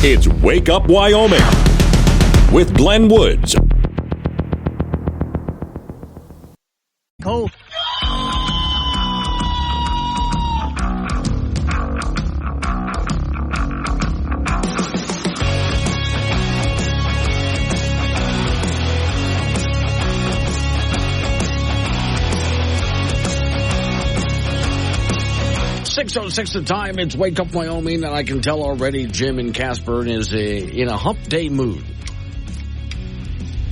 It's Wake Up Wyoming with Glenn Woods. Cold. .06 the time. It's Wake Up Wyoming, and I can tell already Jim in Casper is in a hump day mood.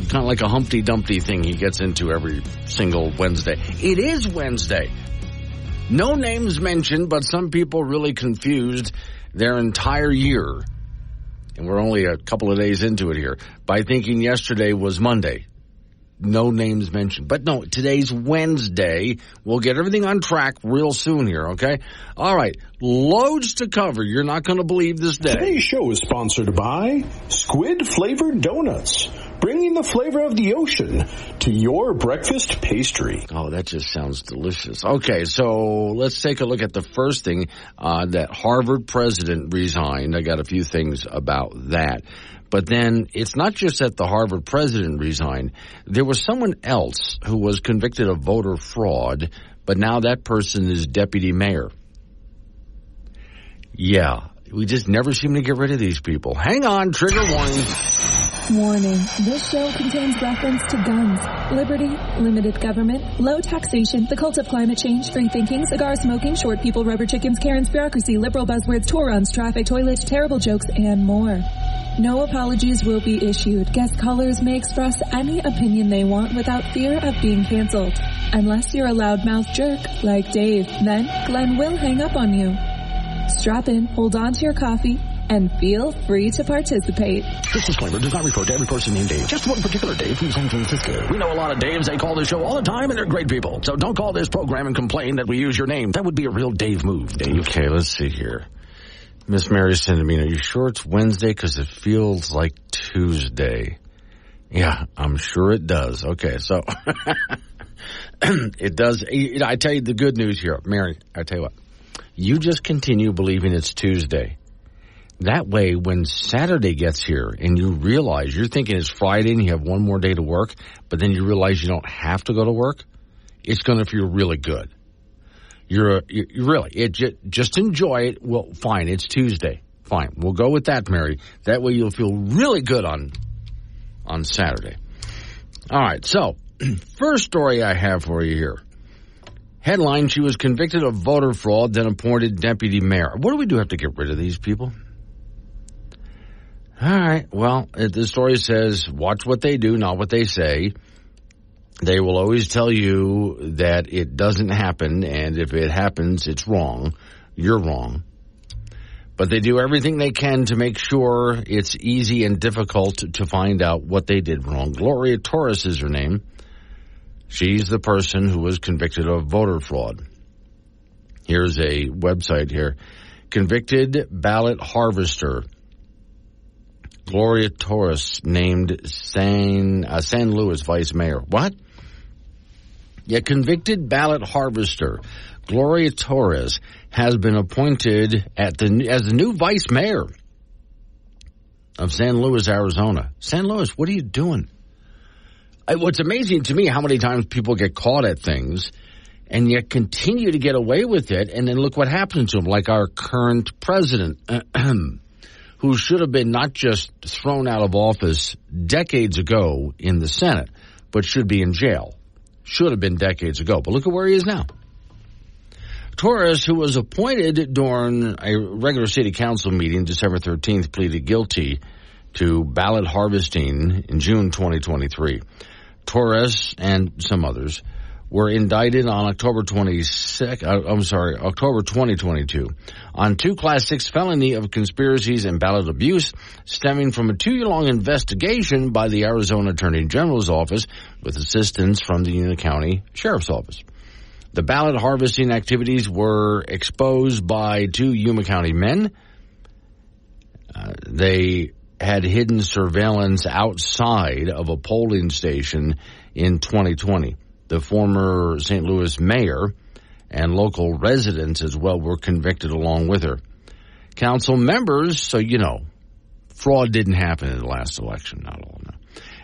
Kind of like a Humpty Dumpty thing he gets into every single Wednesday. It is Wednesday. No names mentioned, but some people really confused their entire year, and we're only a couple of days into it here, by thinking yesterday was Monday. No names mentioned. But no, today's Wednesday. We'll get everything on track real soon here, okay? All right, loads to cover. You're not going to believe this day. Today's show is sponsored by Squid-flavored donuts, bringing the flavor of the ocean to your breakfast pastry. Oh, that just sounds delicious. Okay, so let's take a look at the first thing, that Harvard president resigned. I got a few things about that. But then it's not just that the Harvard president resigned. There was someone else who was convicted of voter fraud, but now that person is deputy mayor. Yeah, we just never seem to get rid of these people. Hang on, trigger warning. Warning, this show contains reference to guns, liberty, limited government, low taxation, the cult of climate change, free thinking, cigar smoking, short people, rubber chickens, Karen's bureaucracy, liberal buzzwords, tour runs, traffic, toilets, terrible jokes, and more. No apologies will be issued. Guest callers may express any opinion they want without fear of being canceled. Unless you're a loudmouth jerk like Dave, then Glenn will hang up on you. Strap in, hold on to your coffee, and feel free to participate. This disclaimer does not refer to every person named Dave, just one particular Dave from San Francisco. We know a lot of Daves. They call this show all the time, and they're great people. So don't call this program and complain that we use your name. That would be a real Dave move, Dave. Okay, let's see here. Miss Mary sent to me, are you sure it's Wednesday? Because it feels like Tuesday. Yeah, I'm sure it does. Okay, so it does. I tell you the good news here, Mary, I tell you what. You just continue believing it's Tuesday. That way, when Saturday gets here and you realize you're thinking it's Friday and you have one more day to work, but then you realize you don't have to go to work, it's going to feel really good. Just enjoy it. Well, fine, it's Tuesday. Fine, we'll go with that, Mary. That way you'll feel really good on Saturday. All right, so first story I have for you here. Headline, she was convicted of voter fraud, then appointed deputy mayor. What do we do have to get rid of these people? All right, well, the story says, watch what they do, not what they say. They will always tell you that it doesn't happen, and if it happens, it's wrong. You're wrong. But they do everything they can to make sure it's easy and difficult to find out what they did wrong. Gloria Torres is her name. She's the person who was convicted of voter fraud. Here's a website here. Convicted ballot harvester. Gloria Torres named San Luis vice mayor. What? Yeah, convicted ballot harvester Gloria Torres has been appointed as the new vice mayor of San Luis, Arizona. San Luis, what are you doing? What's amazing to me, how many times people get caught at things and yet continue to get away with it, and then look what happens to them, like our current president, who should have been not just thrown out of office decades ago in the Senate, but should be in jail. Should have been decades ago, but look at where he is now. Torres, who was appointed during a regular city council meeting December 13th, pleaded guilty to ballot harvesting in June 2023. Torres and some others were indicted on October 2022 on 2 Class 6 felony of conspiracies and ballot abuse stemming from a 2-year-long investigation by the Arizona Attorney General's office with assistance from the Union County Sheriff's Office. The ballot harvesting activities were exposed by 2 Yuma County men. They had hidden surveillance outside of a polling station in 2020. The former St. Louis mayor and local residents as well were convicted along with her. Council members, so you know, fraud didn't happen in the last election, not all. No.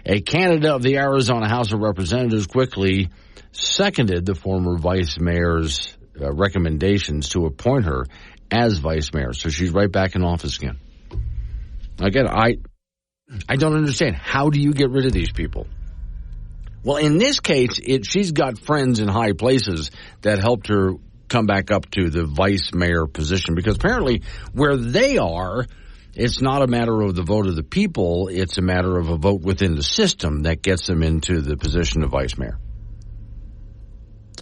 A candidate of the Arizona House of Representatives quickly seconded the former vice mayor's recommendations to appoint her as vice mayor. So she's right back in office again. Again, I don't understand. How do you get rid of these people? Well, in this case, she's got friends in high places that helped her come back up to the vice mayor position, because apparently where they are, it's not a matter of the vote of the people. It's a matter of a vote within the system that gets them into the position of vice mayor.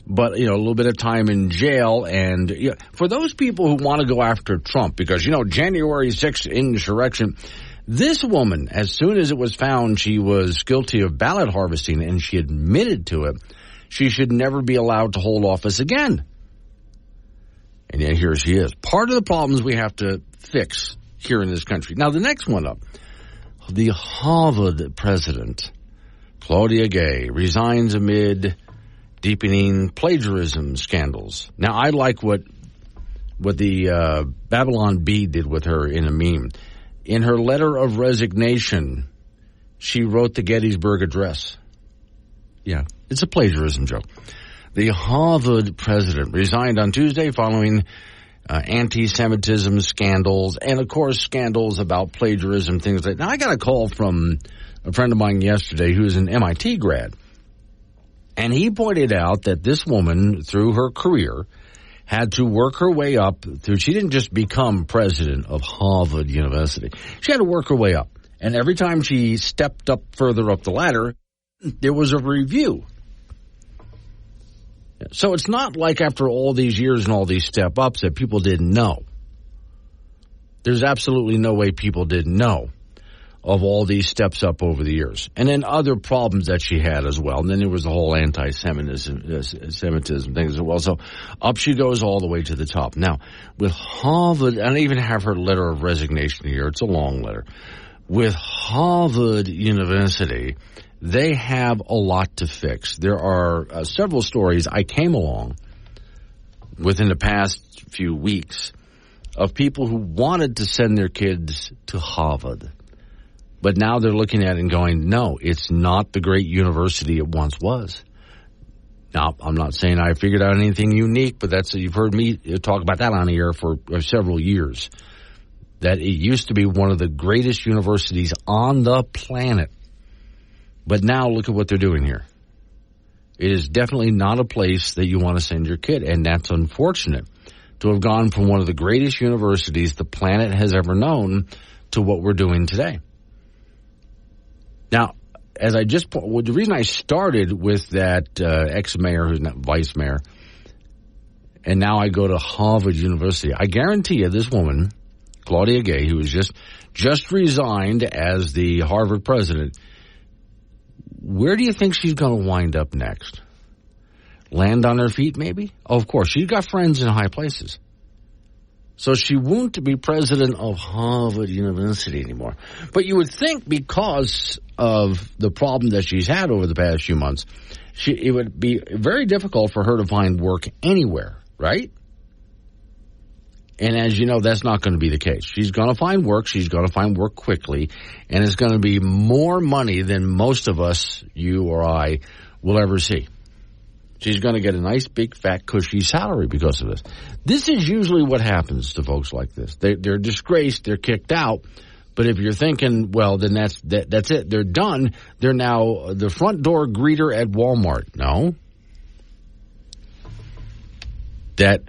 But, a little bit of time in jail. And for those people who want to go after Trump, because, January 6th insurrection, this woman, as soon as it was found she was guilty of ballot harvesting and she admitted to it, she should never be allowed to hold office again. And yet here she is. Part of the problems we have to fix here in this country. Now, the next one up, the Harvard president, Claudia Gay, resigns amid deepening plagiarism scandals. Now, I like what the Babylon Bee did with her in a meme. In her letter of resignation, she wrote the Gettysburg Address. Yeah, it's a plagiarism joke. The Harvard president resigned on Tuesday following anti-Semitism scandals and, of course, scandals about plagiarism, things like that. Now, I got a call from a friend of mine yesterday who's an MIT grad, and he pointed out that this woman, through her career, had to work her way up through. She didn't just become president of Harvard University. She had to work her way up. And every time she stepped up further up the ladder, there was a review. So it's not like after all these years and all these step-ups that people didn't know. There's absolutely no way people didn't know of all these steps up over the years. And then other problems that she had as well. And then there was the whole anti-Semitism thing as well. So up she goes all the way to the top. Now, with Harvard, I don't even have her letter of resignation here. It's a long letter. With Harvard University, they have a lot to fix. There are several stories I came along within the past few weeks of people who wanted to send their kids to Harvard. But now they're looking at it and going, no, it's not the great university it once was. Now, I'm not saying I figured out anything unique, but you've heard me talk about that on the air for several years, that it used to be one of the greatest universities on the planet. But now look at what they're doing here. It is definitely not a place that you want to send your kid, and that's unfortunate to have gone from one of the greatest universities the planet has ever known to what we're doing today. Now, the reason I started with that ex-mayor who's not vice mayor, and now I go to Harvard University, I guarantee you this woman, Claudia Gay, who was just resigned as the Harvard president, where do you think she's going to wind up next? Land on her feet, maybe? Oh, of course, she's got friends in high places. So she won't be president of Harvard University anymore. But you would think because of the problem that she's had over the past few months, it would be very difficult for her to find work anywhere, right? And as you know, that's not going to be the case. She's going to find work. She's going to find work quickly. And it's going to be more money than most of us, you or I, will ever see. She's going to get a nice, big, fat, cushy salary because of this. This is usually what happens to folks like this. They're disgraced. They're kicked out. But if you're thinking, well, then that's it. They're done. They're now the front door greeter at Walmart. No. That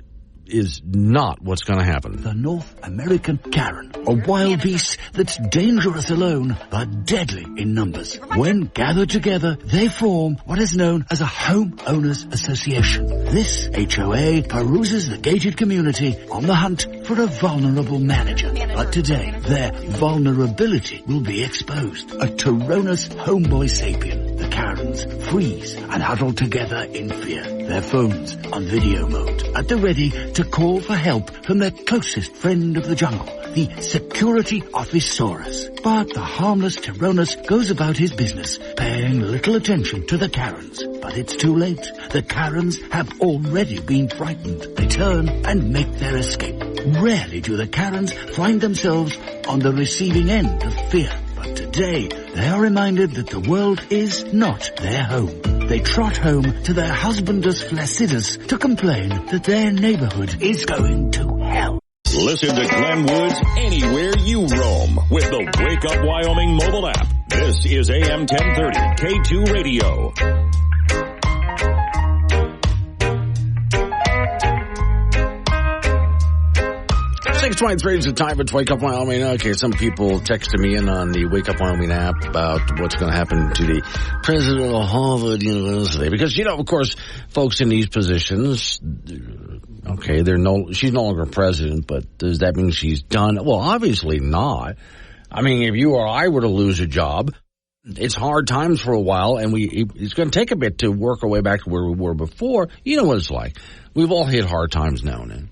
is not what's going to happen. The North American Karen, a wild beast that's dangerous alone, but deadly in numbers. When gathered together, they form what is known as a homeowners association. This HOA peruses the gated community on the hunt for a vulnerable manager. But today, their vulnerability will be exposed. A Tyrannus homeboy sapien. The Karens freeze and huddle together in fear. Their phones on video mode, at the ready to call for help from their closest friend of the jungle, the security officesaurus. But the harmless Tyrannus goes about his business, paying little attention to the Karens. But it's too late. The Karens have already been frightened. They turn and make their escape. Rarely do the Karens find themselves on the receiving end of fear. But today, they are reminded that the world is not their home. They trot home to their husbanders flaccidus to complain that their neighborhood is going to hell. Listen to Glenn Woods anywhere you roam with the Wake Up Wyoming mobile app. This is AM 1030 K2 Radio. 6:23 is the time for Wake Up Wyoming. Okay, some people texted me in on the Wake Up Wyoming app about what's going to happen to the president of Harvard University. Because, of course, folks in these positions, okay, she's no longer president, but does that mean she's done? Well, obviously not. I mean, if you or I were to lose a job, it's hard times for a while, and it's going to take a bit to work our way back to where we were before. You know what it's like. We've all hit hard times now and then.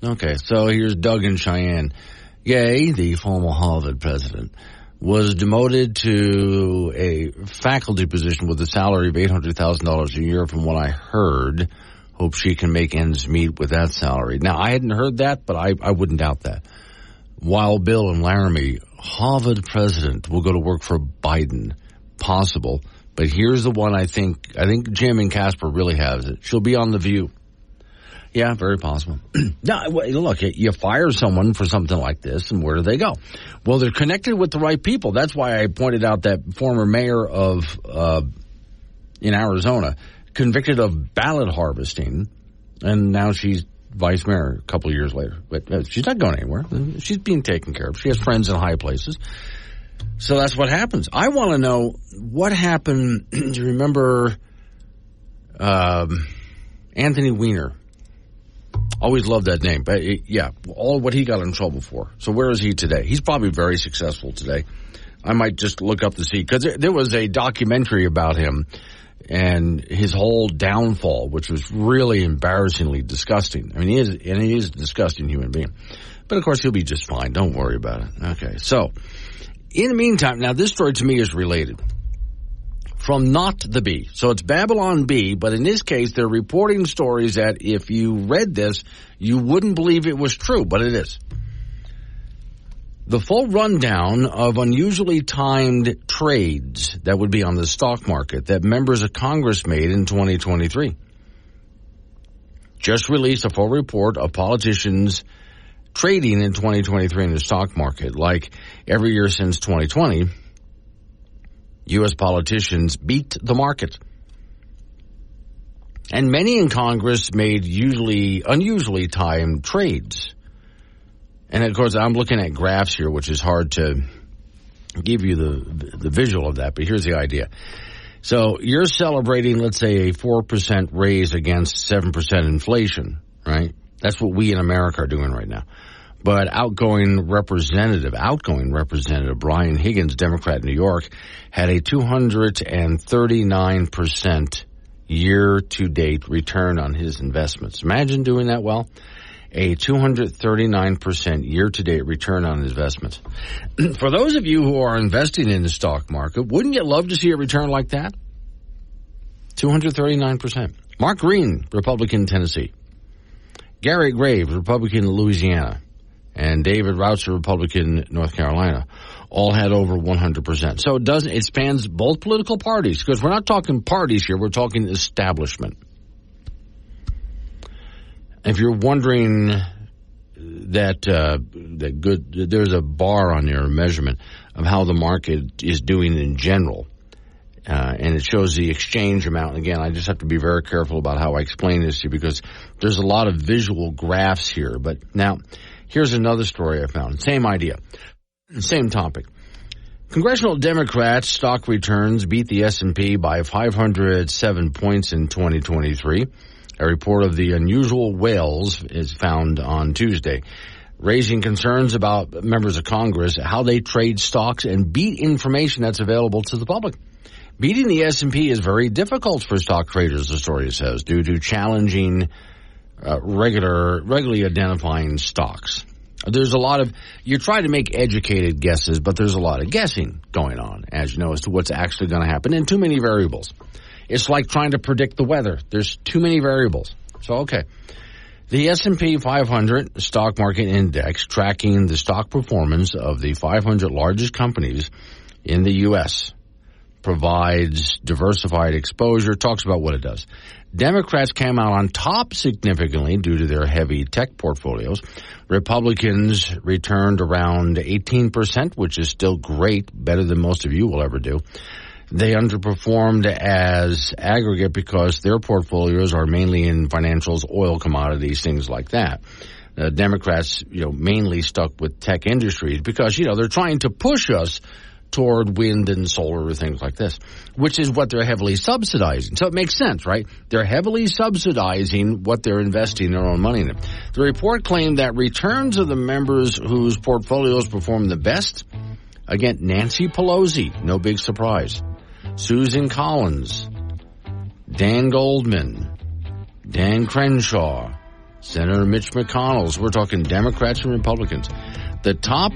Okay, so here's Doug in Cheyenne. Gay, the former Harvard president, was demoted to a faculty position with a salary of $800,000 a year from what I heard. Hope she can make ends meet with that salary. Now, I hadn't heard that, but I wouldn't doubt that. Wild Bill in Laramie, Harvard president will go to work for Biden. Possible. But here's the one I think Jim and Casper really has it. She'll be on The View. Yeah, very possible. Now, look, you fire someone for something like this, and where do they go? Well, they're connected with the right people. That's why I pointed out that former mayor of in Arizona, convicted of ballot harvesting, and now she's vice mayor a couple of years later. But she's not going anywhere. She's being taken care of. She has friends in high places. So that's what happens. I want to know what happened. Do you remember Anthony Weiner? Always loved that name. But, all what he got in trouble for. So where is he today? He's probably very successful today. I might just look up to see. Because there was a documentary about him and his whole downfall, which was really embarrassingly disgusting. I mean, he is a disgusting human being. But, of course, he'll be just fine. Don't worry about it. Okay, so in the meantime, now this story to me is related. From Not the Bee. So it's Babylon Bee, but in this case, they're reporting stories that if you read this, you wouldn't believe it was true, but it is. The full rundown of unusually timed trades that would be on the stock market that members of Congress made in 2023. Just released a full report of politicians trading in 2023 in the stock market. Like every year since 2020, U.S. politicians beat the market. And many in Congress made unusually timed trades. And, of course, I'm looking at graphs here, which is hard to give you the visual of that, but here's the idea. So you're celebrating, let's say, a 4% raise against 7% inflation, right? That's what we in America are doing right now. But outgoing Representative Brian Higgins, Democrat in New York, had a 239% year-to-date return on his investments. Imagine doing that well. A 239% year-to-date return on investments. For those of you who are investing in the stock market, wouldn't you love to see a return like that? 239%. Mark Green, Republican, Tennessee. Gary Graves, Republican, Louisiana. And David Routzer, Republican, North Carolina, all had over 100%. So it spans both political parties, because we're not talking parties here, we're talking establishment. If you're wondering there's a bar on your measurement of how the market is doing in general, and it shows the exchange amount. And again, I just have to be very careful about how I explain this to you, because there's a lot of visual graphs here. But now, here's another story I found. Same idea. Same topic. Congressional Democrats' stock returns beat the S&P by 507 points in 2023. A report of the unusual whales is found on Tuesday, raising concerns about members of Congress, how they trade stocks and beat information that's available to the public. Beating the S&P is very difficult for stock traders, the story says, due to challenging regularly identifying stocks. There's a lot of, you try to make educated guesses, but there's a lot of guessing going on, as you know, as to what's actually going to happen, and too many variables. It's like trying to predict the weather. There's too many variables. So, okay. The S&P 500 stock market index, tracking the stock performance of the 500 largest companies in the U.S., provides diversified exposure, talks about what it does. Democrats came out on top significantly due to their heavy tech portfolios. Republicans returned around 18%, which is still great, better than most of you will ever do. They underperformed as aggregate because their portfolios are mainly in financials, oil, commodities, things like that. Democrats, mainly stuck with tech industries because, they're trying to push us toward wind and solar or things like this, which is what they're heavily subsidizing. So it makes sense, right? They're heavily subsidizing what they're investing their own money in. The report claimed that returns of the members whose portfolios performed the best, again, Nancy Pelosi, no big surprise, Susan Collins, Dan Goldman, Dan Crenshaw, Senator Mitch McConnell. We're talking Democrats and Republicans. The top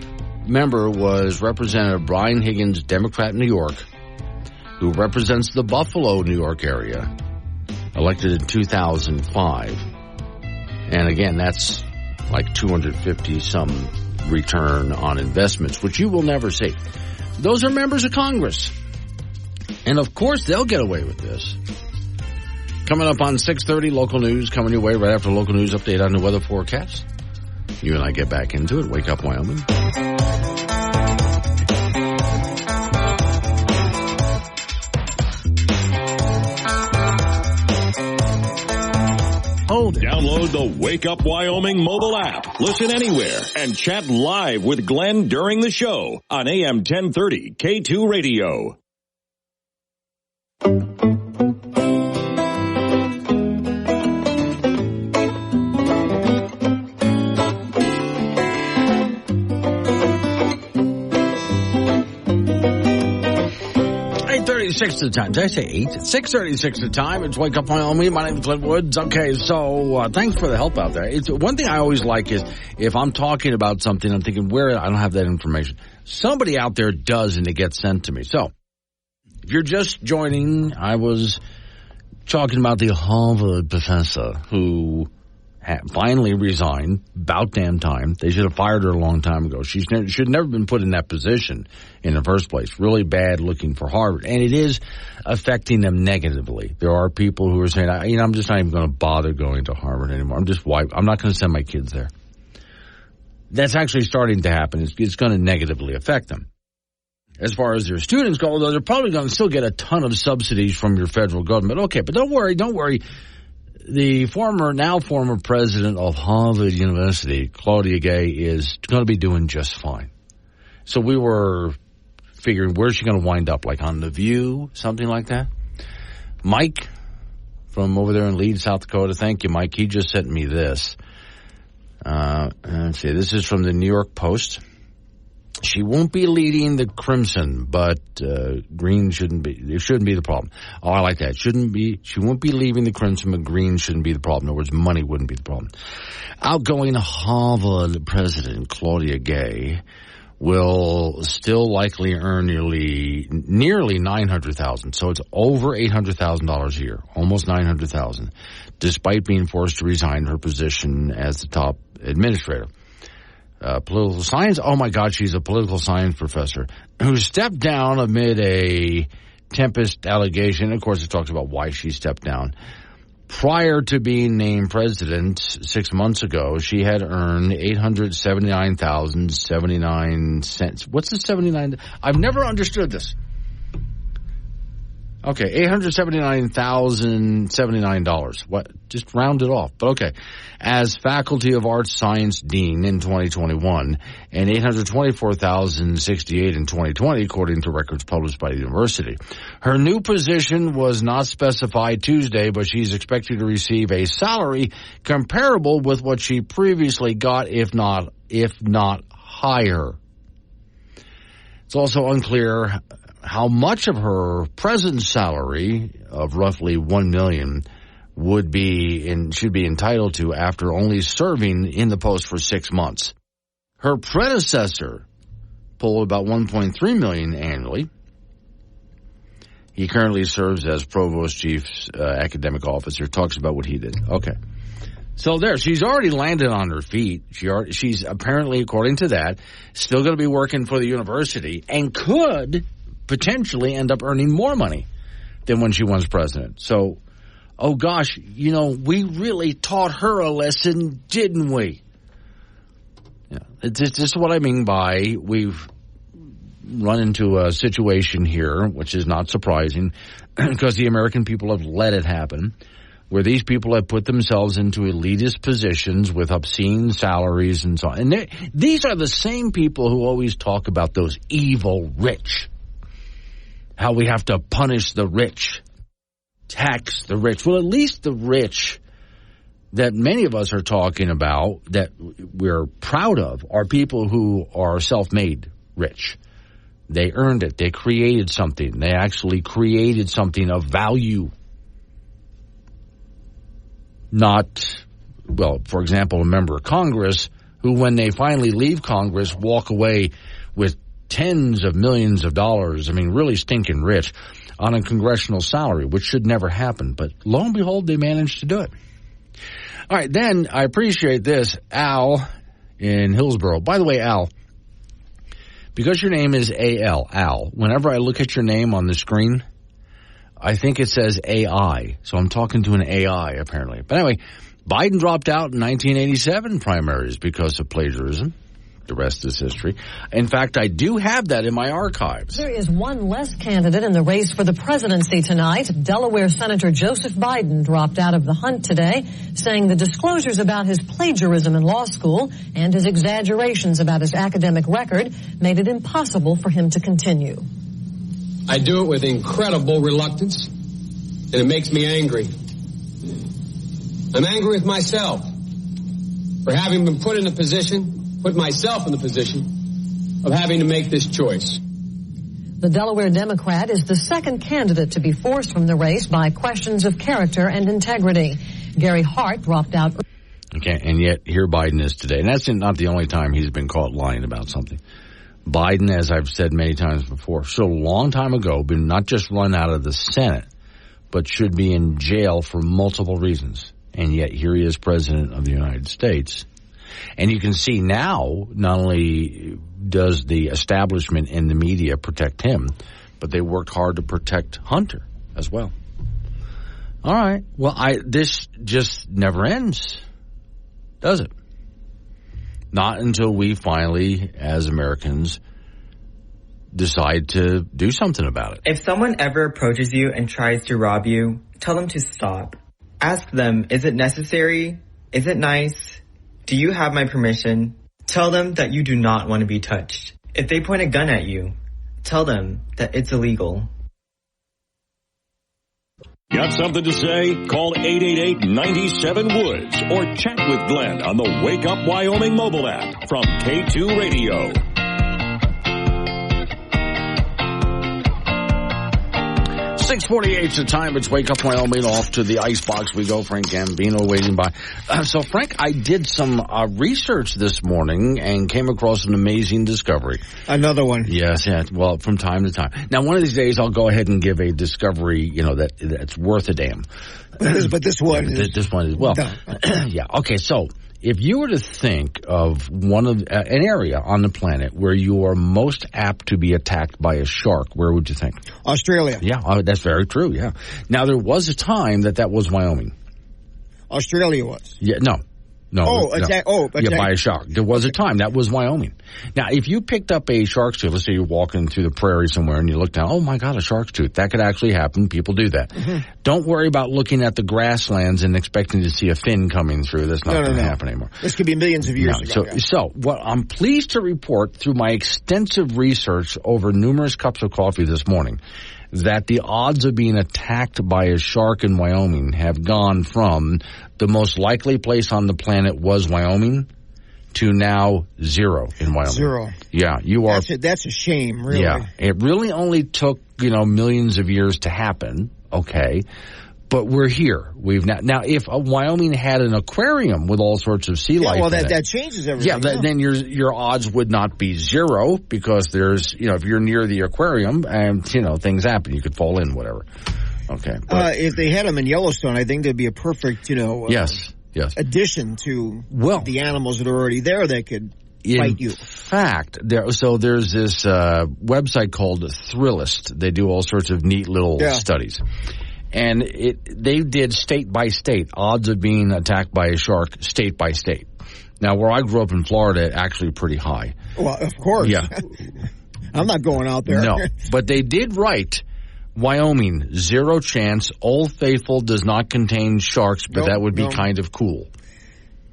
member was Representative Brian Higgins, Democrat in New York, who represents the Buffalo, New York area, elected in 2005. And again, that's like 250-some return on investments, which you will never see. Those are members of Congress. And, of course, they'll get away with this. Coming up on 6:30, local news coming your way right after local news update on the weather forecast. You and I get back into it. Wake up, Wyoming. Download the Wake Up Wyoming mobile app. Listen anywhere and chat live with Glenn during the show on AM 1030 K2 Radio. Six to the time. Did I say 8? 6:36 the time. It's Wake Up Wyoming. My name is Glenn Woods. Okay, so thanks for the help out there. It's one thing I always like is if I'm talking about something, I'm thinking, where I don't have that information. Somebody out there does, and it gets sent to me. So if you're just joining, I was talking about the Harvard professor who finally resigned. About damn time. They should have fired her a long time ago. She should have never been put in that position in the first place. Really bad looking for Harvard. And it is affecting them negatively. There are people who are saying, I'm just not even going to bother going to Harvard anymore. I'm not going to send my kids there. That's actually starting to happen. It's going to negatively affect them. As far as their students go, although they're probably going to still get a ton of subsidies from your federal government. Okay, but don't worry. The now former president of Harvard University, Claudia Gay, is going to be doing just fine. So we were figuring, where's she going to wind up? Like on The View, something like that? Mike from over there in Leeds, South Dakota. Thank you, Mike. He just sent me this. Let's see. This is from the New York Post. She won't be leading the Crimson, but green shouldn't be. It shouldn't be the problem. Oh, I like that. She won't be leaving the Crimson, but green shouldn't be the problem. In other words, money wouldn't be the problem. Outgoing Harvard president Claudia Gay will still likely earn nearly $900,000. So it's over $800,000 a year, almost $900,000, despite being forced to resign her position as the top administrator. Political science. Oh my God, she's a political science professor who stepped down amid a Tempest allegation. Of course, it talks about why she stepped down. Prior to being named president 6 months ago, she had earned $879,079. What's the 79? I've never understood this. Okay, $879,079. What? Just round it off. But okay. As Faculty of Arts Science Dean in 2021 and $824,068 in 2020, according to records published by the university. Her new position was not specified Tuesday, but she's expected to receive a salary comparable with what she previously got, if not higher. It's also unclear how much of her present salary of roughly $1 million would be and should be entitled to after only serving in the post for 6 months. Her predecessor pulled about $1.3 million annually. He currently serves as provost chief's academic officer. Talks about what he did. Okay. So there, she's already landed on her feet. She's apparently, according to that, still going to be working for the university and could potentially end up earning more money than when she was president. So, oh gosh, we really taught her a lesson, didn't we? Yeah, this is what I mean by we've run into a situation here, which is not surprising, because the American people have let it happen, where these people have put themselves into elitist positions with obscene salaries and so on. And these are the same people who always talk about those evil rich, how we have to punish the rich, tax the rich. Well, at least the rich that many of us are talking about, that we're proud of, are people who are self-made rich. They earned it. They created something. They actually created something of value. Not, well, for example, a member of Congress who, when they finally leave Congress, walk away with tens of millions of dollars, really stinking rich, on a congressional salary, which should never happen. But lo and behold, they managed to do it. All right, then I appreciate this. Al in Hillsborough. By the way, Al, because your name is Al, whenever I look at your name on the screen, I think it says AI, so I'm talking to an AI, apparently. But anyway, Biden dropped out in 1987 primaries because of plagiarism. The rest is history. In fact, I do have that in my archives. There is one less candidate in the race for the presidency tonight. Delaware Senator Joseph Biden dropped out of the hunt today, saying the disclosures about his plagiarism in law school and his exaggerations about his academic record made it impossible for him to continue. I do it with incredible reluctance, and it makes me angry. I'm angry with myself for having been put myself in the position of having to make this choice. The Delaware Democrat is the second candidate to be forced from the race by questions of character and integrity. Gary Hart dropped out. Okay, and yet here Biden is today. And that's not the only time he's been caught lying about something. Biden, as I've said many times before, should a long time ago been not just run out of the Senate, but should be in jail for multiple reasons. And yet here he is, President of the United States. And you can see now, not only does the establishment and the media protect him, but they worked hard to protect Hunter as well. All right. Well, this just never ends, does it? Not until we finally, as Americans, decide to do something about it. If someone ever approaches you and tries to rob you, tell them to stop. Ask them, is it necessary? Is it nice? Do you have my permission? Tell them that you do not want to be touched. If they point a gun at you, tell them that it's illegal. Got something to say? Call 888-97-WOODS or chat with Glenn on the Wake Up Wyoming mobile app from K2 Radio. 6:48 is the time. It's Wake Up Wyoming. Off to the icebox we go. Frank Gambino waiting by. So, Frank, I did some research this morning and came across an amazing discovery. Another one. Yes, yeah. Well, from time to time. Now, one of these days, I'll go ahead and give a discovery, that's worth a damn. But this one is... This one is, well, yeah. Okay, so if you were to think of an area on the planet where you are most apt to be attacked by a shark, where would you think? Australia. Yeah, that's very true, yeah. Now, there was a time that was Wyoming. Australia was? Yeah, no. Attack. Yeah, by a shark. There was a time that was Wyoming. Now, if you picked up a shark's tooth, let's say you're walking through the prairie somewhere and you look down, oh my God, a shark's tooth. That could actually happen. People do that. Mm-hmm. Don't worry about looking at the grasslands and expecting to see a fin coming through. That's not going to happen anymore. This could be millions of years ago. So what I'm pleased to report through my extensive research over numerous cups of coffee this morning, that the odds of being attacked by a shark in Wyoming have gone from the most likely place on the planet was Wyoming to now 0 in Wyoming. 0. Yeah, you are. That's a shame, really. Yeah, it really only took, millions of years to happen, okay, but we're here. Now, if Wyoming had an aquarium with all sorts of sea life, that changes everything. Yeah, then your odds would not be 0 because there's, if you're near the aquarium and things happen, you could fall in, whatever. Okay. If they had them in Yellowstone, I think there'd be a perfect, Yes. addition to the animals that are already there that could bite you. In fact, there's this website called Thrillist. They do all sorts of neat little studies. And they did state by state, odds of being attacked by a shark state by state. Now, where I grew up in Florida, actually pretty high. Well, of course. Yeah. I'm not going out there. No, but they did write Wyoming, 0 chance. Old Faithful does not contain sharks, but that would be kind of cool.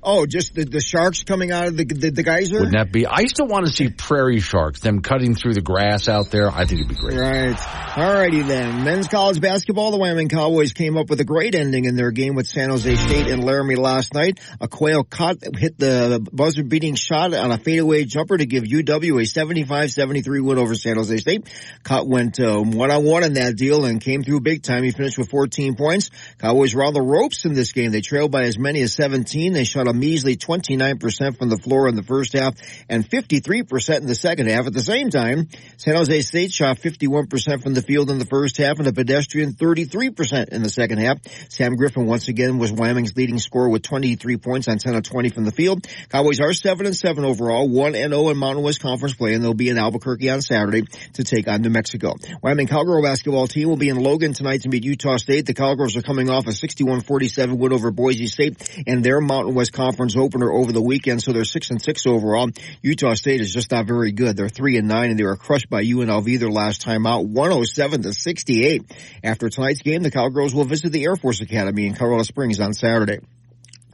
Oh, just the sharks coming out of the geyser? Wouldn't that be? I still want to see prairie sharks, them cutting through the grass out there. I think it'd be great. Right. All righty then. Men's college basketball, the Wyoming Cowboys came up with a great ending in their game with San Jose State in Laramie last night. A Quail cut hit the buzzer-beating shot on a fadeaway jumper to give UW a 75-73 win over San Jose State. Cut went one-on-one in that deal and came through big time. He finished with 14 points. Cowboys were on the ropes in this game. They trailed by as many as 17. They shot a measly 29% from the floor in the first half and 53% in the second half. At the same time, San Jose State shot 51% from the field in the first half and a pedestrian 33% in the second half. Sam Griffin once again was Wyoming's leading scorer with 23 points on 10 of 20 from the field. Cowboys are 7-7 overall, 1-0 in Mountain West Conference play, and they'll be in Albuquerque on Saturday to take on New Mexico. Wyoming Cowgirl basketball team will be in Logan tonight to meet Utah State. The Cowgirls are coming off a 61-47 win over Boise State and their Mountain West Conference opener over the weekend, so they're 6-6 overall. Utah State is just not very good. They're 3-9, and they were crushed by UNLV their last time out, 107-68. After tonight's game, the Cowgirls will visit the Air Force Academy in Colorado Springs on Saturday.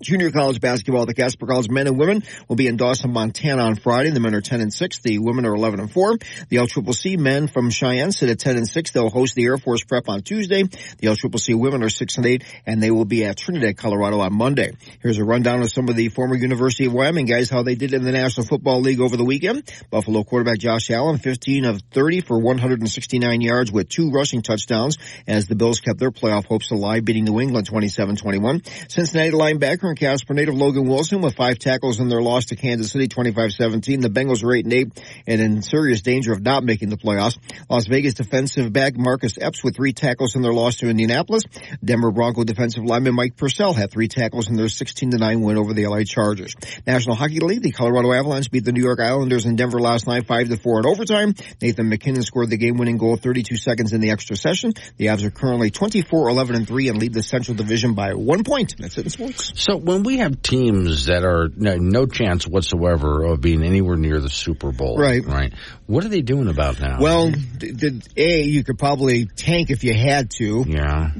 Junior college basketball, the Casper College men and women will be in Dawson, Montana on Friday. The men are 10-6. The women are 11-4. The LCCC men from Cheyenne sit at 10-6. They'll host the Air Force Prep on Tuesday. The LCCC women are 6-8, and they will be at Trinidad, Colorado on Monday. Here's a rundown of some of the former University of Wyoming guys, how they did in the National Football League over the weekend. Buffalo quarterback Josh Allen, 15 of 30 for 169 yards with 2 rushing touchdowns as the Bills kept their playoff hopes alive, beating New England 27-21. Cincinnati linebacker and Casper native Logan Wilson with 5 tackles in their loss to Kansas City 25-17. The Bengals are 8-8 and in serious danger of not making the playoffs. Las Vegas defensive back Marcus Epps with 3 tackles in their loss to Indianapolis. Denver Bronco defensive lineman Mike Purcell had 3 tackles in their 16-9 win over the LA Chargers. National Hockey League, the Colorado Avalanche beat the New York Islanders in Denver last night 5-4 in overtime. Nathan McKinnon scored the game-winning goal 32 seconds in the extra session. The Avs are currently 24-11-3 and lead the Central Division by 1 point. That's it in sports. So when we have teams that are no chance whatsoever of being anywhere near the Super Bowl, right? What are they doing about now? Well, you could probably tank if you had to. Yeah.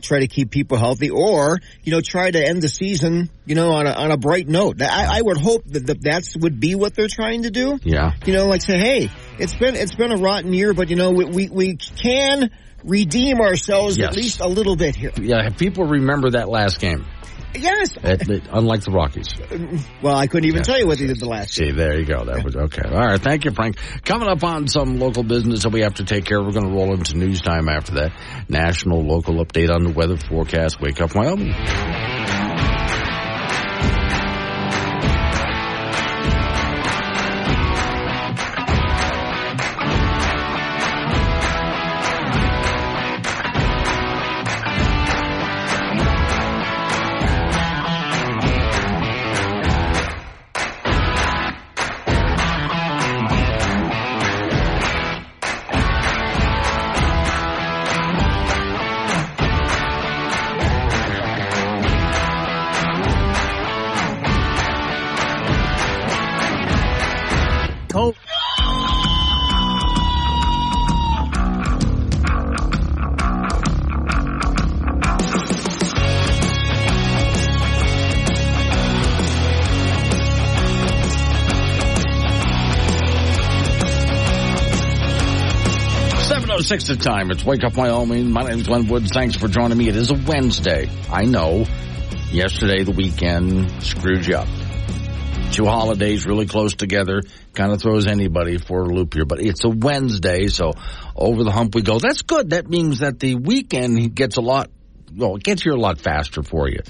Try to keep people healthy, or try to end the season, on a bright note. I would hope that would be what they're trying to do. Yeah. Like say, hey, it's been a rotten year, but we can redeem ourselves at least a little bit here. Yeah. People remember that last game. Yes. Unlike the Rockies. Well, I couldn't even tell you what they did the last game. See, there you go. That was okay. All right. Thank you, Frank. Coming up on some local business that we have to take care of. We're going to roll into news time after that. National local update on the weather forecast. Wake Up Wyoming. 6 the time. It's Wake Up Wyoming. My name is Glenn Woods. Thanks for joining me. It is a Wednesday. I know. Yesterday, the weekend, screwed you up. 2 holidays really close together. Kind of throws anybody for a loop here. But it's a Wednesday, so over the hump we go. That's good. That means that the weekend gets it gets here a lot faster for you.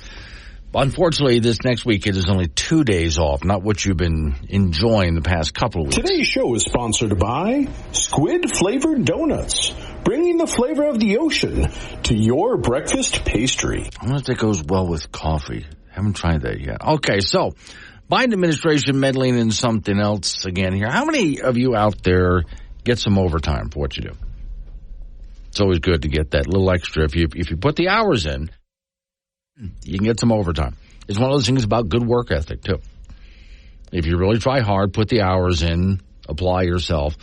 Unfortunately, this next week it is only 2 days off, not what you've been enjoying the past couple of weeks. Today's show is sponsored by Squid-Flavored Donuts, bringing the flavor of the ocean to your breakfast pastry. I wonder if that goes well with coffee. Haven't tried that yet. Okay, so Biden administration meddling in something else again here. How many of you out there get some overtime for what you do? It's always good to get that little extra. If you put the hours in, you can get some overtime. It's one of those things about good work ethic, too. If you really try hard, put the hours in, apply yourself,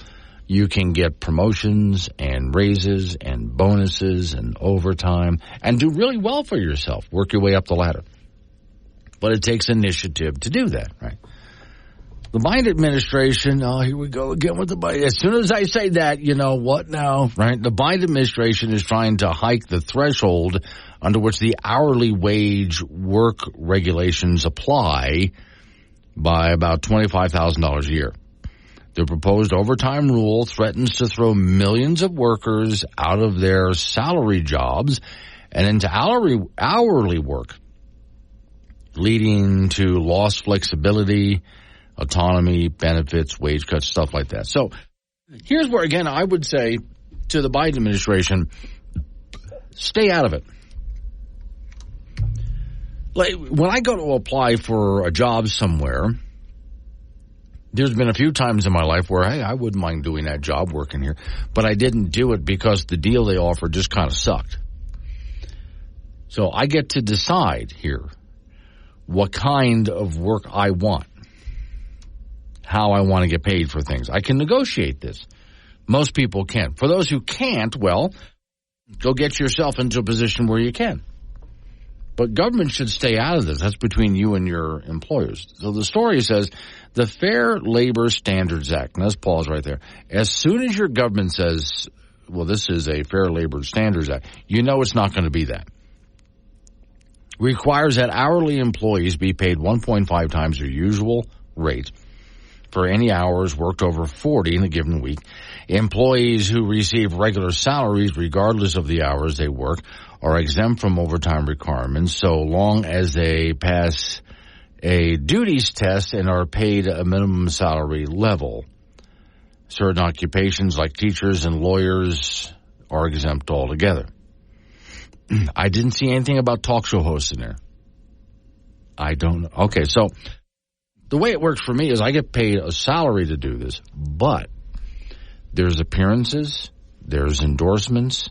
you can get promotions and raises and bonuses and overtime and do really well for yourself. Work your way up the ladder. But it takes initiative to do that, right? The Biden administration, oh, here we go again with the Biden. As soon as I say that, you know what now, right? The Biden administration is trying to hike the threshold under which the hourly wage work regulations apply by about $25,000 a year. The proposed overtime rule threatens to throw millions of workers out of their salary jobs and into hourly work, leading to lost flexibility, autonomy, benefits, wage cuts, stuff like that. So here's where, again, I would say to the Biden administration, stay out of it. Like, when I go to apply for a job somewhere, there's been a few times in my life where, hey, I wouldn't mind doing that job working here, but I didn't do it because the deal they offered just kind of sucked. So I get to decide here what kind of work I want, how I want to get paid for things. I can negotiate this. Most people can't. For those who can't, well, go get yourself into a position where you can. But government should stay out of this. That's between you and your employers. So the story says the Fair Labor Standards Act, and let's pause right there. As soon as your government says, well, this is a Fair Labor Standards Act, you know it's not going to be that. Requires that hourly employees be paid 1.5 times their usual rate for any hours worked over 40 in a given week. Employees who receive regular salaries, regardless of the hours they work, are exempt from overtime requirements so long as they pass a duties test and are paid a minimum salary level. Certain occupations like teachers and lawyers are exempt altogether. I didn't see anything about talk show hosts in there. I don't know. Okay, so the way it works for me is I get paid a salary to do this, but there's appearances, there's endorsements,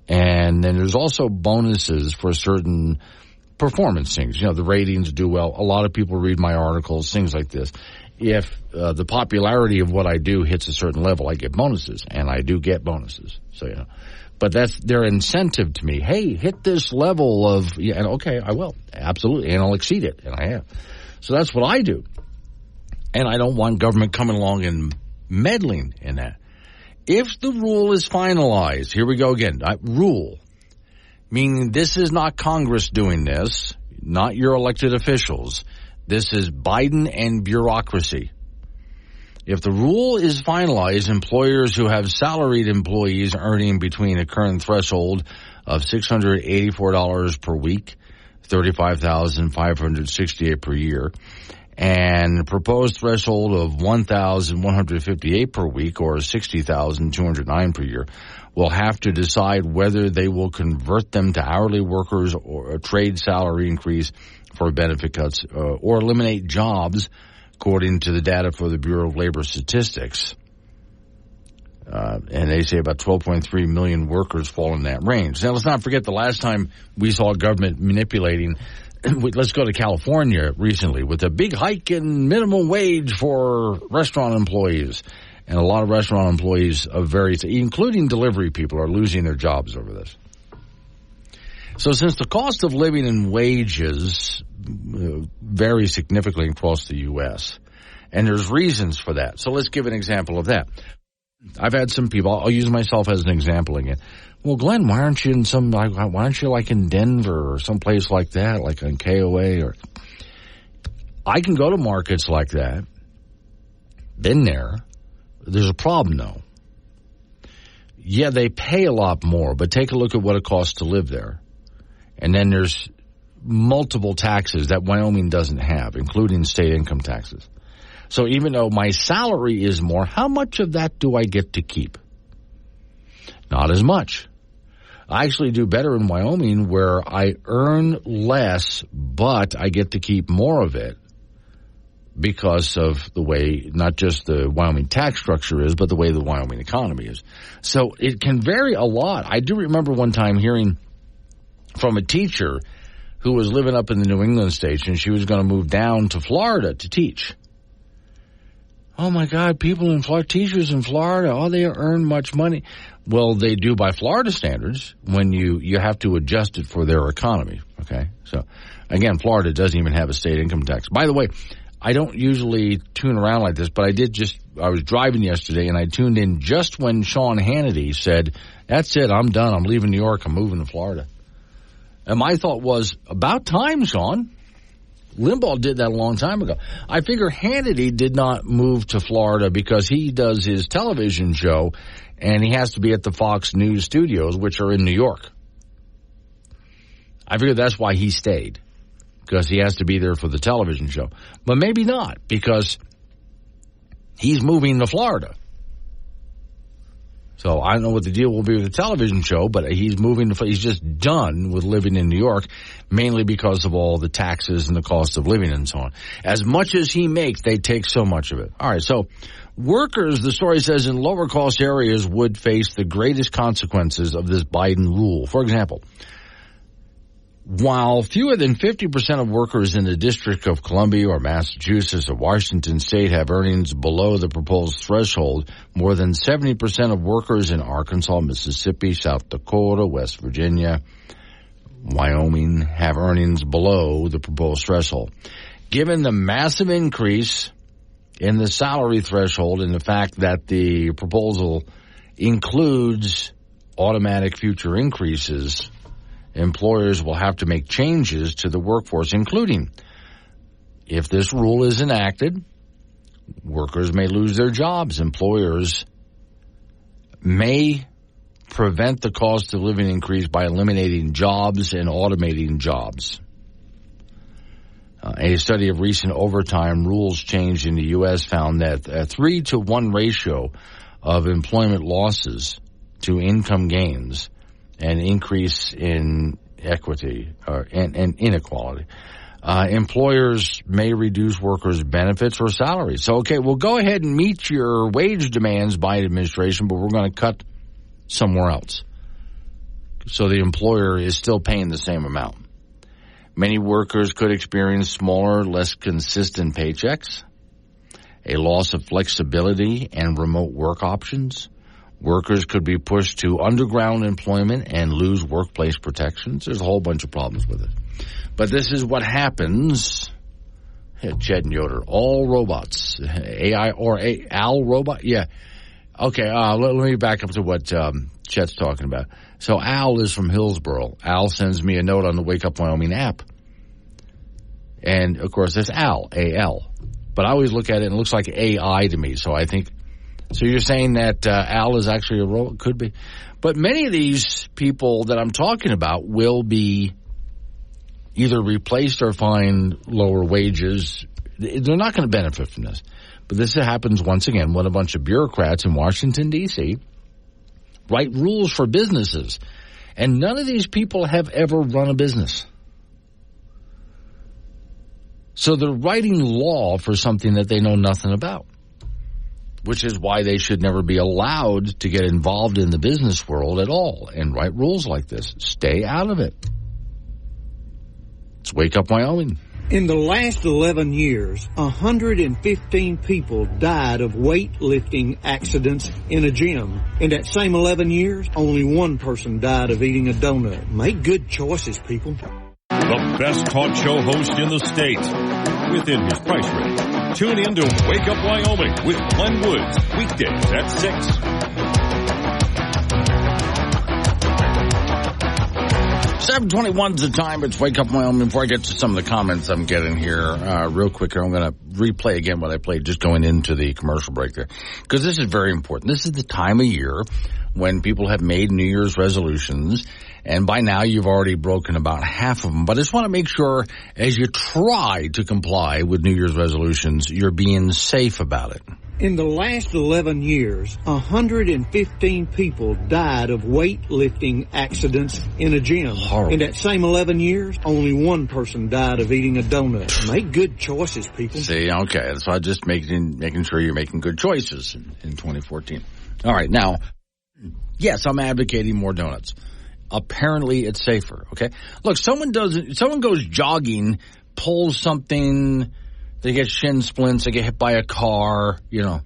and then there's also bonuses for certain performance things. You know, the ratings do well. A lot of people read my articles, things like this. If the popularity of what I do hits a certain level, I get bonuses, and I do get bonuses. So, you know, but that's their incentive to me. Hey, hit this level of, yeah, and okay, I will. Absolutely, and I'll exceed it, and I have. So that's what I do. And I don't want government coming along and meddling in that. If the rule is finalized, here we go again, rule, meaning this is not Congress doing this, not your elected officials. This is Biden and bureaucracy. If the rule is finalized, employers who have salaried employees earning between a current threshold of $684 per week, $35,568 per year, and a proposed threshold of $1,158 per week, or $60,209 per year, will have to decide whether they will convert them to hourly workers or a trade salary increase for benefit cuts, or eliminate jobs, according to the data for the Bureau of Labor Statistics. And they say about 12.3 million workers fall in that range. Now, let's not forget the last time we saw government manipulating. Let's go to California recently with a big hike in minimum wage for restaurant employees. And a lot of restaurant employees of various, including delivery people, are losing their jobs over this. So since the cost of living and wages vary significantly across the U.S., and there's reasons for that. So let's give an example of that. I've had some people, I'll use myself as an example again. Well, Glenn, why aren't you in why aren't you like in Denver or someplace like that, like on KOA? Or I can go to markets like that. Been there. There's a problem, though. Yeah, they pay a lot more, but take a look at what it costs to live there. And then there's multiple taxes that Wyoming doesn't have, including state income taxes. So even though my salary is more, how much of that do I get to keep? Not as much. I actually do better in Wyoming, where I earn less, but I get to keep more of it because of the way not just the Wyoming tax structure is, but the way the Wyoming economy is. So it can vary a lot. I do remember one time hearing from a teacher who was living up in the New England states, and she was going to move down to Florida to teach. Oh, my God, people in Florida, teachers in Florida, oh, they earn much money. Well, they do by Florida standards when you have to adjust it for their economy, okay? So, again, Florida doesn't even have a state income tax. By the way, I don't usually tune around like this, but I was driving yesterday, and I tuned in just when Sean Hannity said, that's it, I'm done, I'm leaving New York, I'm moving to Florida. And my thought was, about time, Sean. Limbaugh did that a long time ago. I figure Hannity did not move to Florida because he does his television show and he has to be at the Fox News studios, which are in New York. I figure that's why he stayed, because he has to be there for the television show. But maybe not, because he's moving to Florida. So I don't know what the deal will be with the television show, but he's just done with living in New York, mainly because of all the taxes and the cost of living and so on. As much as he makes, they take so much of it. All right, so workers, the story says, in lower cost areas would face the greatest consequences of this Biden rule. For example, while fewer than 50% of workers in the District of Columbia or Massachusetts or Washington State have earnings below the proposed threshold, more than 70% of workers in Arkansas, Mississippi, South Dakota, West Virginia, Wyoming have earnings below the proposed threshold. Given the massive increase in the salary threshold and the fact that the proposal includes automatic future increases, employers will have to make changes to the workforce, including, if this rule is enacted, workers may lose their jobs. Employers may prevent the cost of living increase by eliminating jobs and automating jobs. A study of recent overtime rules change in the U.S. found that a 3-to-1 ratio of employment losses to income gains and increase in equity and inequality. Employers may reduce workers' benefits or salaries. So, okay, well, go ahead and meet your wage demands, Biden administration, but we're going to cut somewhere else. So the employer is still paying the same amount. Many workers could experience smaller, less consistent paychecks, a loss of flexibility and remote work options. Workers could be pushed to underground employment and lose workplace protections. There's a whole bunch of problems with it. But this is what happens. Chet and Yoder, all robots. AI or Al robot? Yeah. Okay, let me back up to what Chet's talking about. So Al is from Hillsboro. Al sends me a note on the Wake Up Wyoming app. And, of course, there's Al, A-L. But I always look at it and it looks like AI to me, so I think... So you're saying that Al is actually a robot? Could be. But many of these people that I'm talking about will be either replaced or find lower wages. They're not going to benefit from this. But this happens once again when a bunch of bureaucrats in Washington, D.C. write rules for businesses. And none of these people have ever run a business. So they're writing law for something that they know nothing about, which is why they should never be allowed to get involved in the business world at all and write rules like this. Stay out of it. Let's Wake Up Wyoming. In the last 11 years, 115 people died of weightlifting accidents in a gym. In that same 11 years, only one person died of eating a donut. Make good choices, people. The best talk show host in the state, within his price range. Tune in to Wake Up Wyoming with Glenn Woods, weekdays at 6. 7:21 is the time. It's Wake Up Wyoming. Before I get to some of the comments I'm getting here, real quick, I'm going to replay again what I played just going into the commercial break there, because this is very important. This is the time of year when people have made New Year's resolutions, and by now you've already broken about half of them. But I just want to make sure as you try to comply with New Year's resolutions, you're being safe about it. In the last 11 years, 115 people died of weightlifting accidents in a gym. Horrible. In that same 11 years, only one person died of eating a donut. Make good choices, people. See, okay, so I'm just making sure you're making good choices in 2014. All right, now, yes, I'm advocating more donuts. Apparently, it's safer, okay? Look, someone goes jogging, pulls something, they get shin splints, they get hit by a car, you know.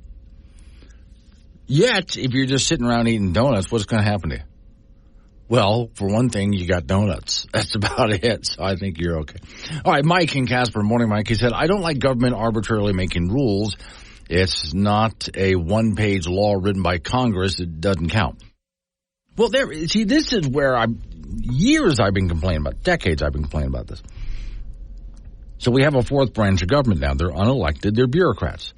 Yet, if you're just sitting around eating donuts, what's going to happen to you? Well, for one thing, you got donuts. That's about it, so I think you're okay. All right, Mike in Casper. Morning, Mike. He said, I don't like government arbitrarily making rules. It's not a one-page law written by Congress. It doesn't count. Well, this is where years I've been complaining about, decades I've been complaining about this. So we have a fourth branch of government now. They're unelected. They're bureaucrats.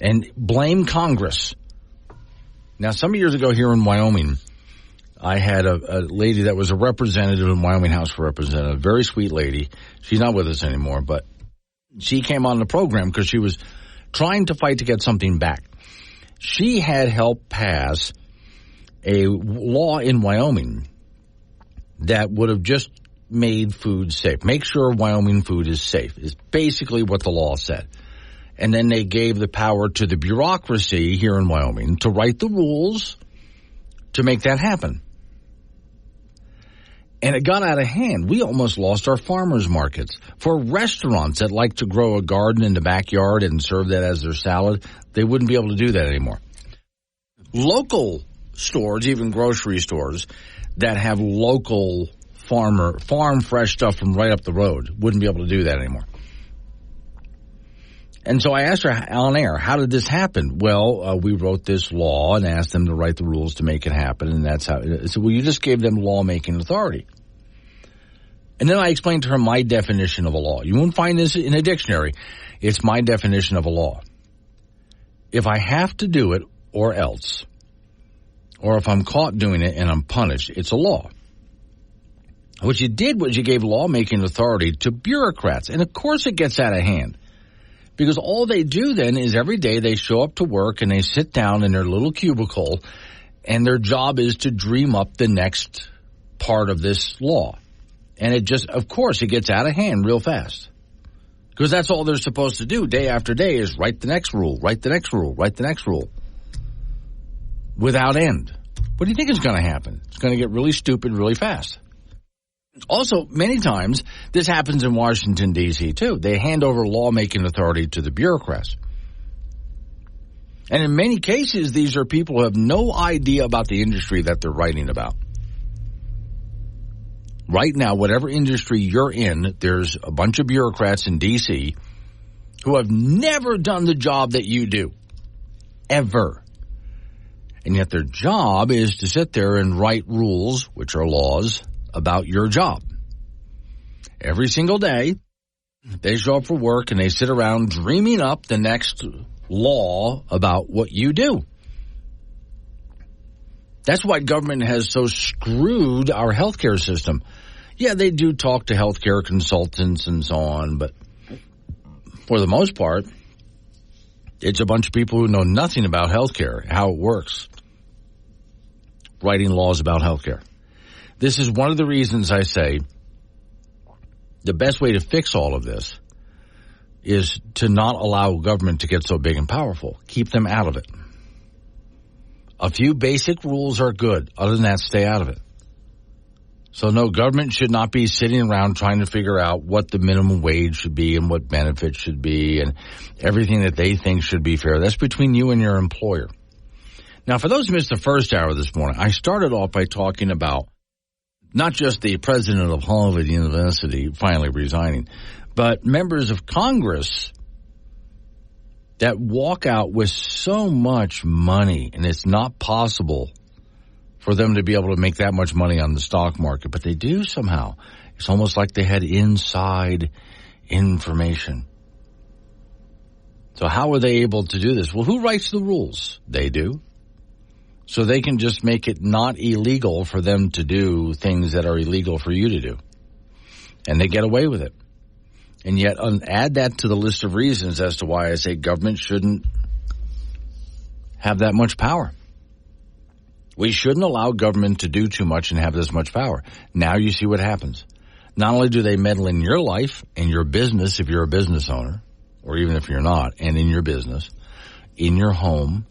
And blame Congress. Now, some years ago here in Wyoming, I had a lady that was a representative in Wyoming House of Representatives, a very sweet lady. She's not with us anymore, but she came on the program because she was trying to fight to get something back. She had helped pass a law in Wyoming that would have just made food safe. Make sure Wyoming food is safe is basically what the law said. And then they gave the power to the bureaucracy here in Wyoming to write the rules to make that happen. And it got out of hand. We almost lost our farmers markets. For restaurants that like to grow a garden in the backyard and serve that as their salad, they wouldn't be able to do that anymore. Local stores, even grocery stores, that have local farm fresh stuff from right up the road wouldn't be able to do that anymore. And so I asked her on air, how did this happen? Well, we wrote this law and asked them to write the rules to make it happen, and that's how it is. So, well, you just gave them lawmaking authority. And then I explained to her my definition of a law. You won't find this in a dictionary. It's my definition of a law. If I have to do it or else, or if I'm caught doing it and I'm punished, it's a law. What you did was you gave lawmaking authority to bureaucrats. And, of course, it gets out of hand. Because all they do then is every day they show up to work and they sit down in their little cubicle, and their job is to dream up the next part of this law. And it just, of course, it gets out of hand real fast. Because that's all they're supposed to do day after day is write the next rule, write the next rule, write the next rule. Without end. What do you think is going to happen? It's going to get really stupid really fast. Also, many times, this happens in Washington, D.C., too. They hand over lawmaking authority to the bureaucrats. And in many cases, these are people who have no idea about the industry that they're writing about. Right now, whatever industry you're in, there's a bunch of bureaucrats in D.C. who have never done the job that you do. Ever. And yet their job is to sit there and write rules, which are laws, about your job. Every single day, they show up for work and they sit around dreaming up the next law about what you do. That's why government has so screwed our healthcare system. Yeah, they do talk to healthcare consultants and so on, but for the most part, it's a bunch of people who know nothing about healthcare, how it works, writing laws about healthcare. This is one of the reasons I say the best way to fix all of this is to not allow government to get so big and powerful. Keep them out of it. A few basic rules are good. Other than that, stay out of it. So no, government should not be sitting around trying to figure out what the minimum wage should be and what benefits should be and everything that they think should be fair. That's between you and your employer. Now, for those who missed the first hour this morning, I started off by talking about not just the president of Harvard University finally resigning, but members of Congress that walk out with so much money, and it's not possible for them to be able to make that much money on the stock market, but they do somehow. It's almost like they had inside information. So how are they able to do this? Well, who writes the rules? They do. So they can just make it not illegal for them to do things that are illegal for you to do. And they get away with it. And yet add that to the list of reasons as to why I say government shouldn't have that much power. We shouldn't allow government to do too much and have this much power. Now you see what happens. Not only do they meddle in your life and your business if you're a business owner, or even if you're not, and in your business, in your home,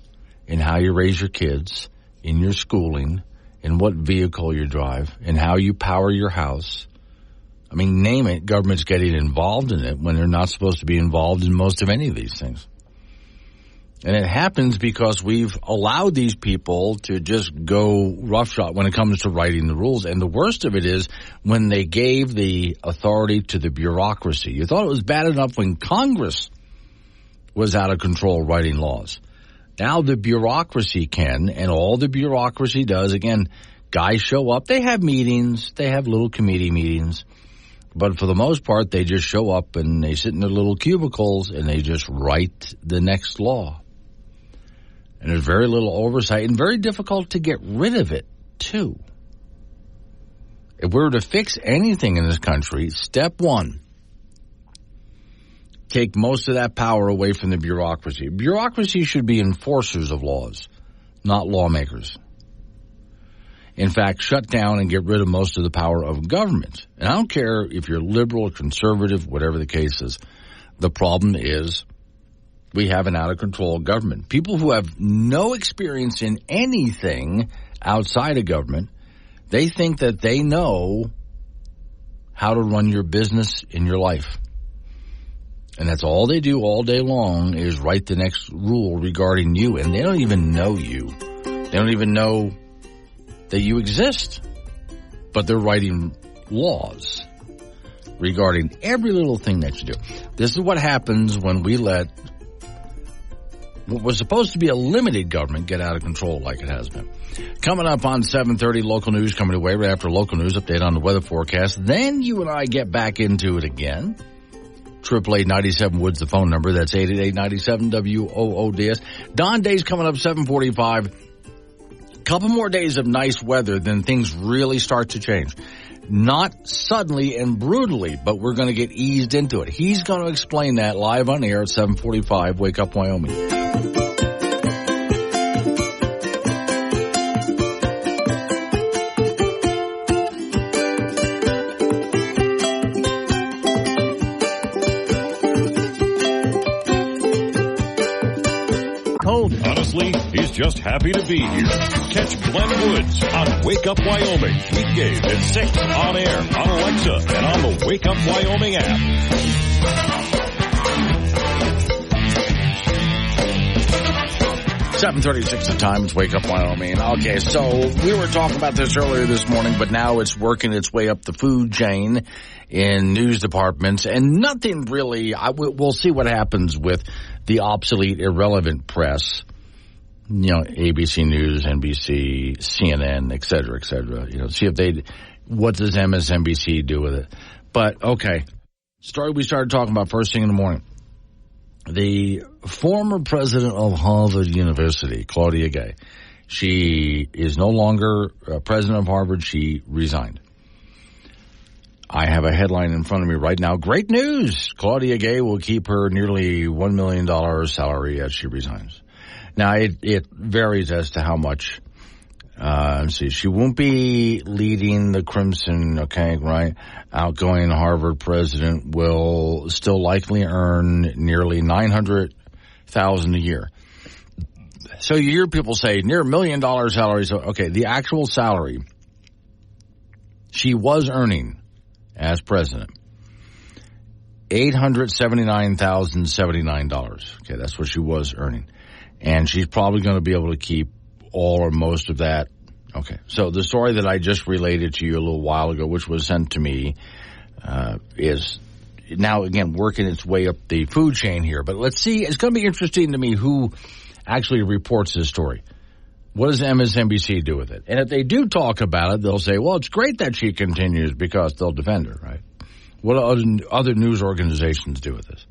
in how you raise your kids, in your schooling, in what vehicle you drive, in how you power your house. I mean, name it, government's getting involved in it when they're not supposed to be involved in most of any of these things. And it happens because we've allowed these people to just go roughshod when it comes to writing the rules. And the worst of it is when they gave the authority to the bureaucracy. You thought it was bad enough when Congress was out of control writing laws. Now the bureaucracy can, and all the bureaucracy does, again, guys show up, they have meetings, they have little committee meetings, but for the most part, they just show up and they sit in their little cubicles and they just write the next law. And there's very little oversight and very difficult to get rid of it, too. If we were to fix anything in this country, step one, take most of that power away from the bureaucracy. Bureaucracy should be enforcers of laws, not lawmakers. In fact, shut down and get rid of most of the power of government. And I don't care if you're liberal, conservative, whatever the case is. The problem is we have an out-of-control government. People who have no experience in anything outside of government, they think that they know how to run your business in your life. And that's all they do all day long is write the next rule regarding you. And they don't even know you. They don't even know that you exist. But they're writing laws regarding every little thing that you do. This is what happens when we let what was supposed to be a limited government get out of control like it has been. Coming up on 7:30, local news coming away right after local news update on the weather forecast. Then you and I get back into it again. 888-97 Woods, the phone number. That's 888-97-WOODS. Dawn Day's coming up 7:45. Couple more days of nice weather, then things really start to change. Not suddenly and brutally, but we're going to get eased into it. He's going to explain that live on air at 7:45. Wake Up Wyoming. Honestly, he's just happy to be here. Catch Glenn Woods on Wake Up Wyoming. Weekdays at 6 on air, on Alexa, and on the Wake Up Wyoming app. 7:36 the time. It's Wake Up Wyoming. Okay, so we were talking about this earlier this morning, but now it's working its way up the food chain in news departments, and nothing really. We'll see what happens with the obsolete, irrelevant press. You know, ABC News, NBC, CNN, et cetera, see if what does MSNBC do with it? But, okay, story we started talking about first thing in the morning. The former president of Harvard University, Claudia Gay, she is no longer president of Harvard. She resigned. I have a headline in front of me right now. Great news! Claudia Gay will keep her nearly $1 million salary as she resigns. Now, it varies as to how much. Let's see. She won't be leading the Crimson, okay, right? Outgoing Harvard president will still likely earn nearly $900,000 a year. So you hear people say near $1 million salary. So, okay, the actual salary she was earning as president, $879,079. Okay, that's what she was earning. And she's probably going to be able to keep all or most of that. Okay, so the story that I just related to you a little while ago, which was sent to me, is now, again, working its way up the food chain here. But let's see. It's going to be interesting to me who actually reports this story. What does MSNBC do with it? And if they do talk about it, they'll say, well, it's great that she continues because they'll defend her, right? What do other news organizations do with this?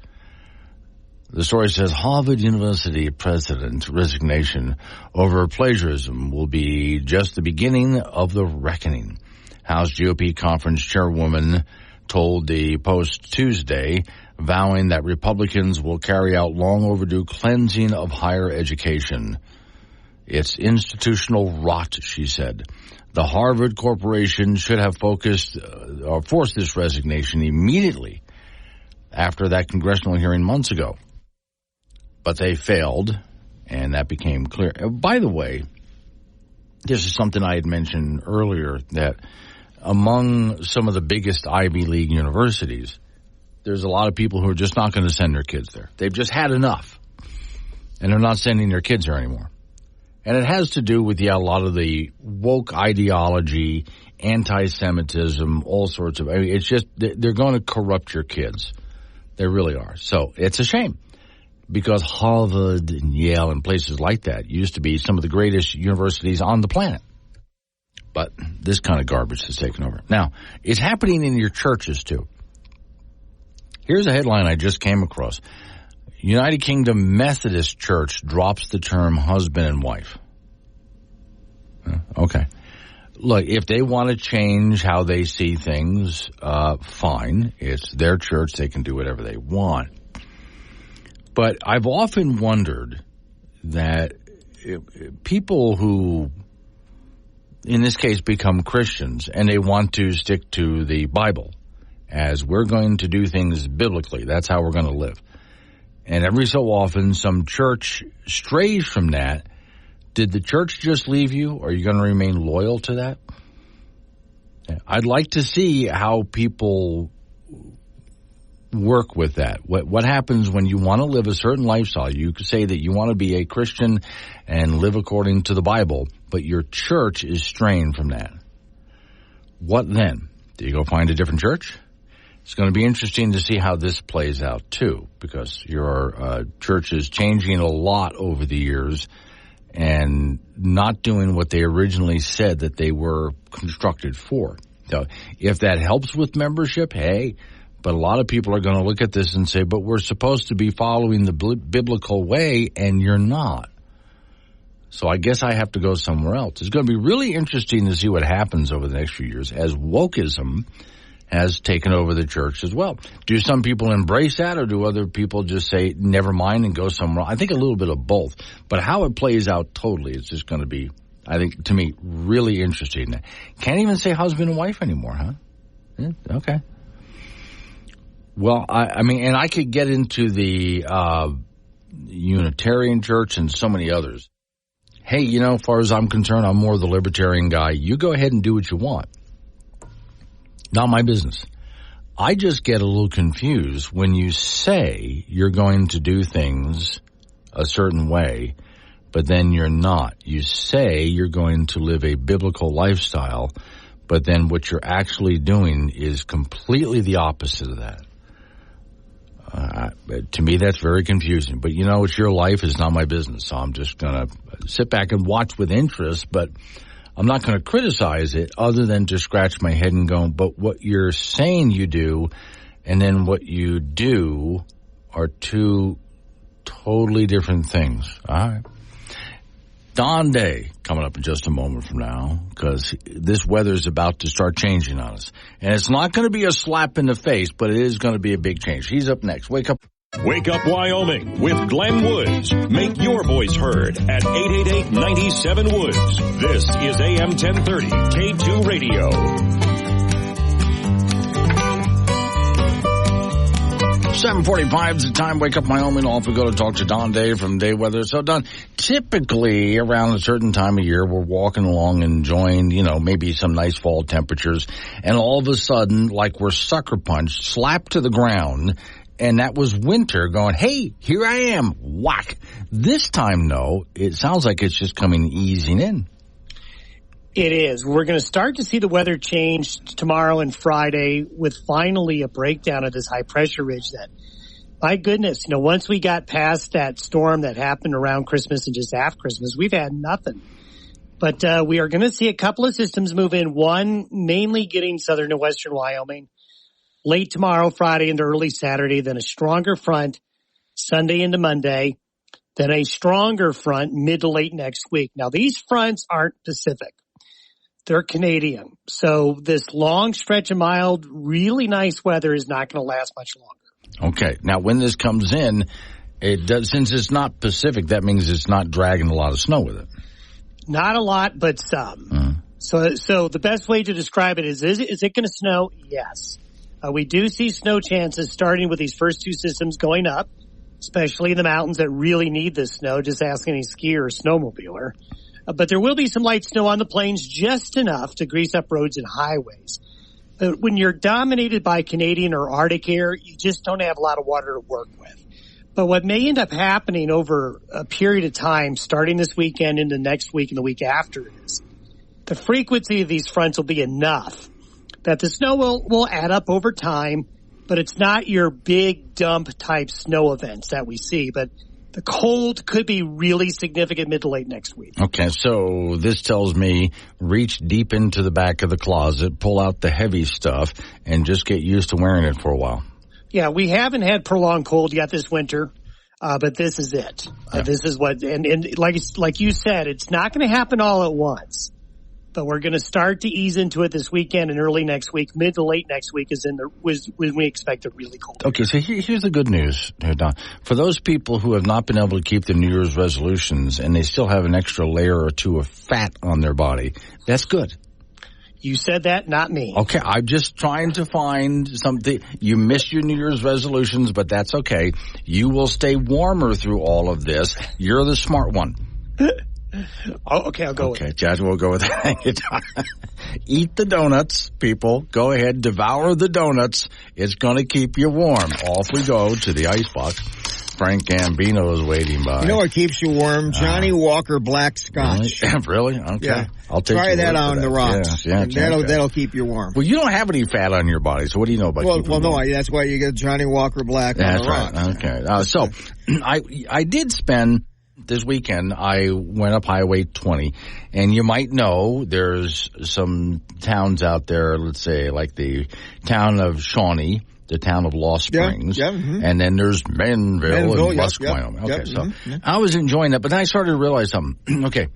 The story says Harvard University president's resignation over plagiarism will be just the beginning of the reckoning. House GOP conference chairwoman told the Post Tuesday, vowing that Republicans will carry out long overdue cleansing of higher education. It's institutional rot, she said. The Harvard Corporation should have forced this resignation immediately after that congressional hearing months ago. But they failed, and that became clear. By the way, this is something I had mentioned earlier, that among some of the biggest Ivy League universities, there's a lot of people who are just not going to send their kids there. They've just had enough, and they're not sending their kids there anymore. And it has to do with, a lot of the woke ideology, anti-Semitism, all sorts of, it's just, they're going to corrupt your kids. They really are. So it's a shame, because Harvard and Yale and places like that used to be some of the greatest universities on the planet. But this kind of garbage has taken over. Now, it's happening in your churches, too. Here's a headline I just came across. United Kingdom Methodist Church drops the term husband and wife. Okay. Look, if they want to change how they see things, fine. It's their church. They can do whatever they want. But I've often wondered that people who, in this case, become Christians and they want to stick to the Bible as we're going to do things biblically, that's how we're going to live. And every so often, some church strays from that. Did the church just leave you? Or are you going to remain loyal to that? I'd like to see how people work with that. What happens when you want to live a certain lifestyle? You could say that you want to be a Christian and live according to the Bible, but your church is straying from that. What then? Do you go find a different church? It's going to be interesting to see how this plays out, too, because your church is changing a lot over the years and not doing what they originally said that they were constructed for. So if that helps with membership, hey, but a lot of people are going to look at this and say, but we're supposed to be following the biblical way, and you're not. So I guess I have to go somewhere else. It's going to be really interesting to see what happens over the next few years as wokeism has taken over the church as well. Do some people embrace that, or do other people just say, never mind, and go somewhere else? I think a little bit of both. But how it plays out totally is just going to be, I think, to me, really interesting. Can't even say husband and wife anymore, huh? Yeah, okay. Well, I mean, and I could get into the Unitarian Church and so many others. Hey, as far as I'm concerned, I'm more the libertarian guy. You go ahead and do what you want. Not my business. I just get a little confused when you say you're going to do things a certain way, but then you're not. You say you're going to live a biblical lifestyle, but then what you're actually doing is completely the opposite of that. To me, that's very confusing. But, it's your life. It's not my business. So I'm just going to sit back and watch with interest, but I'm not going to criticize it other than to scratch my head and go, but what you're saying you do and then what you do are two totally different things. All right. Dawn Day coming up in just a moment from now, because this weather is about to start changing on us. And it's not going to be a slap in the face, but it is going to be a big change. He's up next. Wake up. Wake Up Wyoming with Glenn Woods. Make your voice heard at 888-97-WOODS. This is AM 1030 K2 Radio. 7:45 is the time. Wake Up Wyoming. Off we go to talk to Don Day from Day Weather. So, Don, typically around a certain time of year, we're walking along enjoying, maybe some nice fall temperatures. And all of a sudden, like we're sucker punched, slapped to the ground. And that was winter going, hey, here I am, whack. This time, no, it sounds like it's just easing in. It is. We're going to start to see the weather change tomorrow and Friday with finally a breakdown of this high pressure ridge that, my goodness, once we got past that storm that happened around Christmas and just after Christmas, we've had nothing. But we are going to see a couple of systems move in, one mainly getting southern and western Wyoming late tomorrow, Friday, into early Saturday, then a stronger front Sunday into Monday, then a stronger front mid to late next week. Now, these fronts aren't Pacific. They're Canadian. So this long stretch of mild, really nice weather is not going to last much longer. Okay. Now, when this comes in, it does, since it's not Pacific, that means it's not dragging a lot of snow with it. Not a lot, but some. So the best way to describe it is it going to snow? Yes. We do see snow chances starting with these first two systems going up, especially in the mountains that really need this snow. Just ask any skier or snowmobiler. But there will be some light snow on the plains, just enough to grease up roads and highways. But when you're dominated by Canadian or Arctic air, you just don't have a lot of water to work with. But what may end up happening over a period of time, starting this weekend into next week and the week after, is the frequency of these fronts will be enough that the snow will add up over time, but it's not your big dump type snow events that we see. But the cold could be really significant mid to late next week. Okay, so this tells me reach deep into the back of the closet, pull out the heavy stuff, and just get used to wearing it for a while. Yeah, we haven't had prolonged cold yet this winter, but this is it. This is what, and like you said, it's not going to happen all at once. But we're going to start to ease into it this weekend and early next week. Mid to late next week is when we expect it really cold. Okay, so here's the good news, Don. For those people who have not been able to keep their New Year's resolutions and they still have an extra layer or two of fat on their body, that's good. You said that, not me. Okay, I'm just trying to find something. You missed your New Year's resolutions, but that's okay. You will stay warmer through all of this. You're the smart one. Oh, okay, I'll go with it. Okay, Judge, we'll go with that. Eat the donuts, people. Go ahead, devour the donuts. It's going to keep you warm. Off we go to the icebox. Frank Gambino is waiting by. You know what keeps you warm? Johnny Walker Black Scotch. Really? Okay. Yeah. I'll take Try that on the rocks. Yeah, that'll keep you warm. Well, you don't have any fat on your body, so what do you know about keeping warm? No, that's why you get Johnny Walker Black on the rocks. That's right. Okay. So I did spend this weekend, I went up Highway 20, and you might know there's some towns out there, let's say, like the town of Shawnee, the town of Lost Springs, and then there's Manville and Lusk, Wyoming. Okay, I was enjoying that, but then I started to realize something. Okay,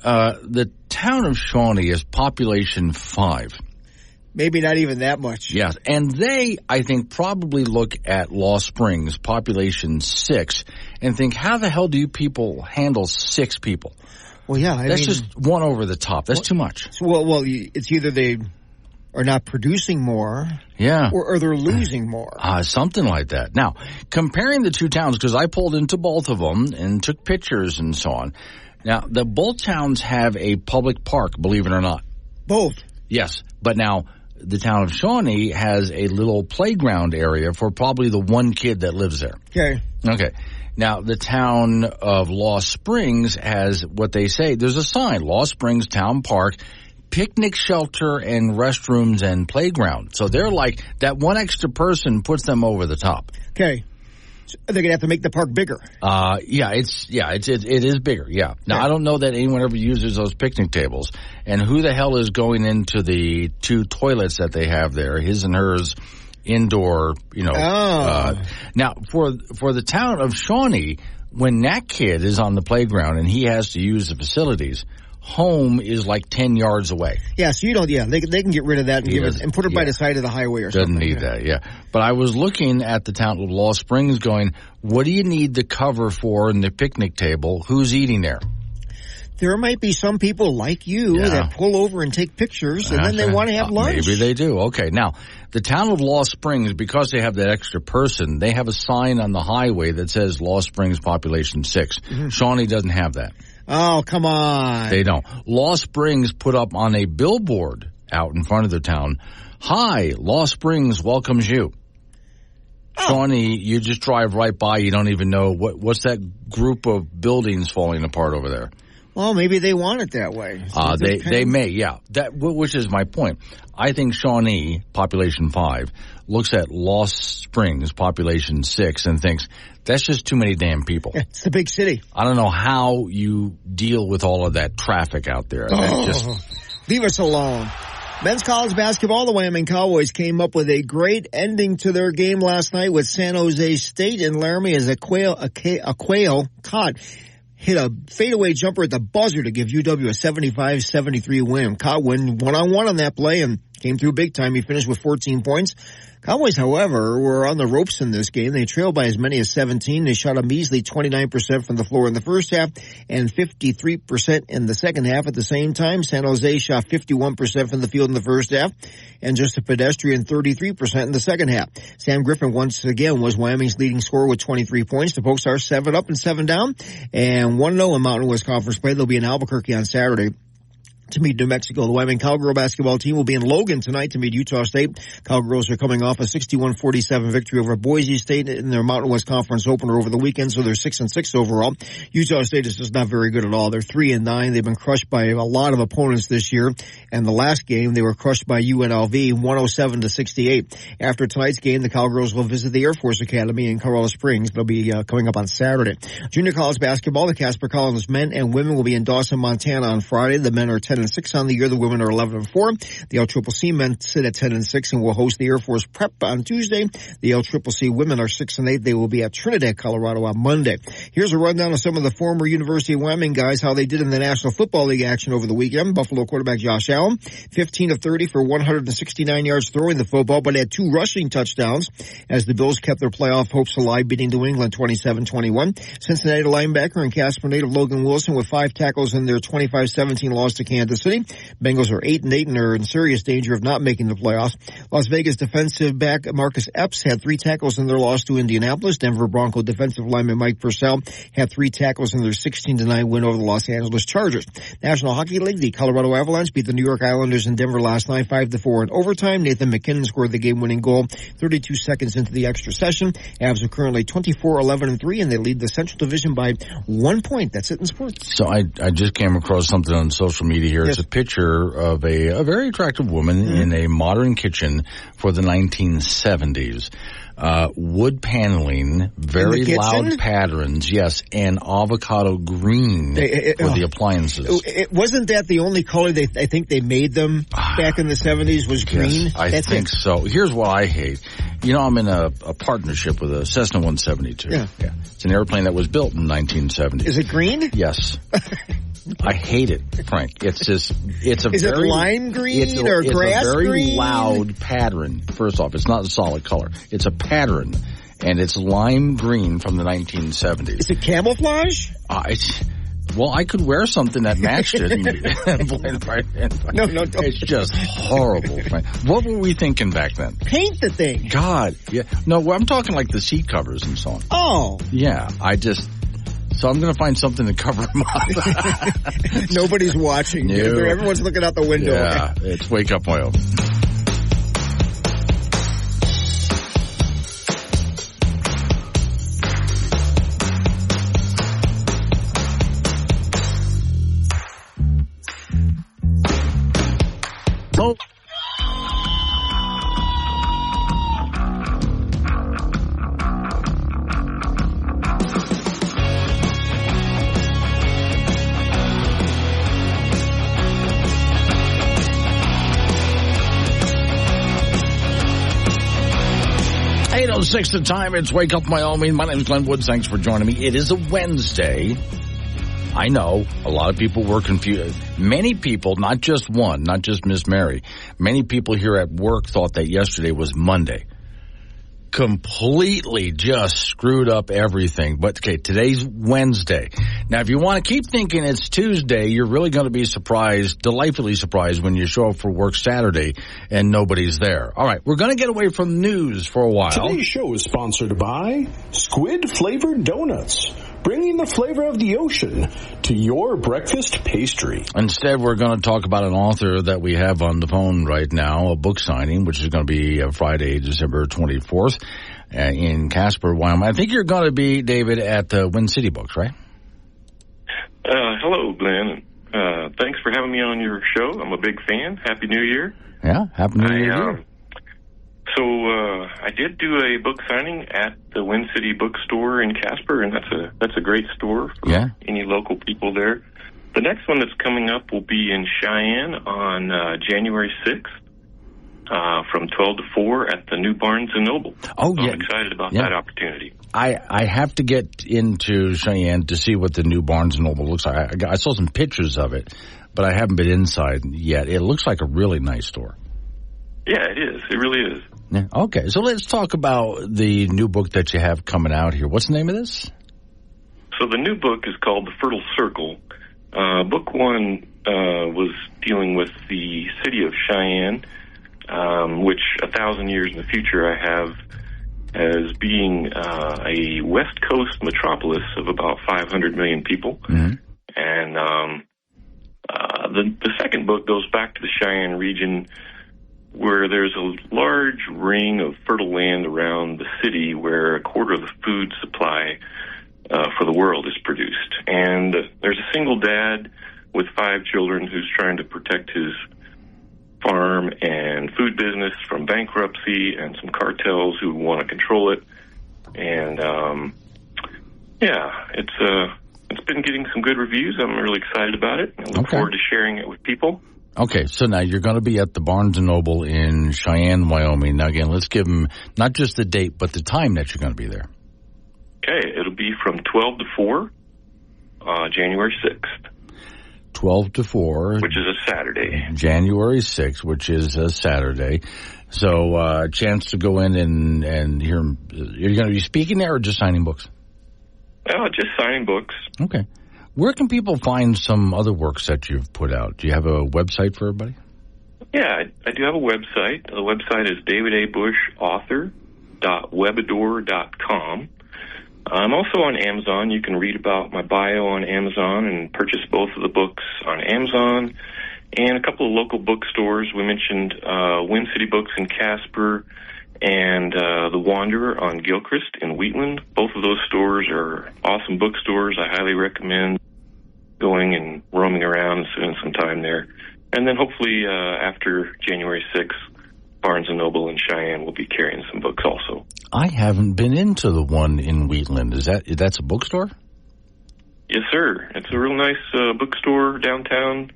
the town of Shawnee is population 5. Maybe not even that much. Yes, and they, I think, probably look at Lost Springs, population 6, and think, how the hell do you people handle 6 people? Well, yeah. That's just one over the top. That's too much. Well, it's either they are not producing more, or they're losing more. Something like that. Now, comparing the two towns, because I pulled into both of them and took pictures and so on. Now, both towns have a public park, believe it or not. Both? Yes, but now the town of Shawnee has a little playground area for probably the one kid that lives there. Okay. Now, the town of Lost Springs has what they say. There's a sign, Lost Springs Town Park, picnic shelter and restrooms and playground. So they're like, that one extra person puts them over the top. Okay. So they're going to have to make the park bigger. It is bigger, yeah. Now, I don't know that anyone ever uses those picnic tables. And who the hell is going into the 2 toilets that they have there, his and hers, indoor, now, for the town of Shawnee, when that kid is on the playground and he has to use the facilities, home is like 10 yards away. Yeah, so you don't, they can get rid of that and put it by the side of the highway or something. Doesn't need that, yeah. But I was looking at the town of Lost Springs going, what do you need the cover for in the picnic table? Who's eating there? There might be some people like you that pull over and take pictures, and then they want to have lunch. Maybe they do. Okay. Now, the town of Lost Springs, because they have that extra person, they have a sign on the highway that says Lost Springs population 6. Shawnee doesn't have that. Oh, come on. They don't. Lost Springs put up on a billboard out in front of the town, "Hi, Lost Springs welcomes you." Shawnee, you just drive right by. You don't even know what's that group of buildings falling apart over there. Well, maybe they want it that way. So they may, yeah. Which is my point. I think Shawnee, population 5, looks at Lost Springs, population 6, and thinks, that's just too many damn people. It's the big city. I don't know how you deal with all of that traffic out there. Leave us alone. Men's college basketball, the Wyoming Cowboys came up with a great ending to their game last night with San Jose State in Laramie as a quail caught. Hit a fadeaway jumper at the buzzer to give UW a 75-73 win. Caught win one-on-one on that play, and came through big time. He finished with 14 points. Cowboys, however, were on the ropes in this game. They trailed by as many as 17. They shot a measly 29% from the floor in the first half and 53% in the second half. At the same time, San Jose shot 51% from the field in the first half and just a pedestrian 33% in the second half. Sam Griffin once again was Wyoming's leading scorer with 23 points. The Pokes are 7 up and 7 down and 1-0 in Mountain West Conference play. They'll be in Albuquerque on Saturday to meet New Mexico. The Wyoming Cowgirl basketball team will be in Logan tonight to meet Utah State. Cowgirls are coming off a 61-47 victory over Boise State in their Mountain West Conference opener over the weekend, so they're 6-6 overall. Utah State is just not very good at all. They're 3-9. They've been crushed by a lot of opponents this year, and the last game they were crushed by UNLV 107-68. After tonight's game, the Cowgirls will visit the Air Force Academy in Colorado Springs. They'll be coming up on Saturday. Junior college basketball, the Casper Collins men and women will be in Dawson, Montana on Friday. The men are 10-6 on the year. The women are 11-4. The LCCC men sit at 10-6 and will host the Air Force Prep on Tuesday. The LCCC women are 6-8. They will be at Trinidad, Colorado on Monday. Here's a rundown of some of the former University of Wyoming guys, how they did in the National Football League action over the weekend. Buffalo quarterback Josh Allen, 15 of 30 for 169 yards throwing the football, but had 2 rushing touchdowns as the Bills kept their playoff hopes alive, beating New England 27-21. Cincinnati linebacker and Casper native Logan Wilson with 5 tackles in their 25-17 loss to Kansas City. Bengals are 8-8 and are in serious danger of not making the playoffs. Las Vegas defensive back Marcus Epps had 3 tackles in their loss to Indianapolis. Denver Bronco defensive lineman Mike Purcell had 3 tackles in their 16-9 win over the Los Angeles Chargers. National Hockey League, the Colorado Avalanche beat the New York Islanders in Denver last night 5-4 in overtime. Nathan McKinnon scored the game-winning goal 32 seconds into the extra session. Avs are currently 24-11-3 and they lead the Central Division by 1 point. That's it in sports. So I just came across something on social media here. Yes. It's a picture of a very attractive woman in a modern kitchen for the 1970s. Wood paneling, very loud patterns, yes, and avocado green for the appliances. Wasn't that the only color I think they made them back in the 70s was green? Yes, I think so. Here's what I hate. You know, I'm in a partnership with a Cessna 172. Yeah. It's an airplane that was built in the 1970s. Is it green? Yes. I hate it, Frank. It's Is it lime green or grass green? It's a very loud pattern. First off, it's not a solid color. It's a pattern, and it's lime green from the 1970s. Is it camouflage? Well, I could wear something that matched it. No, don't. It's just horrible, Frank. What were we thinking back then? Paint the thing. God. Yeah. No, I'm talking like the seat covers and so on. Oh. Yeah, So I'm going to find something to cover them up. Nobody's watching. No. Everyone's looking out the window. Yeah, it's Wake Up Wyoming. Oh. 8:06 the time. It's Wake Up Wyoming. My name is Glenn Woods. Thanks for joining me. It is a Wednesday. I know a lot of people were confused. Many people, not just one, not just Miss Mary, many people here at work thought that yesterday was Monday. Completely just screwed up everything. But okay, today's Wednesday. Now, if you want to keep thinking it's Tuesday, you're really going to be surprised, delightfully surprised when you show up for work Saturday and nobody's there. All right, we're going to get away from news for a while. Today's show is sponsored by Squid-Flavored Donuts, bringing the flavor of the ocean to your breakfast pastry. Instead, we're going to talk about an author that we have on the phone right now, a book signing, which is going to be Friday, December 24th in Casper, Wyoming. I think you're going to be, David, at Wind City Books, right? Hello, Glenn. Thanks for having me on your show. I'm a big fan. Happy New Year. Yeah, Happy New Year. So I did do a book signing at the Wind City Bookstore in Casper, and that's a great store for any local people there. The next one that's coming up will be in Cheyenne on January 6th from 12 to 4 at the new Barnes & Noble. Oh, so I'm excited about that opportunity. I have to get into Cheyenne to see what the new Barnes & Noble looks like. I saw some pictures of it, but I haven't been inside yet. It looks like a really nice store. Yeah, it is. It really is. Yeah. Okay, so let's talk about the new book that you have coming out here. What's the name of this? So the new book is called The Fertile Circle. Book one was dealing with the city of Cheyenne, which 1,000 years in the future I have as being a West Coast metropolis of about 500 million people. Mm-hmm. And the second book goes back to the Cheyenne region, where there's a large ring of fertile land around the city where a quarter of the food supply for the world is produced. And there's a single dad with 5 children who's trying to protect his farm and food business from bankruptcy and some cartels who want to control it. And it's been getting some good reviews. I'm really excited about it. I look forward to sharing it with people. Okay, so now you're going to be at the Barnes & Noble in Cheyenne, Wyoming. Now, again, let's give them not just the date, but the time that you're going to be there. Okay, it'll be from 12 to 4, January 6th. 12 to 4. Which is a Saturday. January 6th, which is a Saturday. So, a chance to go in and hear. You're going to be speaking there or just signing books? Just signing books. Okay. Where can people find some other works that you've put out? Do you have a website for everybody? Yeah, I do have a website. The website is davidabusauthor.webador.com. I'm also on Amazon. You can read about my bio on Amazon and purchase both of the books on Amazon and a couple of local bookstores. We mentioned Wind City Books in Casper and The Wanderer on Gilchrist in Wheatland. Both of those stores are awesome bookstores. I highly recommend going and roaming around and spending some time there. And then hopefully after January 6th, Barnes & Noble in Cheyenne will be carrying some books also. I haven't been into the one in Wheatland. That's a bookstore? Yes, sir. It's a real nice bookstore downtown.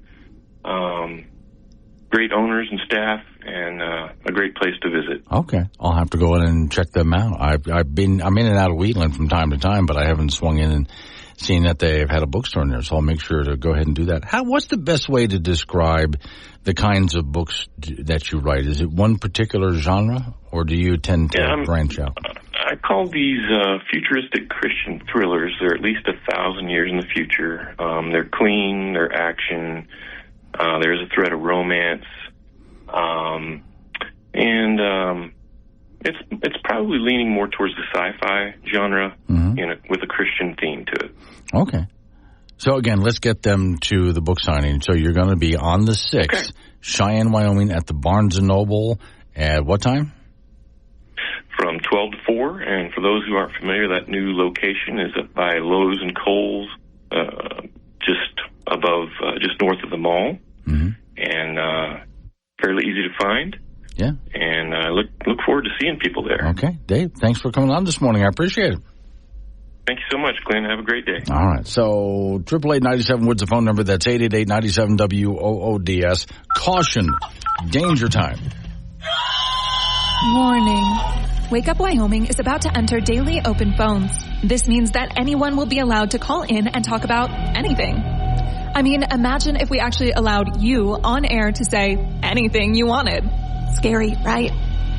Great owners and staff, and a great place to visit. Okay, I'll have to go in and check them out. I'm in and out of Wheatland from time to time, but I haven't swung in and seen that they've had a bookstore in there, so I'll make sure to go ahead and do that. What's the best way to describe the kinds of books that you write? Is it one particular genre, or do you tend to branch out? I call these futuristic Christian thrillers. They're at least 1,000 years in the future. They're clean, they're action, there's a thread of romance, it's probably leaning more towards the sci-fi genre, with a Christian theme to it. Okay. So again, let's get them to the book signing. So you're going to be on the 6th, Cheyenne, Wyoming, at the Barnes & Noble at what time? From 12 to 4, and for those who aren't familiar, that new location is up by Lowe's and Kohl's, just north of the mall, and fairly easy to find. Yeah. And I look forward to seeing people there. Okay. Dave, thanks for coming on this morning. I appreciate it. Thank you so much, Glenn. Have a great day. All right. So 888-97 Woods, the phone number. That's 888-97-WOODS. Caution. Danger time. Warning. Wake Up Wyoming is about to enter daily open phones. This means that anyone will be allowed to call in and talk about anything. I mean, imagine if we actually allowed you on air to say anything you wanted. Scary, right?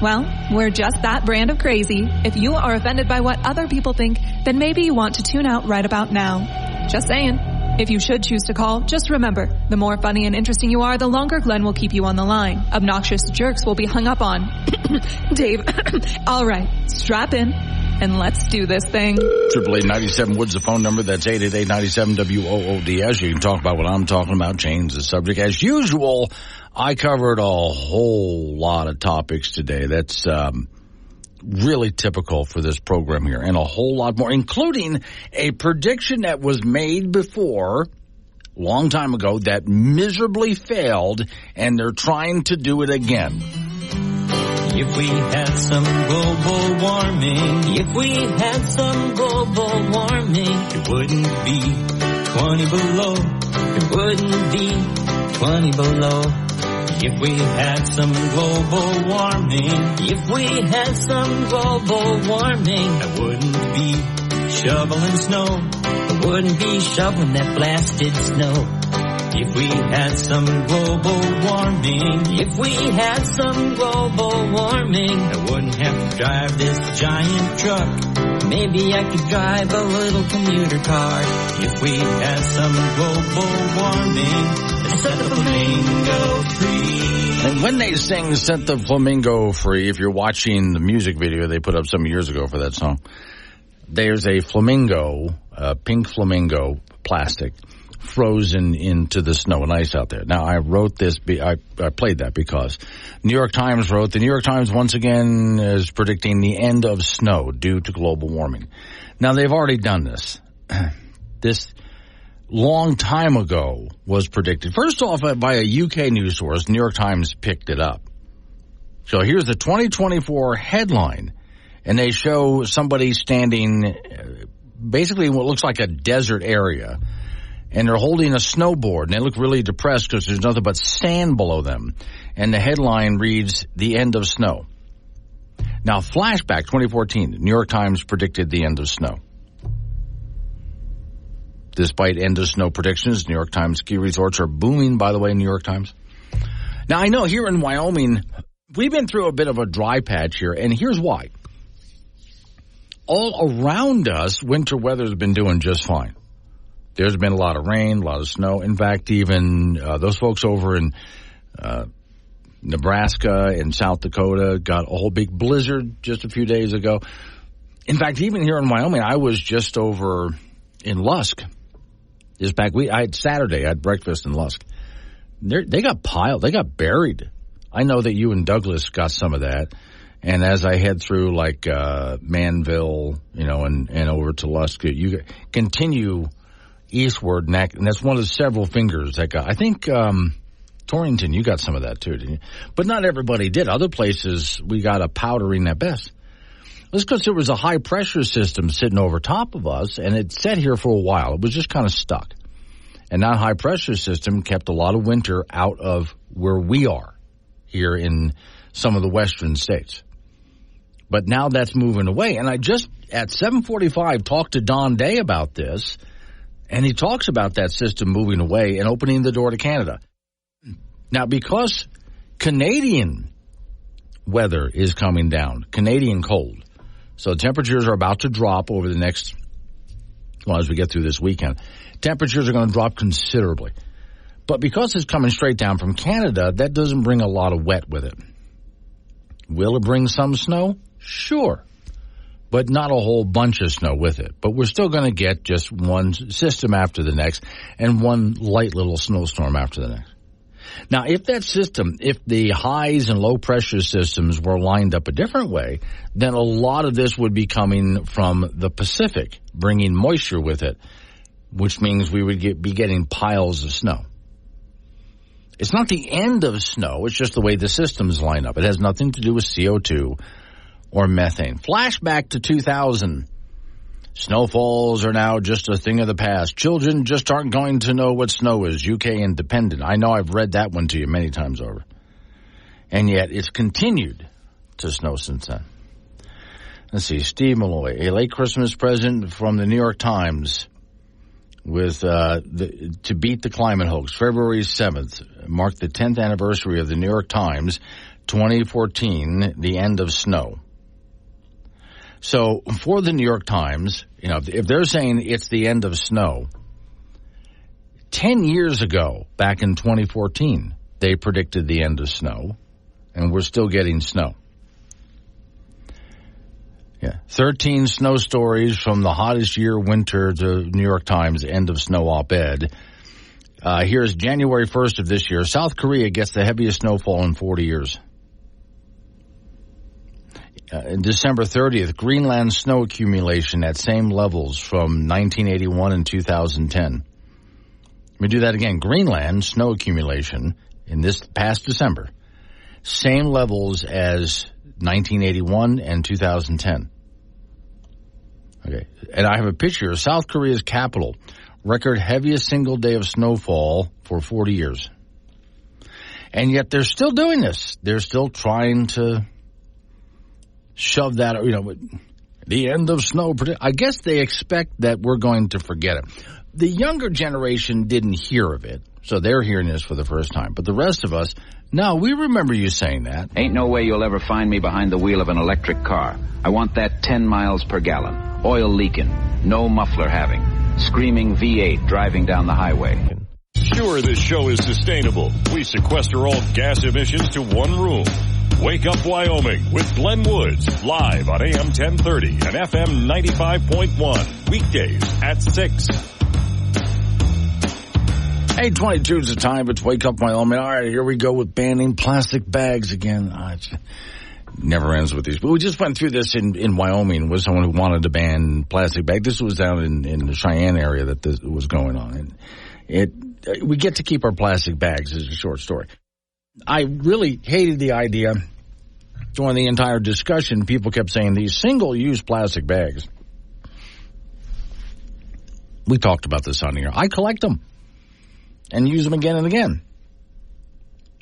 Well, we're just that brand of crazy. If you are offended by what other people think, then maybe you want to tune out right about now. Just saying. If you should choose to call, just remember, the more funny and interesting you are, the longer Glenn will keep you on the line. Obnoxious jerks will be hung up on. Dave. All right, strap in, and let's do this thing. 888-97 Woods, the phone number. That's 888-97-WOODS. You can talk about what I'm talking about, change the subject. As usual, I covered a whole lot of topics today. That's really typical for this program here, and a whole lot more, including a prediction that was made before, long time ago, that miserably failed, and they're trying to do it again. If we had some global warming, it wouldn't be 20 below. It wouldn't be 20 below. If we had some global warming, I wouldn't be shoveling snow. I wouldn't be shoveling that blasted snow. If we had some global warming, if we had some global warming, I wouldn't have to drive this giant truck. Maybe I could drive a little commuter car. If we had some global warming, let's set the flamingo free. And when they sing Set the Flamingo Free, if you're watching the music video they put up some years ago for that song, there's a flamingo, a pink flamingo, plastic, frozen into the snow and ice out there. Now, I wrote this, I played that because New York Times wrote, the New York Times once again is predicting the end of snow due to global warming. Now, they've already done this. This long time ago was predicted. First off, by a UK news source, New York Times picked it up. So here's the 2024 headline, and they show somebody standing basically in what looks like a desert area, and they're holding a snowboard, and they look really depressed because there's nothing but sand below them. And the headline reads, "The End of Snow." Now, flashback 2014, the New York Times predicted the end of snow. Despite end of snow predictions, New York Times ski resorts are booming, by the way, New York Times. Now, I know here in Wyoming, we've been through a bit of a dry patch here, and here's why. All around us, winter weather has been doing just fine. There's been a lot of rain, a lot of snow. In fact, even those folks over in Nebraska and South Dakota got a whole big blizzard just a few days ago. In fact, even here in Wyoming, I was just over in Lusk. This back week, I had breakfast in Lusk. They got piled, they got buried. I know that you and Douglas got some of that. And as I head through like Manville, and over to Lusk, you continue eastward, and that's one of the several fingers that got. I think Torrington, you got some of that too, didn't you? But not everybody did. Other places, we got a powdering at best. That's because there was a high-pressure system sitting over top of us, and it sat here for a while. It was just kind of stuck. And that high-pressure system kept a lot of winter out of where we are here in some of the western states. But now that's moving away. And I just, at 7:45, talked to Don Day about this, and he talks about that system moving away and opening the door to Canada. Now, because Canadian weather is coming down, Canadian cold, so temperatures are about to drop over the next, as we get through this weekend. Temperatures are going to drop considerably. But because it's coming straight down from Canada, that doesn't bring a lot of wet with it. Will it bring some snow? Sure. But not a whole bunch of snow with it. But we're still going to get just one system after the next and one light little snowstorm after the next. Now, if the highs and low pressure systems were lined up a different way, then a lot of this would be coming from the Pacific, bringing moisture with it, which means we would be getting piles of snow. It's not the end of snow, it's just the way the systems line up. It has nothing to do with CO2 or methane. Flashback to 2000. Snowfalls are now just a thing of the past. Children just aren't going to know what snow is. UK Independent. I know I've read that one to you many times over. And yet it's continued to snow since then. Let's see. Steve Malloy, a late Christmas present from the New York Times with to beat the climate hoax. February 7th marked the 10th anniversary of the New York Times, 2014, the end of snow. So for the New York Times, if they're saying it's the end of snow, 10 years ago, back in 2014, they predicted the end of snow, and we're still getting snow. 13 snow stories from the hottest year winter to New York Times, end of snow op-ed. Here's January 1st of this year. South Korea gets the heaviest snowfall in 40 years. December 30th, Greenland snow accumulation at same levels from 1981 and 2010. Let me do that again. Greenland snow accumulation in this past December, same levels as 1981 and 2010. Okay, and I have a picture of South Korea's capital, record heaviest single day of snowfall for 40 years. And yet they're still doing this. They're still trying to shove that, the end of snow. I guess they expect that we're going to forget it. The younger generation didn't hear of it. So they're hearing this for the first time. But the rest of us, no, we remember you saying that. Ain't no way you'll ever find me behind the wheel of an electric car. I want that 10 miles per gallon, oil leaking, no muffler having, screaming V8 driving down the highway. Sure, this show is sustainable. We sequester all gas emissions to one room. Wake Up Wyoming with Glenn Woods, live on AM 1030 and FM 95.1, weekdays at 6. 8:22 is the time. It's Wake Up Wyoming. All right, here we go with banning plastic bags again. It never ends with these. But we just went through this in Wyoming with someone who wanted to ban plastic bags. This was down in the Cheyenne area that this was going on. And we get to keep our plastic bags is a short story. I really hated the idea during the entire discussion. People kept saying these single-use plastic bags. We talked about this on here. I collect them and use them again and again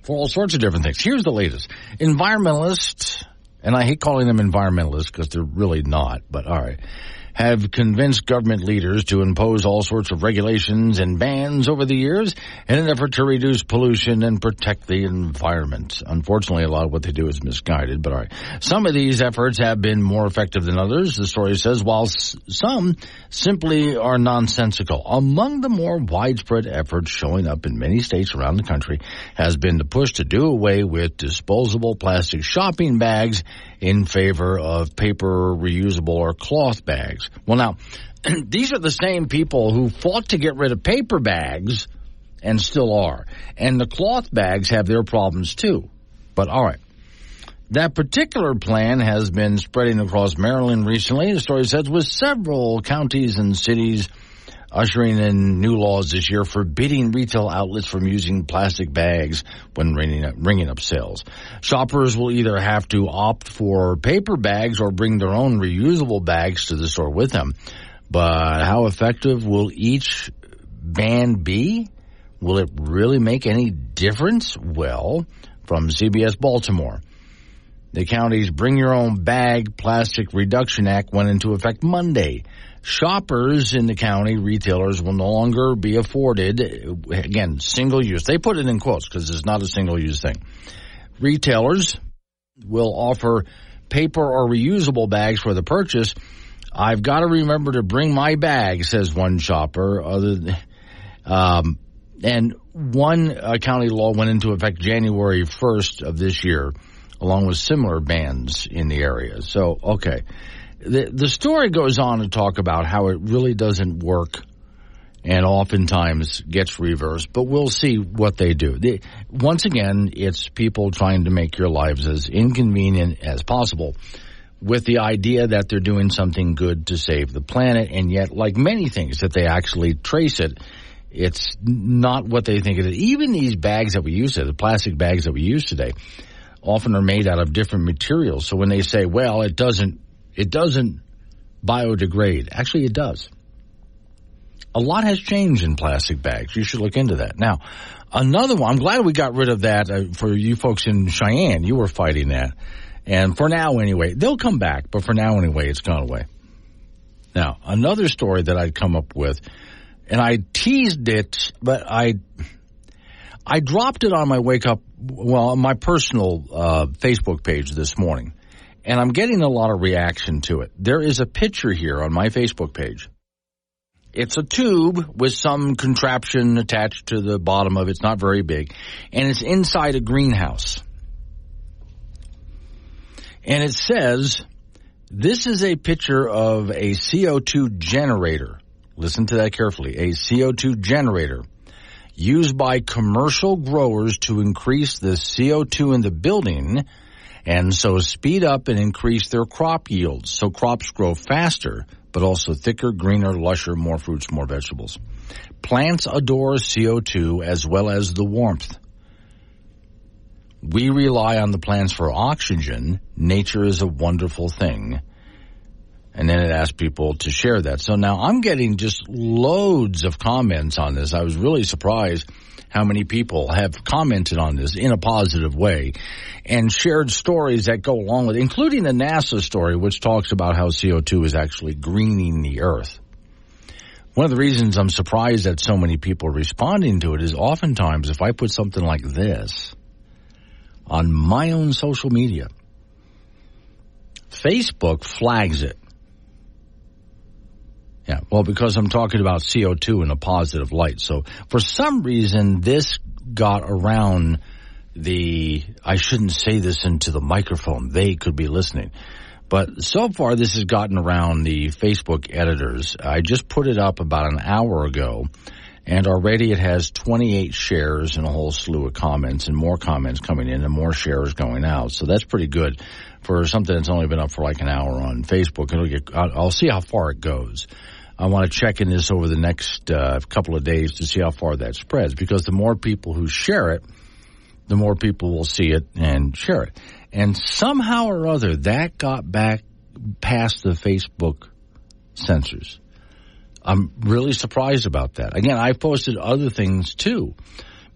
for all sorts of different things. Here's the latest. Environmentalists, and I hate calling them environmentalists because they're really not, but all right, have convinced government leaders to impose all sorts of regulations and bans over the years in an effort to reduce pollution and protect the environment. Unfortunately, a lot of what they do is misguided, but all right. Some of these efforts have been more effective than others, the story says, while some simply are nonsensical. Among the more widespread efforts showing up in many states around the country has been the push to do away with disposable plastic shopping bags in favor of paper, reusable, or cloth bags. Well, now, these are the same people who fought to get rid of paper bags and still are. And the cloth bags have their problems, too. But, all right. That particular plan has been spreading across Maryland recently, the story says, with several counties and cities ushering in new laws this year forbidding retail outlets from using plastic bags when ringing up sales. Shoppers will either have to opt for paper bags or bring their own reusable bags to the store with them. But how effective will each ban be? Will it really make any difference? Well, from CBS Baltimore, the county's Bring Your Own Bag Plastic Reduction Act went into effect Monday. Shoppers in the county, retailers, will no longer be afforded, again, single use. They put it in quotes because it's not a single use thing. Retailers will offer paper or reusable bags for the purchase. I've got to remember to bring my bag, says one shopper. And one county law went into effect January 1st of this year, along with similar bans in the area. So, okay. The story goes on to talk about how it really doesn't work and oftentimes gets reversed, but we'll see what they do. Once again, it's people trying to make your lives as inconvenient as possible with the idea that they're doing something good to save the planet, and yet, like many things, if they actually trace it, it's not what they think it is. Even these bags that we use today, the plastic bags that we use today, often are made out of different materials. So when they say, well, it doesn't biodegrade. Actually, it does. A lot has changed in plastic bags. You should look into that. Now, another one, I'm glad we got rid of that for you folks in Cheyenne. You were fighting that. And for now, anyway, they'll come back, but for now, anyway, it's gone away. Now, another story that I'd come up with, and I teased it, but I dropped it on my my personal Facebook page this morning. And I'm getting a lot of reaction to it. There is a picture here on my Facebook page. It's a tube with some contraption attached to the bottom of it. It's not very big. And it's inside a greenhouse. And it says, this is a picture of a CO2 generator. Listen to that carefully. A CO2 generator used by commercial growers to increase the CO2 in the building and so speed up and increase their crop yields. So crops grow faster, but also thicker, greener, lusher, more fruits, more vegetables. Plants adore CO2 as well as the warmth. We rely on the plants for oxygen. Nature is a wonderful thing. And then it asked people to share that. So now I'm getting just loads of comments on this. I was really surprised how many people have commented on this in a positive way and shared stories that go along with it, including the NASA story, which talks about how CO2 is actually greening the earth. One of the reasons I'm surprised that so many people are responding to it is oftentimes if I put something like this on my own social media, Facebook flags it. Yeah, well, because I'm talking about CO2 in a positive light. So for some reason, this got around I shouldn't say this into the microphone. They could be listening. But so far, this has gotten around the Facebook editors. I just put it up about an hour ago, and already it has 28 shares and a whole slew of comments, and more comments coming in and more shares going out. So that's pretty good for something that's only been up for like an hour on Facebook. I'll see how far it goes. I want to check in this over the next couple of days to see how far that spreads, because the more people who share it, the more people will see it and share it. And somehow or other, that got back past the Facebook censors. I'm really surprised about that. Again, I posted other things too,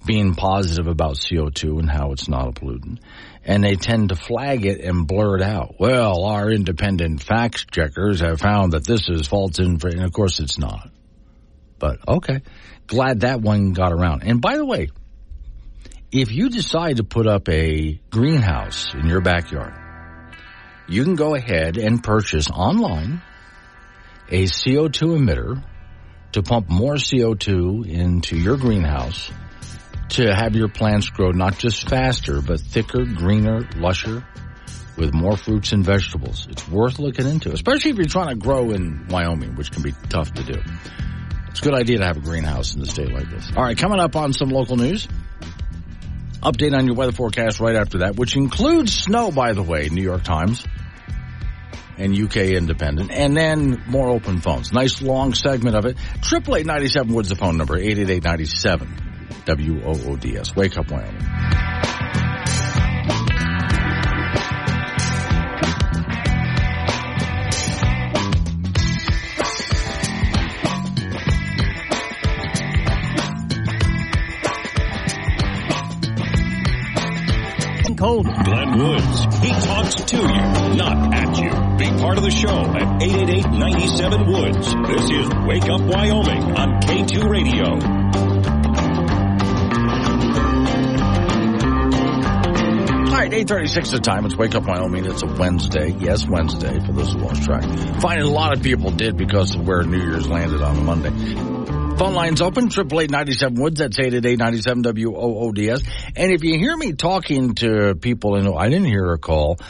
being positive about CO2 and how it's not a pollutant. And they tend to flag it and blur it out. Well, our independent fact checkers have found that this is false information. And of course it's not. But okay, glad that one got around. And by the way, if you decide to put up a greenhouse in your backyard, you can go ahead and purchase online a CO2 emitter to pump more CO2 into your greenhouse to have your plants grow not just faster, but thicker, greener, lusher, with more fruits and vegetables. It's worth looking into, especially if you're trying to grow in Wyoming, which can be tough to do. It's a good idea to have a greenhouse in a state like this. All right, coming up on some local news. Update on your weather forecast right after that, which includes snow, by the way, New York Times and UK Independent, and then more open phones. Nice long segment of it. 888-97 Woods, the phone number, 888-97 WOODS. Wake up, Wyoming. Glenn Woods. He talks to you, not at you. Be part of the show at 888-97-WOODS. This is Wake Up Wyoming on K2 Radio. All right, 8:36 the time. It's Wake Up Wyoming. It's a Wednesday. Yes, Wednesday, for those who lost track. Finding a lot of people did because of where New Year's landed on Monday. Phone lines open, 888-97-WOODS. That's 888-97-WOODS. And if you hear me talking to people, and I didn't hear a call.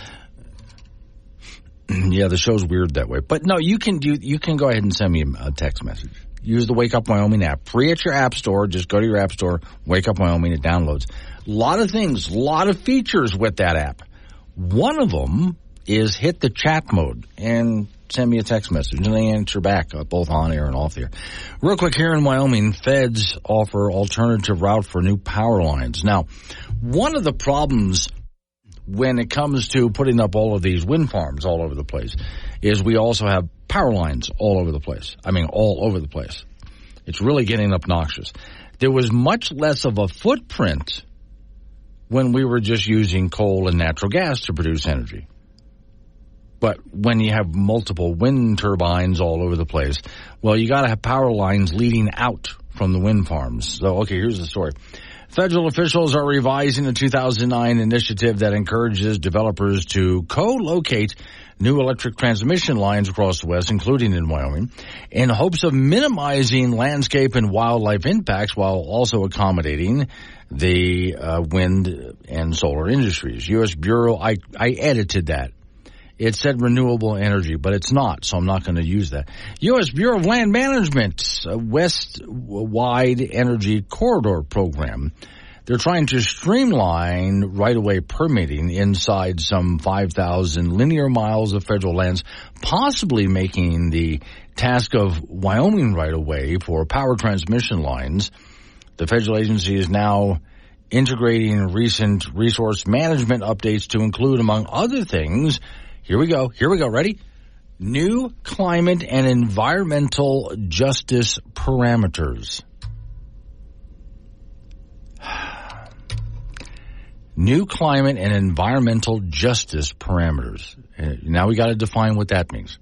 Yeah, the show's weird that way. But no, you can go ahead and send me a text message. Use the Wake Up Wyoming app. Free at your app store. Just go to your app store, Wake Up Wyoming, it downloads. A lot of things, a lot of features with that app. One of them is hit the chat mode and send me a text message, and they answer back, both on air and off the air. Real quick, here in Wyoming, feds offer alternative route for new power lines. Now, one of the problems when it comes to putting up all of these wind farms all over the place is we also have power lines all over the place. I mean, all over the place. It's really getting obnoxious. There was much less of a footprint when we were just using coal and natural gas to produce energy. But when you have multiple wind turbines all over the place, well, you got to have power lines leading out from the wind farms. So, okay, here's the story. Federal officials are revising a 2009 initiative that encourages developers to co-locate new electric transmission lines across the West, including in Wyoming, in hopes of minimizing landscape and wildlife impacts while also accommodating the wind and solar industries. U.S. Bureau, I edited that. It said renewable energy, but it's not, so I'm not going to use that. U.S. Bureau of Land Management's West-Wide Energy Corridor Program. They're trying to streamline right-of-way permitting inside some 5,000 linear miles of federal lands, possibly making the task of Wyoming right-of-way for power transmission lines. The federal agency is now integrating recent resource management updates to include, among other things, Here we go. Ready? New climate and environmental justice parameters. New climate and environmental justice parameters. Now we got to define what that means.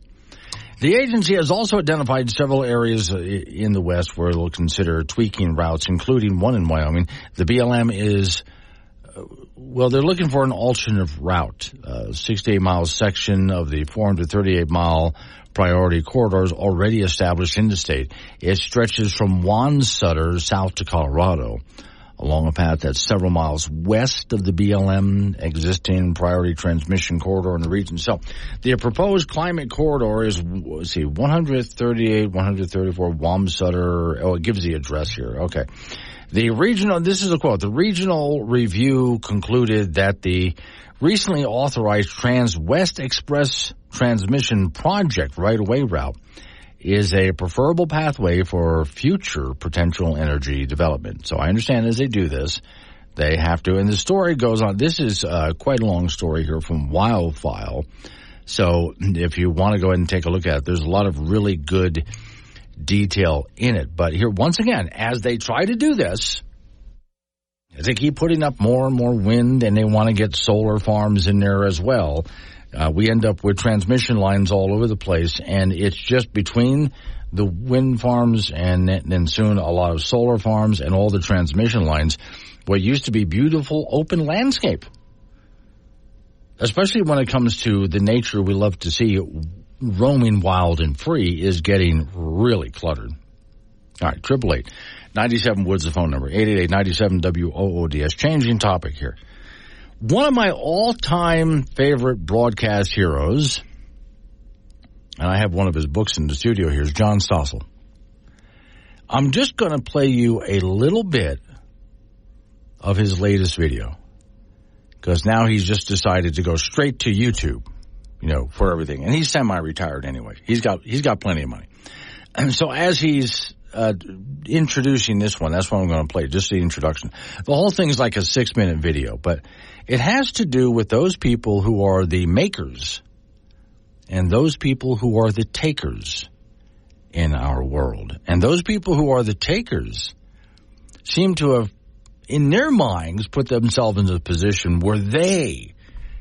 The agency has also identified several areas in the West where they'll consider tweaking routes, including one in Wyoming. The BLM is, they're looking for an alternate route. 68-mile section of the 438-mile priority corridor is already established in the state. It stretches from Wamsutter south to Colorado, along a path that's several miles west of the BLM existing priority transmission corridor in the region. So the proposed climate corridor is, 138, 134 Wamsutter. Oh, it gives the address here. Okay. This is a quote, the regional review concluded that the recently authorized Trans-West Express Transmission Project right-of-way route is a preferable pathway for future potential energy development. So I understand as they do this, they have to, and the story goes on. This is quite a long story here from Wildfile. So if you want to go ahead and take a look at it, there's a lot of really good detail in it. But here, once again, as they try to do this, as they keep putting up more and more wind and they want to get solar farms in there as well, we end up with transmission lines all over the place, and it's just between the wind farms and then soon a lot of solar farms and all the transmission lines, what used to be beautiful open landscape. Especially when it comes to the nature we love to see roaming wild and free is getting really cluttered. All right, 888-97 Woods, the phone number, 888-97-WOODS. Changing topic here. One of my all-time favorite broadcast heroes, and I have one of his books in the studio here, is John Stossel. I'm just going to play you a little bit of his latest video, because now he's just decided to go straight to YouTube, for everything. And he's semi-retired anyway. He's got plenty of money. And so as he's introducing this one, that's what I'm going to play, just the introduction. The whole thing is like a 6-minute video, but it has to do with those people who are the makers and those people who are the takers in our world. And those people who are the takers seem to have, in their minds, put themselves in a position where they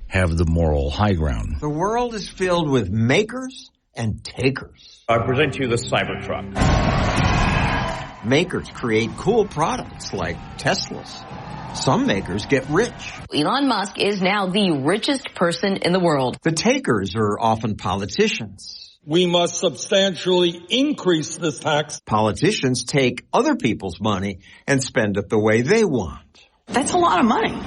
have the moral high ground. The world is filled with makers and takers. I present to you the Cybertruck. Makers create cool products like Teslas. Some makers get rich. Elon Musk is now the richest person in the world. The takers are often politicians. We must substantially increase this tax. Politicians take other people's money and spend it the way they want. That's a lot of money.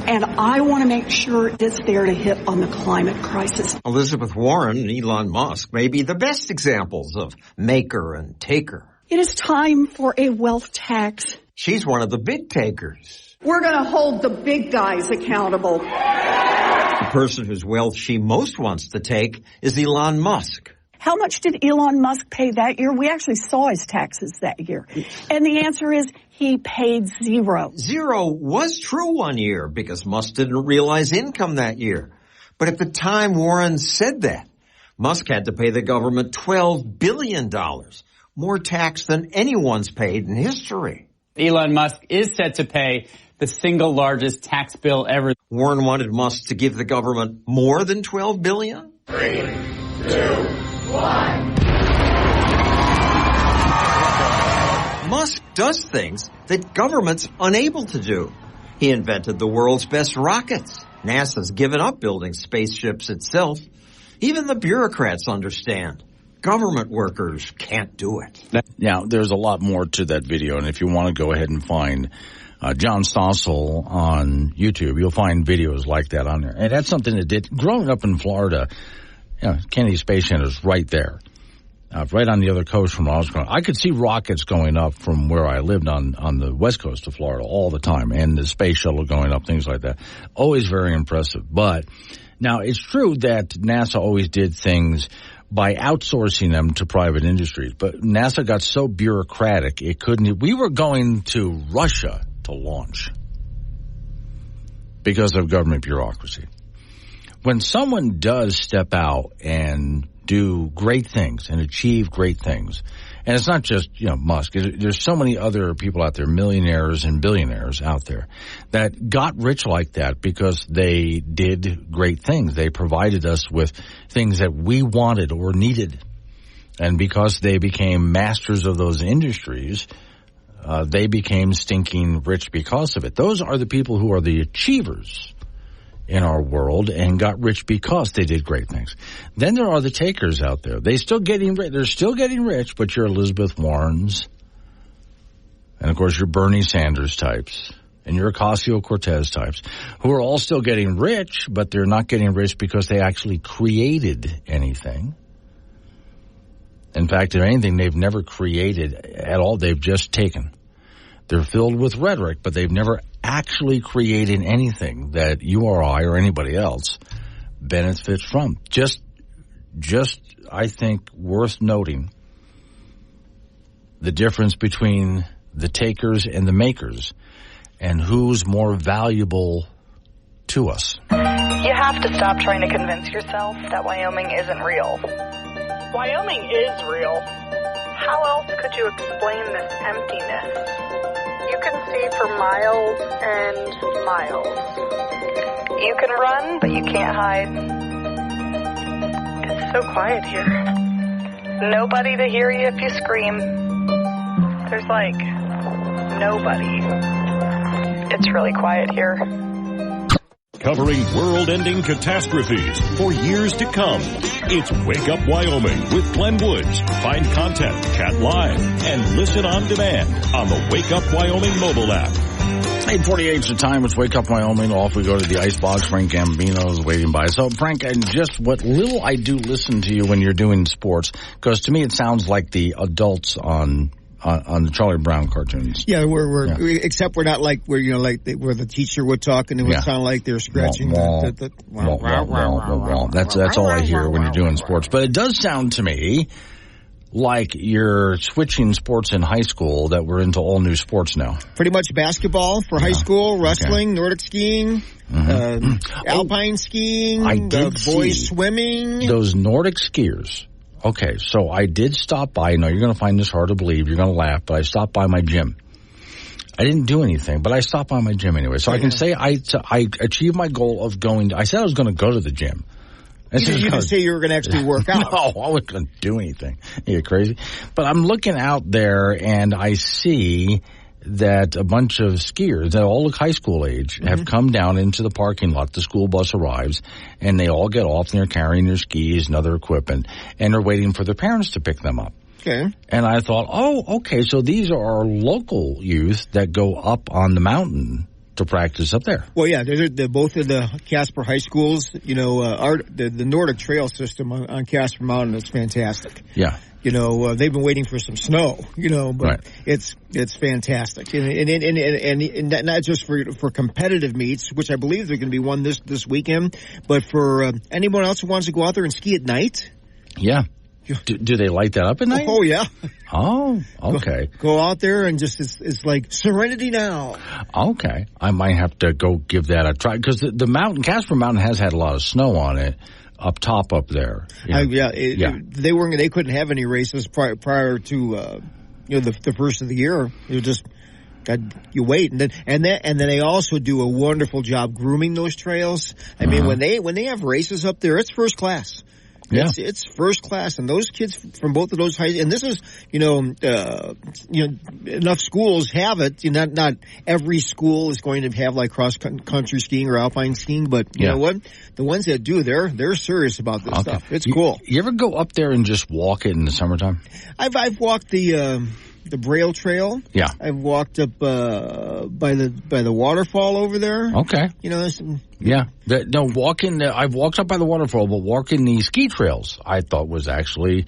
And I want to make sure it's there to hit on the climate crisis. Elizabeth Warren and Elon Musk may be the best examples of maker and taker. It is time for a wealth tax. She's one of the big takers. We're going to hold the big guys accountable. The person whose wealth she most wants to take is Elon Musk. How much did Elon Musk pay that year? We actually saw his taxes that year. And the answer is he paid zero. Zero was true one year because Musk didn't realize income that year. But at the time Warren said that, Musk had to pay the government $12 billion, more tax than anyone's paid in history. Elon Musk is set to pay the single largest tax bill ever. Warren wanted Musk to give the government more than $12 billion? 3, 2, 1. Musk does things that government's unable to do. He invented the world's best rockets. NASA's given up building spaceships itself. Even the bureaucrats understand. Government workers can't do it. Now, there's a lot more to that video, and if you want to go ahead and find John Stossel on YouTube, you'll find videos like that on there. And that's something that did. Growing up in Florida, Kennedy Space Center is right there, right on the other coast from where I was going. I could see rockets going up from where I lived on the west coast of Florida all the time, and the space shuttle going up, things like that. Always very impressive. But now, it's true that NASA always did things by outsourcing them to private industries. But NASA got so bureaucratic, it couldn't. We were going to Russia to launch because of government bureaucracy. When someone does step out and do great things and achieve great things, and it's not just, Musk. There's so many other people out there, millionaires and billionaires out there, that got rich like that because they did great things. They provided us with things that we wanted or needed. And because they became masters of those industries, they became stinking rich because of it. Those are the people who are the achievers in our world and got rich because they did great things. Then there are the takers out there. They're still getting rich, but you're Elizabeth Warrens. And, of course, you're Bernie Sanders types. And you're Ocasio-Cortez types who are all still getting rich, but they're not getting rich because they actually created anything. In fact, if anything, they've never created at all. They've just taken. They're filled with rhetoric, but they've never actually created anything that you or I or anybody else benefits from. Just, I think, worth noting the difference between the takers and the makers and who's more valuable to us. You have to stop trying to convince yourself that Wyoming isn't real. Wyoming is real. How else could you explain this emptiness? You can see for miles and miles. You can run, but you can't hide. It's so quiet here. Nobody to hear you if you scream. There's like nobody. It's really quiet here. Covering world-ending catastrophes for years to come. It's Wake Up Wyoming with Glenn Woods. Find content, chat live, and listen on demand on the Wake Up Wyoming mobile app. 8:48 is the time. It's Wake Up Wyoming. Off we go to the icebox. Frank Gambino is waiting by. So, Frank, and just what little I do listen to you when you're doing sports, because to me it sounds like the adults on the Charlie Brown cartoons. Yeah, except we're not like where where the teacher would talk and it would sound like they're scratching the That's all I hear when you're doing sports. But it does sound to me like you're switching sports in high school, that we're into all new sports now. Pretty much basketball for high school, wrestling, Nordic skiing, alpine skiing, boys swimming. Those Nordic skiers. Okay, so I did stop by. No, you're going to find this hard to believe. You're going to laugh, but I stopped by my gym. I didn't do anything, but I stopped by my gym anyway. So I can say I achieved my goal of going. I said I was going to go to the gym. You didn't say you were going to actually work out. No, I wasn't going to do anything. Are you crazy? But I'm looking out there, and I see that a bunch of skiers that all look high school age have come down into the parking lot. The school bus arrives, and they all get off, and they're carrying their skis and other equipment, and they're waiting for their parents to pick them up. Okay. And I thought, okay, so these are our local youth that go up on the mountain to practice up there. Well, yeah, they're both of the Casper high schools. You know, the Nordic Trail system on Casper Mountain is fantastic. Yeah. You know, they've been waiting for some snow, but it's fantastic. And not just for competitive meets, which I believe they're going to be one this weekend, but for anyone else who wants to go out there and ski at night. Yeah. Do they light that up at night? Oh, yeah. Oh, okay. Go out there and just, it's like serenity now. Okay. I might have to go give that a try, because the mountain, Casper Mountain has had a lot of snow on it. Up top, up there. They couldn't have any races prior to the first of the year. You wait, and then they also do a wonderful job grooming those trails. I mean, when they have races up there, it's first class. Yeah. It's first class, and those kids from both of those high, and this is, enough schools have it. Not every school is going to have like cross country skiing or alpine skiing, but you know what? The ones that do, they're serious about this stuff. It's cool. You ever go up there and just walk it in the summertime? I've walked the Braille Trail. Yeah. I've walked up by the waterfall over there. Okay. I've walked up by the waterfall, but walking the ski trails I thought was actually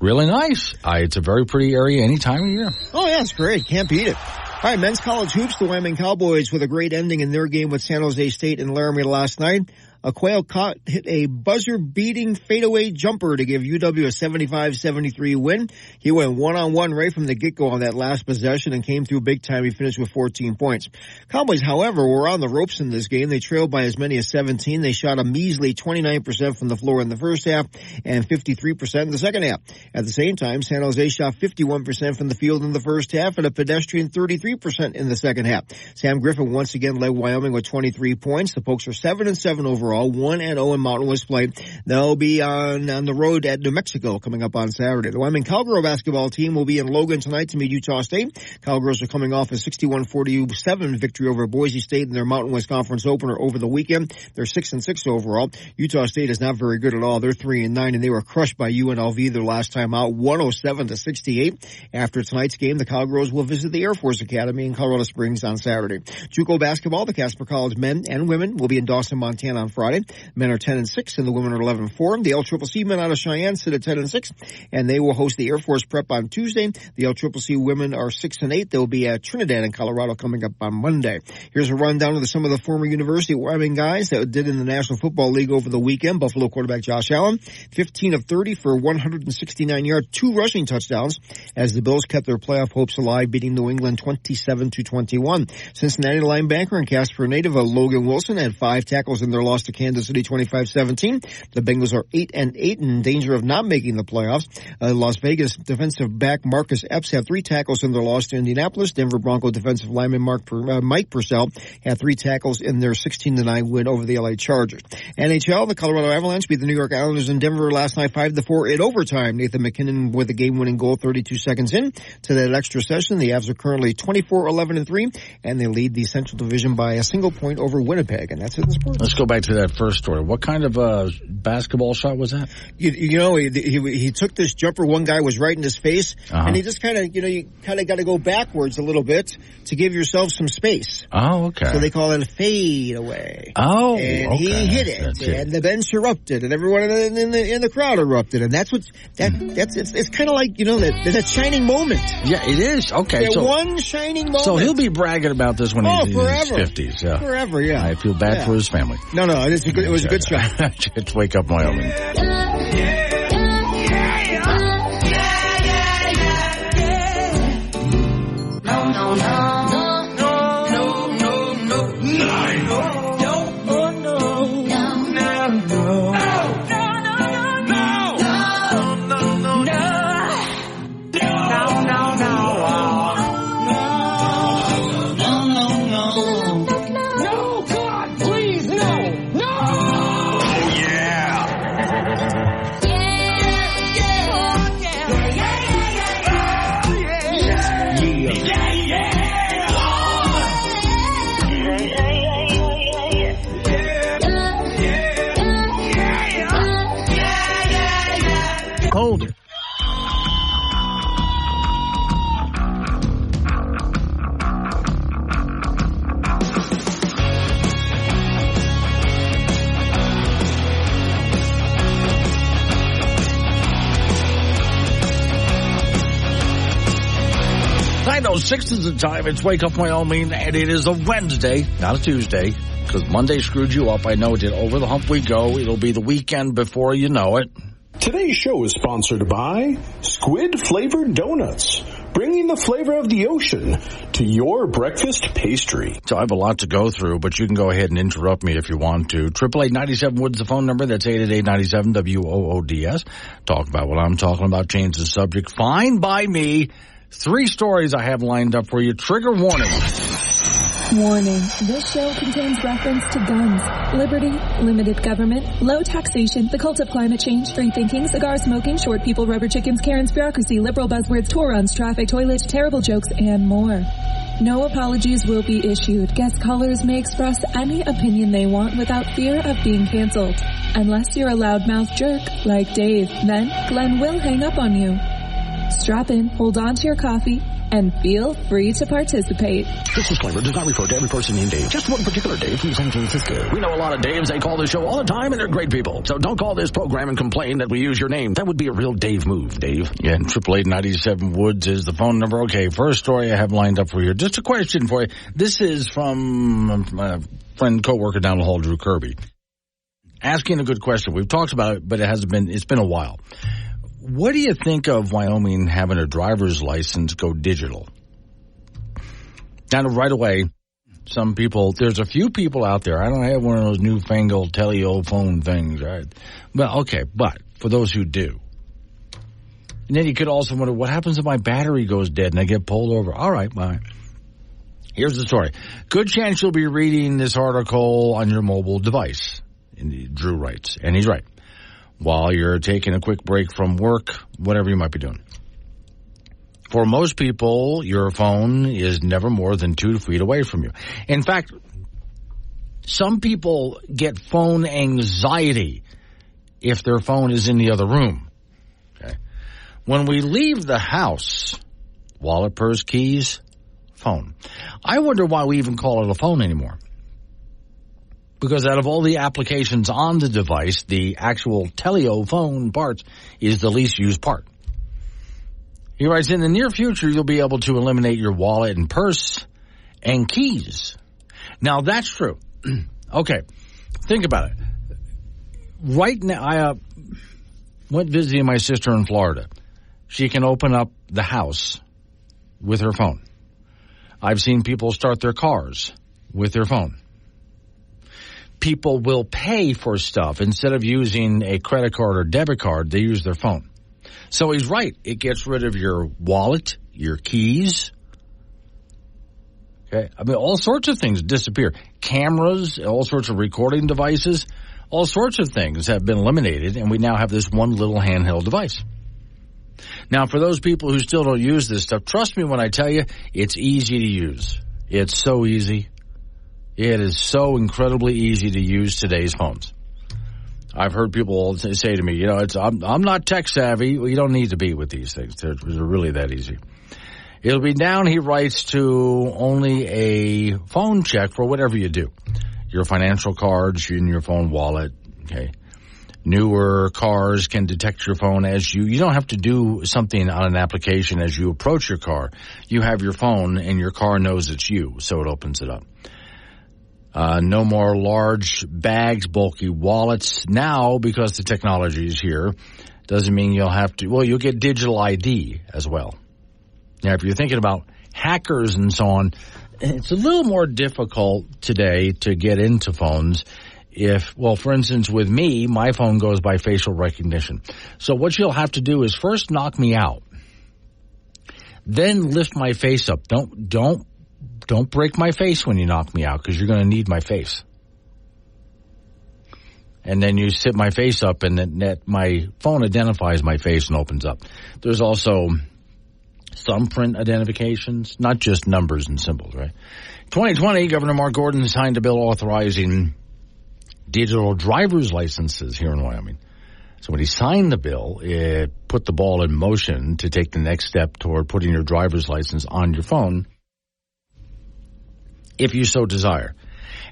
really nice. It's a very pretty area any time of year. Oh, yeah, it's great. Can't beat it. All right, men's college hoops, the Wyoming Cowboys with a great ending in their game with San Jose State in Laramie last night. Quail hit a buzzer-beating fadeaway jumper to give UW a 75-73 win. He went one-on-one right from the get-go on that last possession and came through big time. He finished with 14 points. Cowboys, however, were on the ropes in this game. They trailed by as many as 17. They shot a measly 29% from the floor in the first half and 53% in the second half. At the same time, San Jose shot 51% from the field in the first half and a pedestrian 33% in the second half. Sam Griffin once again led Wyoming with 23 points. The Pokes are 7-7 overall. overall, 1-0 in Mountain West play. They'll be on the road at New Mexico coming up on Saturday. The Wyoming Cowgirl basketball team will be in Logan tonight to meet Utah State. Cowgirls are coming off a 61-47 victory over Boise State in their Mountain West Conference opener over the weekend. They're 6-6 overall. Utah State is not very good at all. They're 3-9, and they were crushed by UNLV their last time out, 107-68. After tonight's game, the Cowgirls will visit the Air Force Academy in Colorado Springs on Saturday. JUCO basketball, the Casper College men and women will be in Dawson, Montana on Friday. Men are 10-6 and the women are 11-4. The LCCC men out of Cheyenne sit at 10-6, and they will host the Air Force Prep on Tuesday. The LCCC women are 6-8. They'll be at Trinidad in Colorado coming up on Monday. Here's a rundown of some of the former University of Wyoming guys that did in the National Football League over the weekend. Buffalo quarterback Josh Allen, 15 of 30 for 169 yards, 2 rushing touchdowns as the Bills kept their playoff hopes alive, beating New England 27-21. Cincinnati linebacker and Casper native Logan Wilson had 5 tackles in their loss to Kansas City 25-17. The Bengals are 8-8 in danger of not making the playoffs. Las Vegas defensive back Marcus Epps had 3 tackles in their loss to Indianapolis. Denver Bronco defensive lineman Mike Purcell had 3 tackles in their 16-9 win over the LA Chargers. NHL, the Colorado Avalanche beat the New York Islanders in Denver last night 5-4 in overtime. Nathan McKinnon with a game-winning goal 32 seconds in to that extra session. The Avs are currently 24-11-3, and they lead the Central Division by a single point over Winnipeg, and that's it in sports. Let's go back to that first story. What kind of basketball shot was that? You know, he took this jumper. One guy was right in his face, and he just kind of, you kind of got to go backwards a little bit to give yourself some space. Oh, okay. So they call it a fade away. Oh, and okay. he hit it, and the bench erupted, and everyone in the crowd erupted, and that's it's kind of like, you know, that shining moment. Yeah, it is. Okay, that one shining moment. So he'll be bragging about this when he's in his 50s. Yeah. Forever, yeah. I feel bad for his family. No, it was a good shot. It's Wake Up Wyoming. Six is the time. It's Wake Up Wyoming, and it is a Wednesday, not a Tuesday, because Monday screwed you up. I know it did. Over the hump we go. It'll be the weekend before you know it. Today's show is sponsored by Squid-Flavored Donuts, bringing the flavor of the ocean to your breakfast pastry. So I have a lot to go through, but you can go ahead and interrupt me if you want to. 888-97-WOODS, the phone number. That's 888-97-WOODS. Talk about what I'm talking about. Change the subject. Fine by me. 3 stories I have lined up for you. Trigger warning. Warning. This show contains reference to guns, liberty, limited government, low taxation, the cult of climate change, free thinking, cigar smoking, short people, rubber chickens, Karen's bureaucracy, liberal buzzwords, tour runs, traffic, toilet, terrible jokes, and more. No apologies will be issued. Guest callers may express any opinion they want without fear of being canceled. Unless you're a loudmouth jerk like Dave, then Glenn will hang up on you. Strap in, hold on to your coffee, and feel free to participate. This disclaimer does not refer to every person named Dave, just one particular Dave from San Francisco. We know a lot of Daves. They call this show all the time, and they're great people. So don't call this program and complain that we use your name. That would be a real Dave move, Dave. Yeah, and 888-97-WOODS is the phone number. Okay, first story I have lined up for you. Just a question for you. This is from a friend, co-worker down the hall, Drew Kirby. Asking a good question. We've talked about it, but it's been a while. What do you think of Wyoming having a driver's license go digital? Kind of right away, there's a few people out there, I don't have one of those newfangled telephone things, right? Well, okay, but for those who do. And then you could also wonder, what happens if my battery goes dead and I get pulled over? All right, bye. Here's the story. Good chance you'll be reading this article on your mobile device. Drew writes, and he's right. While you're taking a quick break from work, whatever you might be doing. For most people, your phone is never more than 2 feet away from you. In fact, some people get phone anxiety if their phone is in the other room. Okay. When we leave the house, wallet, purse, keys, phone. I wonder why we even call it a phone anymore. Because out of all the applications on the device, the actual telephone part is the least used part. He writes, in the near future, you'll be able to eliminate your wallet and purse and keys. Now, that's true. Okay, think about it. Right now, I went visiting my sister in Florida. She can open up the house with her phone. I've seen people start their cars with their phone. People will pay for stuff. Instead of using a credit card or debit card, they use their phone. So he's right. It gets rid of your wallet, your keys. Okay, I mean, all sorts of things disappear. Cameras, all sorts of recording devices, all sorts of things have been eliminated, and we now have this one little handheld device. Now, for those people who still don't use this stuff, trust me when I tell you, it's easy to use. It's so easy. It is so incredibly easy to use today's phones. I've heard people say to me, I'm not tech savvy. Well, you don't need to be with these things. They're really that easy. It'll be down, he writes, to only a phone check for whatever you do. Your financial cards in your phone wallet, okay. Newer cars can detect your phone as you don't have to do something on an application as you approach your car. You have your phone and your car knows it's you, so it opens it up. No more large bags, bulky wallets. Now, because the technology is here, doesn't mean you'll get digital ID as well. Now, if you're thinking about hackers and so on, it's a little more difficult today to get into phones. For instance, with me, my phone goes by facial recognition. So what you'll have to do is first knock me out, then lift my face up. Don't break my face when you knock me out because you're going to need my face. And then you sit my face up and then my phone identifies my face and opens up. There's also thumbprint identifications, not just numbers and symbols, right? 2020, Governor Mark Gordon signed a bill authorizing digital driver's licenses here in Wyoming. So when he signed the bill, it put the ball in motion to take the next step toward putting your driver's license on your phone if you so desire.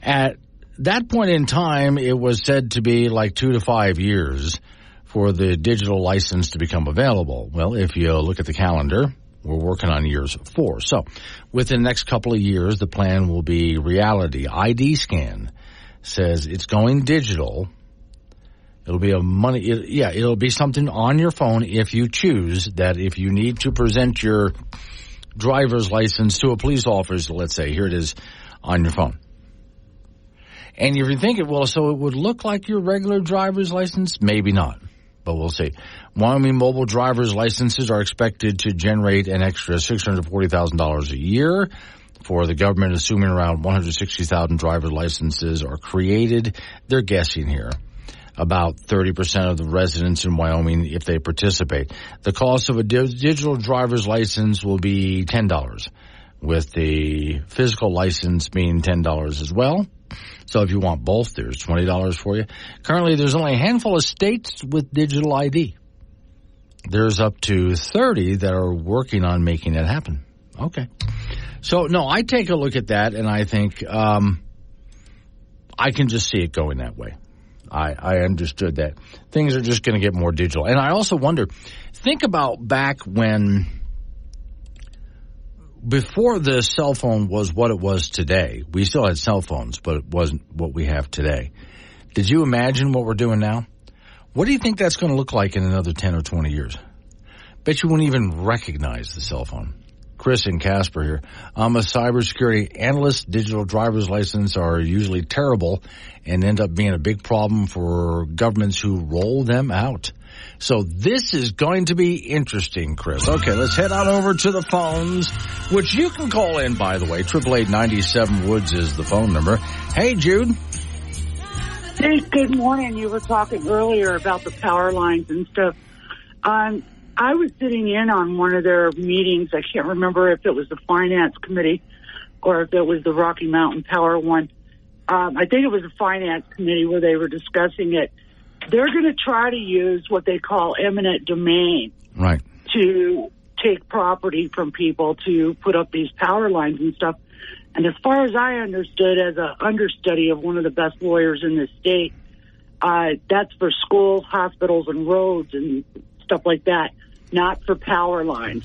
At that point in time, it was said to be like 2 to 5 years for the digital license to become available. Well, if you look at the calendar, we're working on years 4. So within the next couple of years, the plan will be reality. ID Scan says it's going digital. It'll be it'll be something on your phone if you choose that. If you need to present your driver's license to a police officer, let's say, here it is on your phone. And if you're thinking, so it would look like your regular driver's license? Maybe not, but we'll see. Wyoming mobile driver's licenses are expected to generate an extra $640,000 a year for the government, assuming around 160,000 driver's licenses are created. They're guessing here. About 30% of the residents in Wyoming if they participate. The cost of a digital driver's license will be $10, with the physical license being $10 as well. So if you want both, there's $20 for you. Currently, there's only a handful of states with digital ID. There's up to 30 that are working on making it happen. Okay. So, no, I take a look at that, and I think I can just see it going that way. I understood that. Things are just going to get more digital. And I also wonder, think about back when, before the cell phone was what it was today. We still had cell phones, but it wasn't what we have today. Did you imagine what we're doing now? What do you think that's going to look like in another 10 or 20 years? Bet you wouldn't even recognize the cell phone. Chris and Casper here. I'm a cybersecurity analyst. Digital driver's licenses are usually terrible and end up being a big problem for governments who roll them out. So this is going to be interesting, Chris. Okay, let's head on over to the phones, which you can call in, by the way. 888-97-WOODS is the phone number. Hey, Jude. Hey, good morning. You were talking earlier about the power lines and stuff. I was sitting in on one of their meetings. I can't remember if it was the finance committee or if it was the Rocky Mountain Power one. I think it was the finance committee where they were discussing it. They're going to try to use what they call eminent domain. Right. To take property from people to put up these power lines and stuff. And as far as I understood, as an understudy of one of the best lawyers in the state, that's for schools, hospitals, and roads and stuff like that, not for power lines.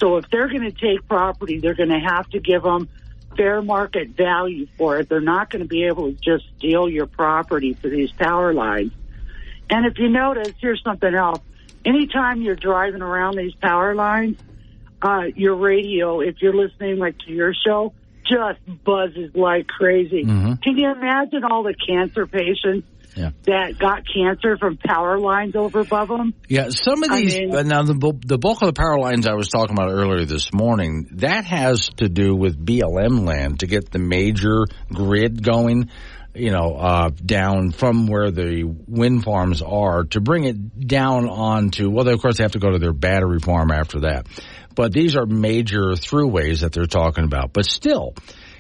So if they're going to take property, they're going to have to give them fair market value for it. They're not going to be able to just steal your property for these power lines. And if you notice, here's something else. Anytime you're driving around these power lines, your radio, if you're listening like to your show, just buzzes like crazy. Mm-hmm. Can you imagine all the cancer patients that got cancer from power lines over above them? Yeah, some of these, now the bulk of the power lines I was talking about earlier this morning, that has to do with BLM land to get the major grid going, down from where the wind farms are to bring it down onto, well, of course they have to go to their battery farm after that. But these are major throughways that they're talking about. But still,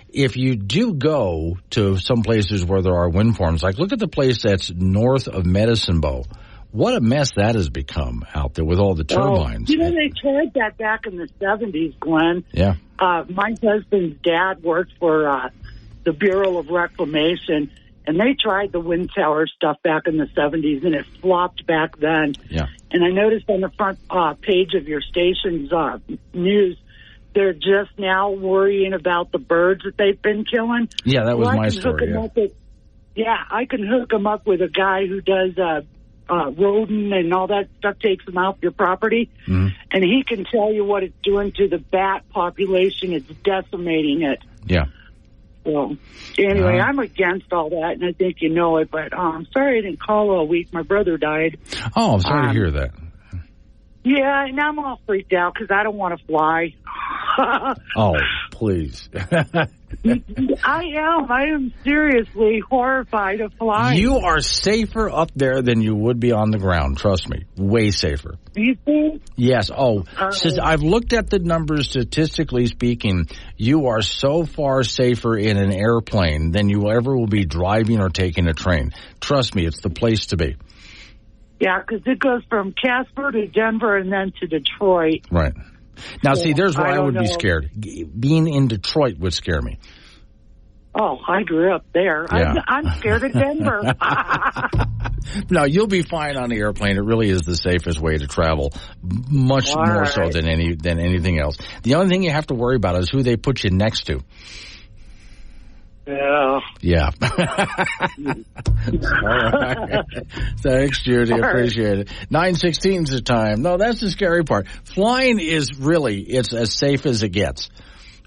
if you do go to some places where there are wind farms, like look at the place that's north of Medicine Bow. What a mess that has become out there with all the turbines. They tried that back in the 70s, Glenn. Yeah. My husband's dad worked for the Bureau of Reclamation, and they tried the wind tower stuff back in the 70s, and it flopped back then. Yeah. And I noticed on the front page of your station's news, they're just now worrying about the birds that they've been killing. Yeah, that was my story. I can hook them up with a guy who does rodent and all that stuff, takes them out your property, and he can tell you what it's doing to the bat population. It's decimating it. Yeah. So, anyway, I'm against all that, and I think you know it, but I'm sorry I didn't call all week. My brother died. Oh, I'm sorry to hear that. Yeah, and I'm all freaked out because I don't want to fly. Oh, please. I am seriously horrified of flying. You are safer up there than you would be on the ground. Trust me. Way safer. You think? Yes. Since I've looked at the numbers, statistically speaking, you are so far safer in an airplane than you ever will be driving or taking a train. Trust me, it's the place to be. Yeah, because it goes from Casper to Denver and then to Detroit. Right. Now, see, there's where I would be scared. Being in Detroit would scare me. Oh, I grew up there. Yeah. I'm scared of Denver. No, you'll be fine on the airplane. It really is the safest way to travel, much more so than anything else. The only thing you have to worry about is who they put you next to. Yeah. All right. Thanks, Judy. Appreciate it. 9:16 is the time. No, that's the scary part. Flying is it's as safe as it gets.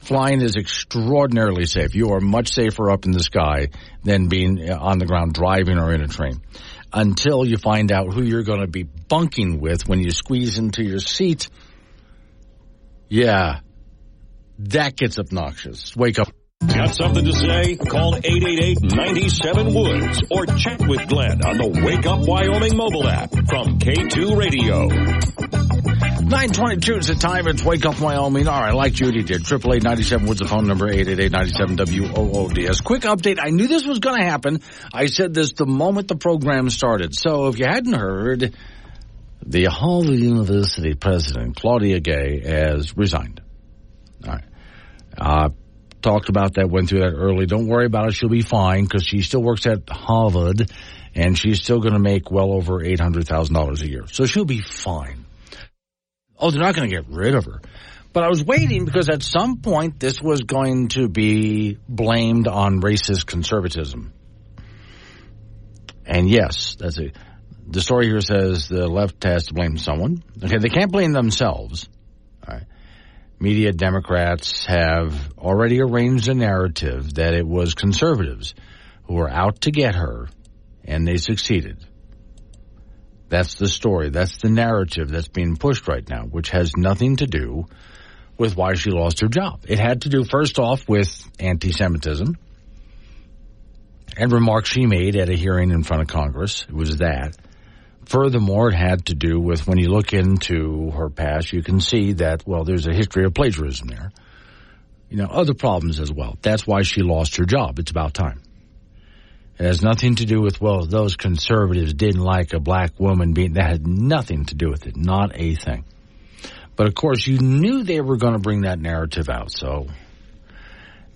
Flying is extraordinarily safe. You are much safer up in the sky than being on the ground driving or in a train. Until you find out who you're going to be bunking with when you squeeze into your seat. Yeah. That gets obnoxious. Wake up. Got something to say? Call 888-97-WOODS or chat with Glenn on the Wake Up Wyoming mobile app from K2 Radio. 9:22 is the time. It's Wake Up Wyoming. All right, like Judy did. 888-97-WOODS, the phone number, 888-97-WOODS. Quick update. I knew this was going to happen. I said this the moment the program started. So if you hadn't heard, the Harvard University president, Claudia Gay, has resigned. All right. Talked about that, went through that early. Don't worry about it. She'll be fine because she still works at Harvard, and she's still going to make well over $800,000 a year. So she'll be fine. Oh, they're not going to get rid of her. But I was waiting because at some point this was going to be blamed on racist conservatism. And yes, that's it. The story here says the left has to blame someone. Okay, they can't blame themselves. All right. Media Democrats have already arranged a narrative that it was conservatives who were out to get her, and they succeeded. That's the story. That's the narrative that's being pushed right now, which has nothing to do with why she lost her job. It had to do, first off, with anti-Semitism. and remarks she made at a hearing in front of Congress. It was that. Furthermore, it had to do with when you look into her past, you can see that, well, there's a history of plagiarism there. Other problems as well. That's why she lost her job. It's about time. It has nothing to do with, well, those conservatives didn't like a black woman being, that had nothing to do with it. Not a thing. But, of course, you knew they were going to bring that narrative out, so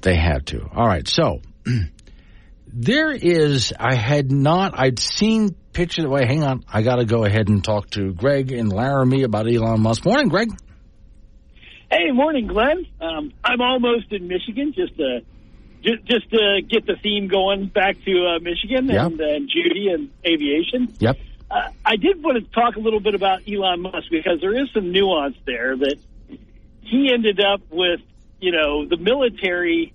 they had to. All right, so I'd seen pictures. Wait, hang on. I got to go ahead and talk to Greg in Laramie about Elon Musk. Morning, Greg. Hey, morning, Glenn. I'm almost in Michigan, just to get the theme going back to Michigan and Judy and aviation. Yep. I did want to talk a little bit about Elon Musk because there is some nuance there that he ended up with, the military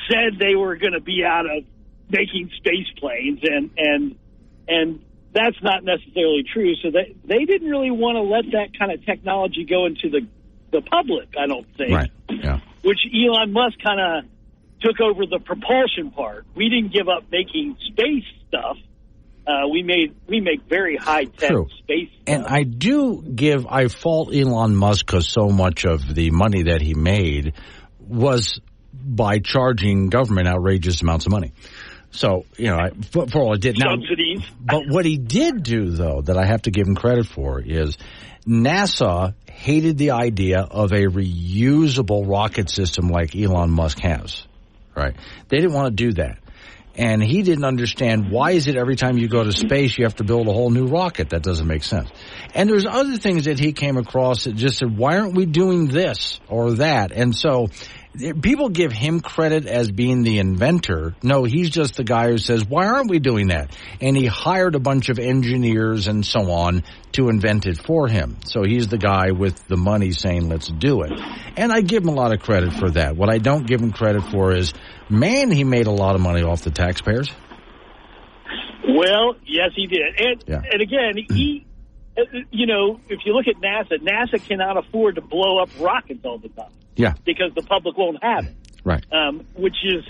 said they were going to be out of making space planes and that's not necessarily true. So they didn't really want to let that kind of technology go into the public, I don't think. Right. Yeah. Which Elon Musk kind of took over the propulsion part. We didn't give up making space stuff. We make very high-tech space stuff. And I fault Elon Musk because so much of the money that he made was by charging government outrageous amounts of money. So, for all it did. Subsidies. But what he did do, though, that I have to give him credit for is NASA hated the idea of a reusable rocket system like Elon Musk has. Right? They didn't want to do that. And he didn't understand, why is it every time you go to space you have to build a whole new rocket? That doesn't make sense. And there's other things that he came across that just said, why aren't we doing this or that? And so people give him credit as being the inventor. No, he's just the guy who says, why aren't we doing that? And he hired a bunch of engineers and so on to invent it for him. So he's the guy with the money saying, let's do it. And I give him a lot of credit for that. What I don't give him credit for is, man, he made a lot of money off the taxpayers. Well, yes, he did. And again, he, if you look at NASA cannot afford to blow up rockets all the time. Yeah. Because the public won't have it. Right. Which is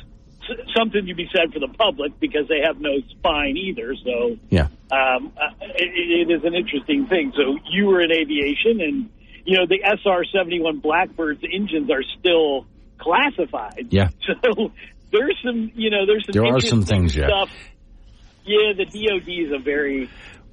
something to be said for the public because they have no spine either. So yeah. It is an interesting thing. So you were in aviation and, the SR-71 Blackbird's engines are still classified. Yeah. So there's some, there are some things, stuff. Yeah, the DOD is a very...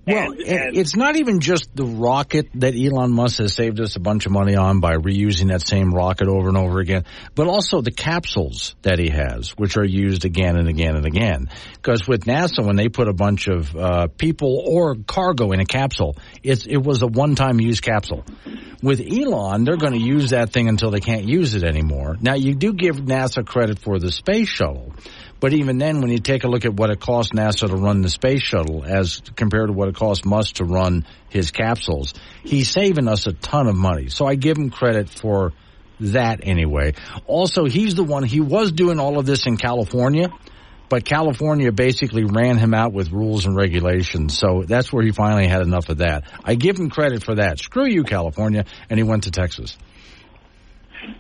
Well, it's not even just the rocket that Elon Musk has saved us a bunch of money on by reusing that same rocket over and over again, but also the capsules that he has, which are used again and again and again. Because with NASA, when they put a bunch of people or cargo in a capsule, it was a one-time use capsule. With Elon, they're going to use that thing until they can't use it anymore. Now, you do give NASA credit for the space shuttle, but even then, when you take a look at what it costs NASA to run the space shuttle as compared to what it costs Musk to run his capsules, he's saving us a ton of money. So I give him credit for that anyway. Also, he was doing all of this in California, but California basically ran him out with rules and regulations. So that's where he finally had enough of that. I give him credit for that. Screw you, California. And he went to Texas.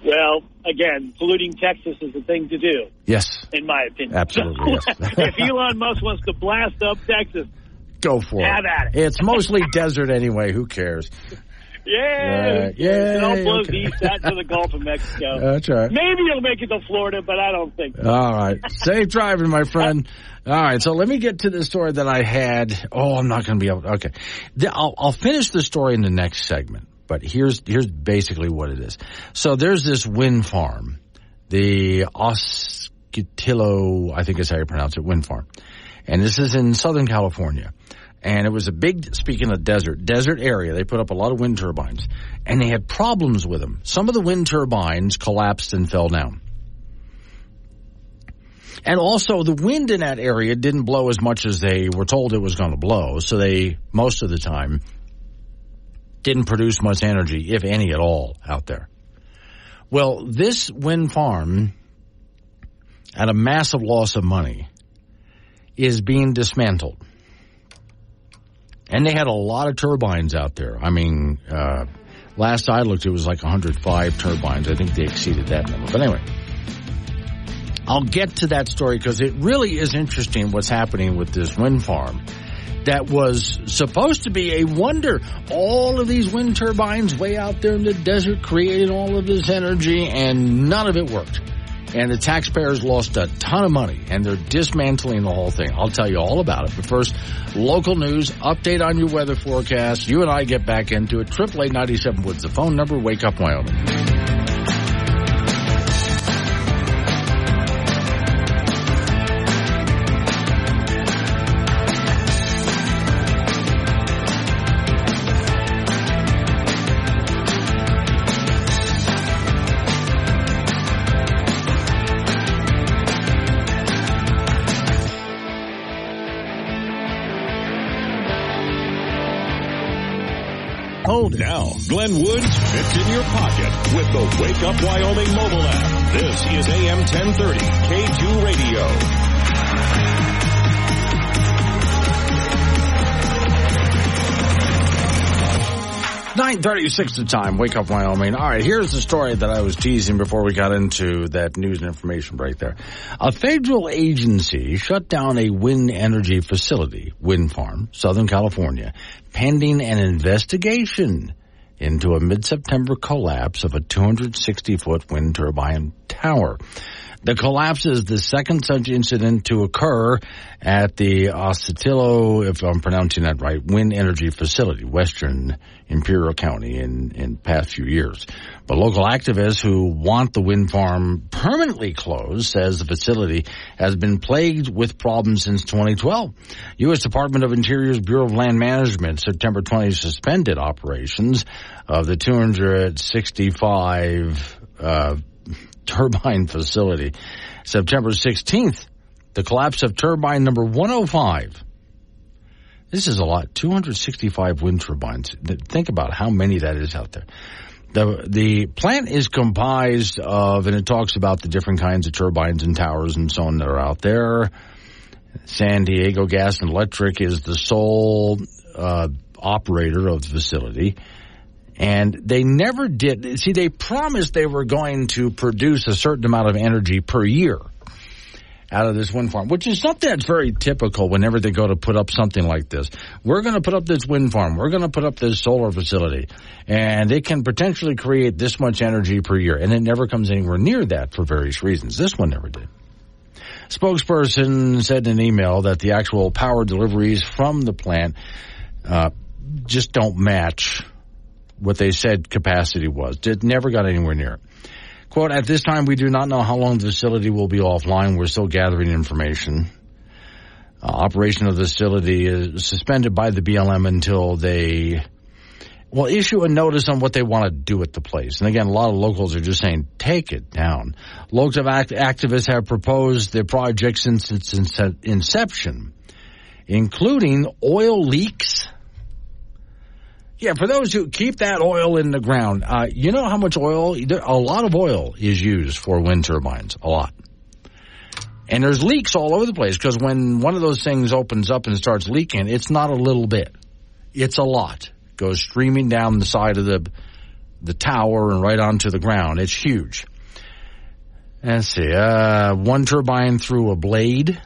Well, again, polluting Texas is the thing to do. Yes. In my opinion. Absolutely, so, yes. If Elon Musk wants to blast up Texas, go for it. Have at it. It's mostly desert anyway. Who cares? Yeah. It all blows east out to the Gulf of Mexico. That's right. Maybe he'll make it to Florida, but I don't think so. All right. Safe driving, my friend. All right. So let me get to the story that I had. Oh, I'm not going to be able to. Okay. I'll finish the story in the next segment. But here's basically what it is. So there's this wind farm, the Osceola, I think is how you pronounce it, wind farm. And this is in Southern California. And it was a big, speaking of desert area. They put up a lot of wind turbines. And they had problems with them. Some of the wind turbines collapsed and fell down. And also the wind in that area didn't blow as much as they were told it was going to blow. So they, most of the time, didn't produce much energy, if any at all, out there. Well, this wind farm, at a massive loss of money, is being dismantled. And they had a lot of turbines out there. I mean, last I looked, it was like 105 turbines. I think they exceeded that number. But anyway, I'll get to that story because it really is interesting what's happening with this wind farm that was supposed to be a wonder. All of these wind turbines way out there in the desert created all of this energy, and none of it worked. And the taxpayers lost a ton of money, and they're dismantling the whole thing. I'll tell you all about it. But first, local news, update on your weather forecast. You and I get back into it. 888-97 Woods, the phone number. Wake up, Wyoming. 'em. Now, Glenn Woods fits in your pocket with the Wake Up Wyoming mobile app. This is AM 1030, K2 Radio. 9:36 the time. Wake up, Wyoming. All right, here's the story that I was teasing before we got into that news and information break there. A federal agency shut down a wind energy facility, wind farm, Southern California, pending an investigation into a mid-September collapse of a 260-foot wind turbine tower. The collapse is the second such incident to occur at the Ocotillo, if I'm pronouncing that right, wind energy facility, western Imperial County in past few years. But local activists who want the wind farm permanently closed says the facility has been plagued with problems since 2012. U.S. Department of Interior's Bureau of Land Management September 20 suspended operations of the 265 turbine facility. September 16th, the collapse of turbine number 105. This is a lot, 265 wind turbines. Think about how many that is out there. The plant is comprised of, and it talks about the different kinds of turbines and towers and so on that are out there. San Diego Gas and Electric is the sole operator of the facility. And they never did. See, they promised they were going to produce a certain amount of energy per year out of this wind farm, which is something that's very typical whenever they go to put up something like this. We're going to put up this wind farm. We're going to put up this solar facility. And it can potentially create this much energy per year. And it never comes anywhere near that for various reasons. This one never did. Spokesperson said in an email that the actual power deliveries from the plant just don't match what they said capacity was. It never got anywhere near it. Quote, at this time, we do not know how long the facility will be offline. We're still gathering information. Operation of the facility is suspended by the BLM until they will issue a notice on what they want to do at the place. And again, a lot of locals are just saying, take it down. Local activists have proposed the project since its inception, including oil leaks. Yeah, for those who keep that oil in the ground, you know how much oil? A lot of oil is used for wind turbines, a lot. And there's leaks all over the place because when one of those things opens up and starts leaking, it's not a little bit. It's a lot. It goes streaming down the side of the tower and right onto the ground. It's huge. Let's see. One turbine threw a blade.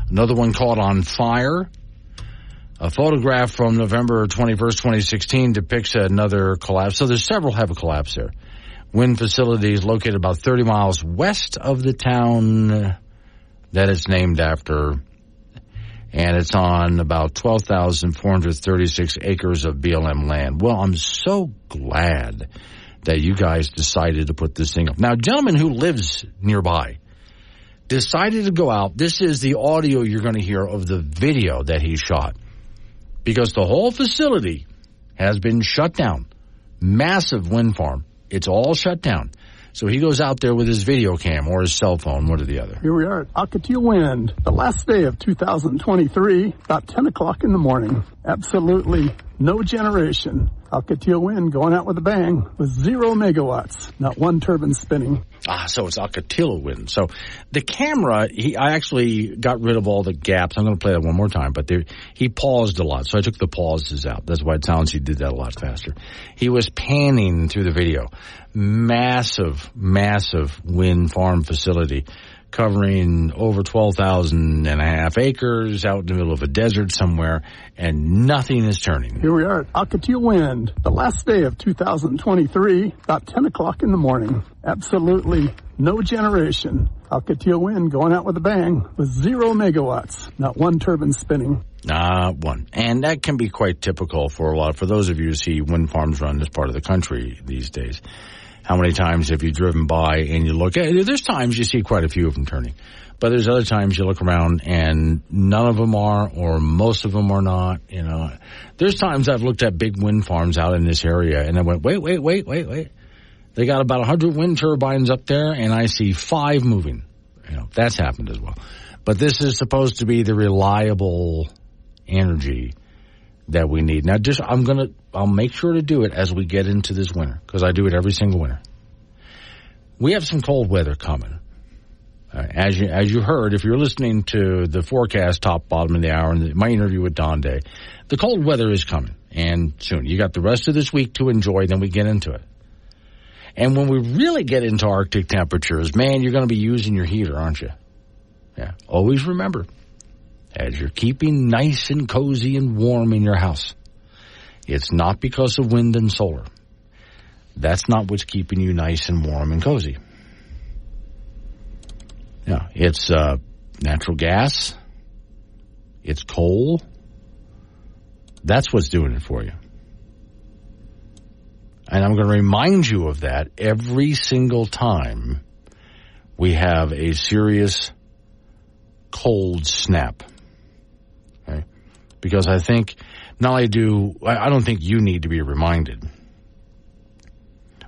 Another one caught on fire. A photograph from November 21st, 2016 depicts another collapse. So there's several have a collapse there. Wind facility is located about 30 miles west of the town that it's named after. And it's on about 12,436 acres of BLM land. Well, I'm so glad that you guys decided to put this thing up. Now, a gentleman who lives nearby decided to go out. This is the audio you're going to hear of the video that he shot. Because the whole facility has been shut down. Massive wind farm. It's all shut down. So he goes out there with his video cam or his cell phone, one or the other. Here we are at Ocotillo Wind, the last day of 2023, about 10 o'clock in the morning. Absolutely no generation. Alcatel wind going out with a bang with 0 megawatts, not one turbine spinning. So it's Alcatel wind. So the camera, I actually got rid of all the gaps. I'm going to play that one more time, but he paused a lot, so I took the pauses out. That's why it sounds he did that a lot faster. He was panning through the video. Massive, massive wind farm facility covering over 12,500 acres out in the middle of a desert somewhere, and nothing is turning. Here we are at Alcatel wind, the last day of 2023, about 10 o'clock in the morning. Absolutely no generation. Alcatel wind going out with a bang with 0 megawatts, not one turbine spinning. Not one. And that can be quite typical for those of you who see wind farms run in this part of the country these days. How many times have you driven by and you look there's times you see quite a few of them turning, but there's other times you look around and none of them are, or most of them are not, There's times I've looked at big wind farms out in this area and I went, wait. They got about 100 wind turbines up there and I see 5 moving. That's happened as well. But this is supposed to be the reliable energy that we need. Now, I'll make sure to do it as we get into this winter, because I do it every single winter. We have some cold weather coming. As you heard, if you're listening to the forecast top, bottom of the hour, and my interview with Don Day, the cold weather is coming, and soon. You got the rest of this week to enjoy, then we get into it. And when we really get into Arctic temperatures, man, you're going to be using your heater, aren't you? Yeah. Always remember, as you're keeping nice and cozy and warm in your house, it's not because of wind and solar. That's not what's keeping you nice and warm and cozy. Yeah, it's natural gas. It's coal. That's what's doing it for you. And I'm going to remind you of that every single time we have a serious cold snap. Okay? Because I think I don't think you need to be reminded.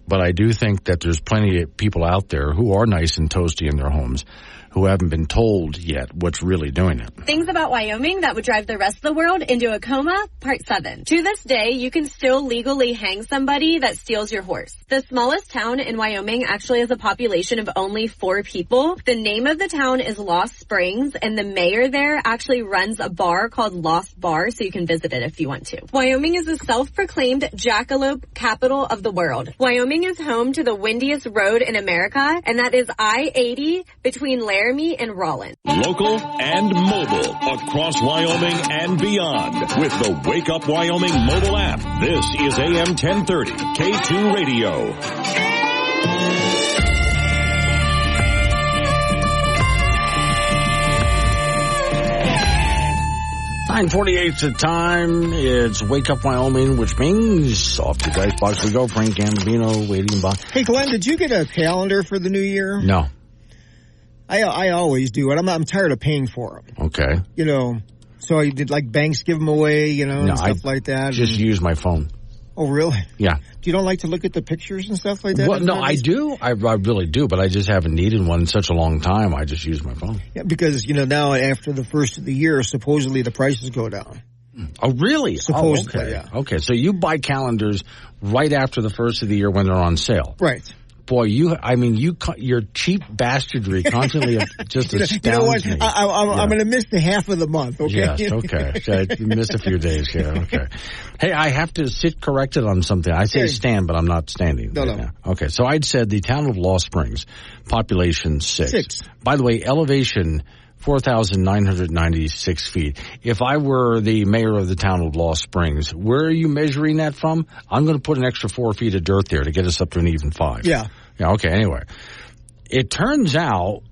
But I do think that there's plenty of people out there who are nice and toasty in their homes who haven't been told yet what's really doing it. Things about Wyoming that would drive the rest of the world into a coma, Part 7. To this day, you can still legally hang somebody that steals your horse. The smallest town in Wyoming actually has a population of only 4 people. The name of the town is Lost Springs, and the mayor there actually runs a bar called Lost Bar, so you can visit it if you want to. Wyoming is the self-proclaimed jackalope capital of the world. Wyoming is home to the windiest road in America, and that is I-80 between Laramie and Rollin. Local and mobile across Wyoming and beyond with the Wake Up Wyoming mobile app. This is AM 1030 K2 Radio. 9:48 the time. It's Wake Up Wyoming, which means off the dice box we go. Frank Gambino waiting by. Hey, Glenn, did you get a calendar for the new year? No. I always do, and I'm tired of paying for them. Okay. So I did banks give them away, and stuff like that. Just use my phone. Oh, really? Yeah. You don't like to look at the pictures and stuff like that? Well, no, I do. I really do, but I just haven't needed one in such a long time. I just use my phone. Yeah, because, now after the first of the year, supposedly the prices go down. Oh, really? Supposedly, okay. Yeah. Okay, so you buy calendars right after the first of the year when they're on sale. Right. Boy, your cheap bastardry constantly just astounds you know what? me. I'm going to miss the half of the month, okay? Yes, okay. You missed a few days, yeah, okay. Hey, I have to sit corrected on something. I say stand, but I'm not standing. No. Now. Okay, so I'd said the town of Lost Springs, population 6. By the way, elevation 4,996 feet. If I were the mayor of the town of Lost Springs, where are you measuring that from? I'm going to put an extra 4 feet of dirt there to get us up to an even 5. Yeah. Yeah, okay, anyway. It turns out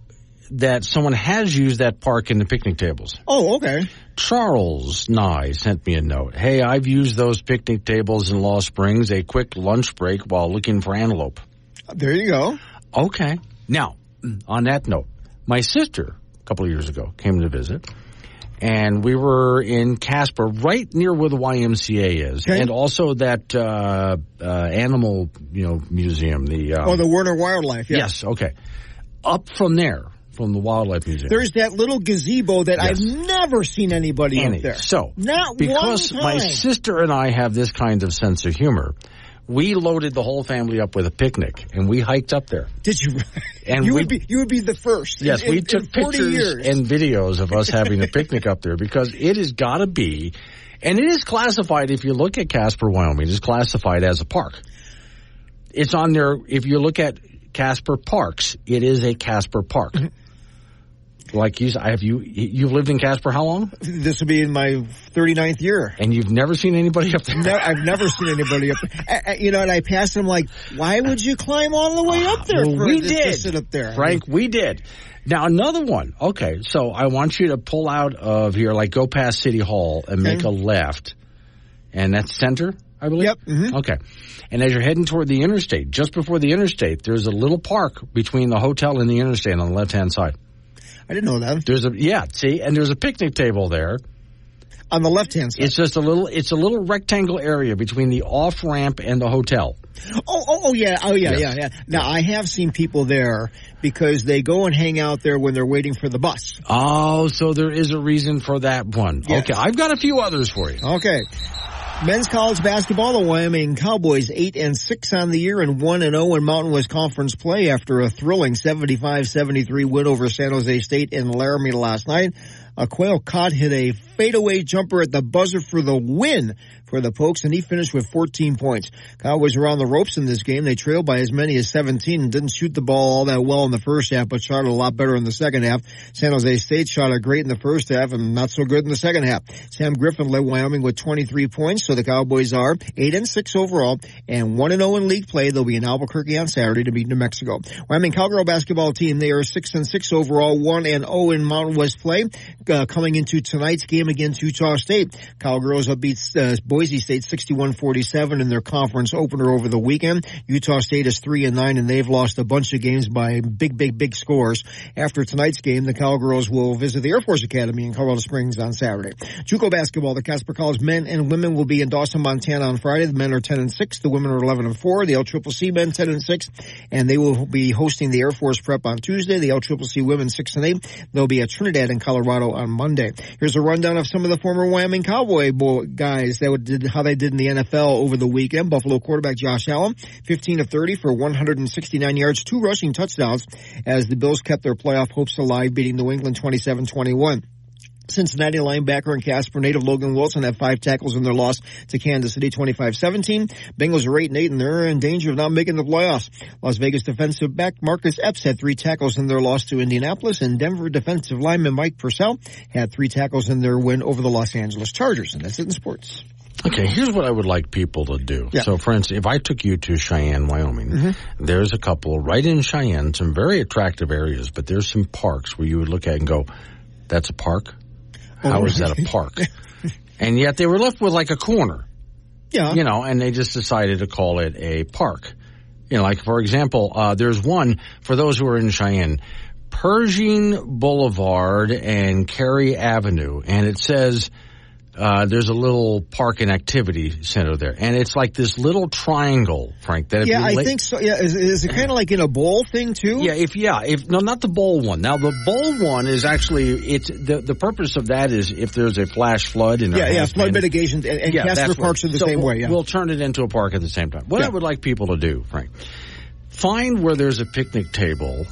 that someone has used that park in the picnic tables. Oh, okay. Charles Nye sent me a note. Hey, I've used those picnic tables in Lost Springs, a quick lunch break while looking for antelope. There you go. Okay. Now, on that note, my sister a couple of years ago came to visit, and we were in Casper, right near where the YMCA is, and also that animal museum. The the Werner Wildlife. Yeah. Yes, okay. Up from there, from the Wildlife Museum. There's that little gazebo that I've never seen anybody up there. So, not because one time. my sister and I have this kind of sense of humor, we loaded the whole family up with a picnic, and we hiked up there. Did you? And you would be the first. Yes, we took pictures and videos of us having a picnic up there because it has got to be, and it is classified, if you look at Casper, Wyoming, it is classified as a park. It's on there, if you look at Casper Parks, it is a Casper Park. Like you've lived in Casper how long? This will be in my 39th year. And you've never seen anybody up there? I've never seen anybody up there. And I passed them like, why would you climb all the way up there? Well, we did. To sit up there? Frank, we did. Now, another one. Okay, so I want you to pull out of here, like go past City Hall and make a left. And that's Center, I believe? Yep. Mm-hmm. Okay. And as you're heading toward the interstate, just before the interstate, there's a little park between the hotel and the interstate on the left-hand side. I didn't know that. And there's a picnic table there. On the left-hand side. It's just a little rectangle area between the off-ramp and the hotel. Yeah. Now, I have seen people there because they go and hang out there when they're waiting for the bus. Oh, so there is a reason for that one. Yes. Okay, I've got a few others for you. Okay. Men's college basketball, the Wyoming Cowboys 8-6 on the year and 1-0 in Mountain West Conference play after a thrilling 75-73 win over San Jose State in Laramie last night. Quail Cott hit a fadeaway jumper at the buzzer for the win for the Pokes, and he finished with 14 points. Cowboys were on the ropes in this game. They trailed by as many as 17 and didn't shoot the ball all that well in the first half, but shot it a lot better in the second half. San Jose State shot it great in the first half and not so good in the second half. Sam Griffin led Wyoming with 23 points, so the Cowboys are 8-6 overall and 1-0 in league play. They'll be in Albuquerque on Saturday to beat New Mexico. Wyoming Cowgirl basketball team, they are 6-6 overall, 1-0 in Mountain West play. Coming into tonight's game against Utah State, Cowgirls beat Boise State 61-47 in their conference opener over the weekend. Utah State is 3-9 and they've lost a bunch of games by big scores. After tonight's game, the Cowgirls will visit the Air Force Academy in Colorado Springs on Saturday. JUCO basketball, the Casper College men and women will be in Dawson, Montana on Friday. The men are 10-6, the women are 11-4. The LCCC men 10-6, and they will be hosting the Air Force Prep on Tuesday. The LCCC women 6-8. They'll be at Trinidad in Colorado on Monday. Here's a rundown of some of the former Wyoming Cowboy guys how they did in the NFL over the weekend. Buffalo quarterback Josh Allen, 15 of 30 for 169 yards, 2 rushing touchdowns as the Bills kept their playoff hopes alive, beating New England 27-21. Cincinnati linebacker and Casper native Logan Wilson had 5 tackles in their loss to Kansas City 25-17. Bengals are 8-8 and they're in danger of not making the playoffs. Las Vegas defensive back Marcus Epps had 3 tackles in their loss to Indianapolis, and Denver defensive lineman Mike Purcell had 3 tackles in their win over the Los Angeles Chargers. And that's it in sports. Okay, here's what I would like people to do. Yeah. So, for instance, if I took you to Cheyenne, Wyoming, there's a couple right in Cheyenne, some very attractive areas, but there's some parks where you would look at and go, that's a park? How is that a park? And yet they were left with like a corner. Yeah. And they just decided to call it a park. Like, for example, there's one, for those who are in Cheyenne, Pershing Boulevard and Cary Avenue, and it says there's a little park and activity center there, and it's like this little triangle, Frank. That I think so. Yeah, is it kind of like in a bowl thing too? No, not the bowl one. Now the bowl one is actually the purpose of that is if there's a flash flood flood mitigation and Casper parks are the same way. Yeah, we'll turn it into a park at the same time. What I would like people to do, Frank, find where there's a picnic table,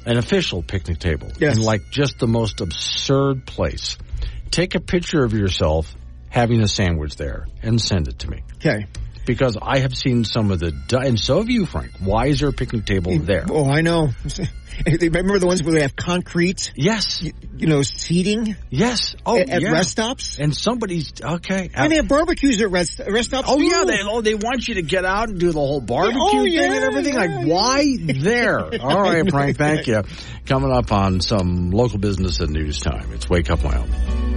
an official picnic table, in like just the most absurd place. Take a picture of yourself having a sandwich there and send it to me. Okay. Because I have seen some of and so have you, Frank. Why is there a picnic table there? Oh, I know. Remember the ones where they have concrete? Yes. Seating? Yes. At rest stops? And somebody's, okay. And they have barbecues at rest stops too. Yeah, they want you to get out and do the whole barbecue thing and everything. Why there? All right, Frank, thank you. Coming up on some local business and news time. It's Wake Up Wyoming.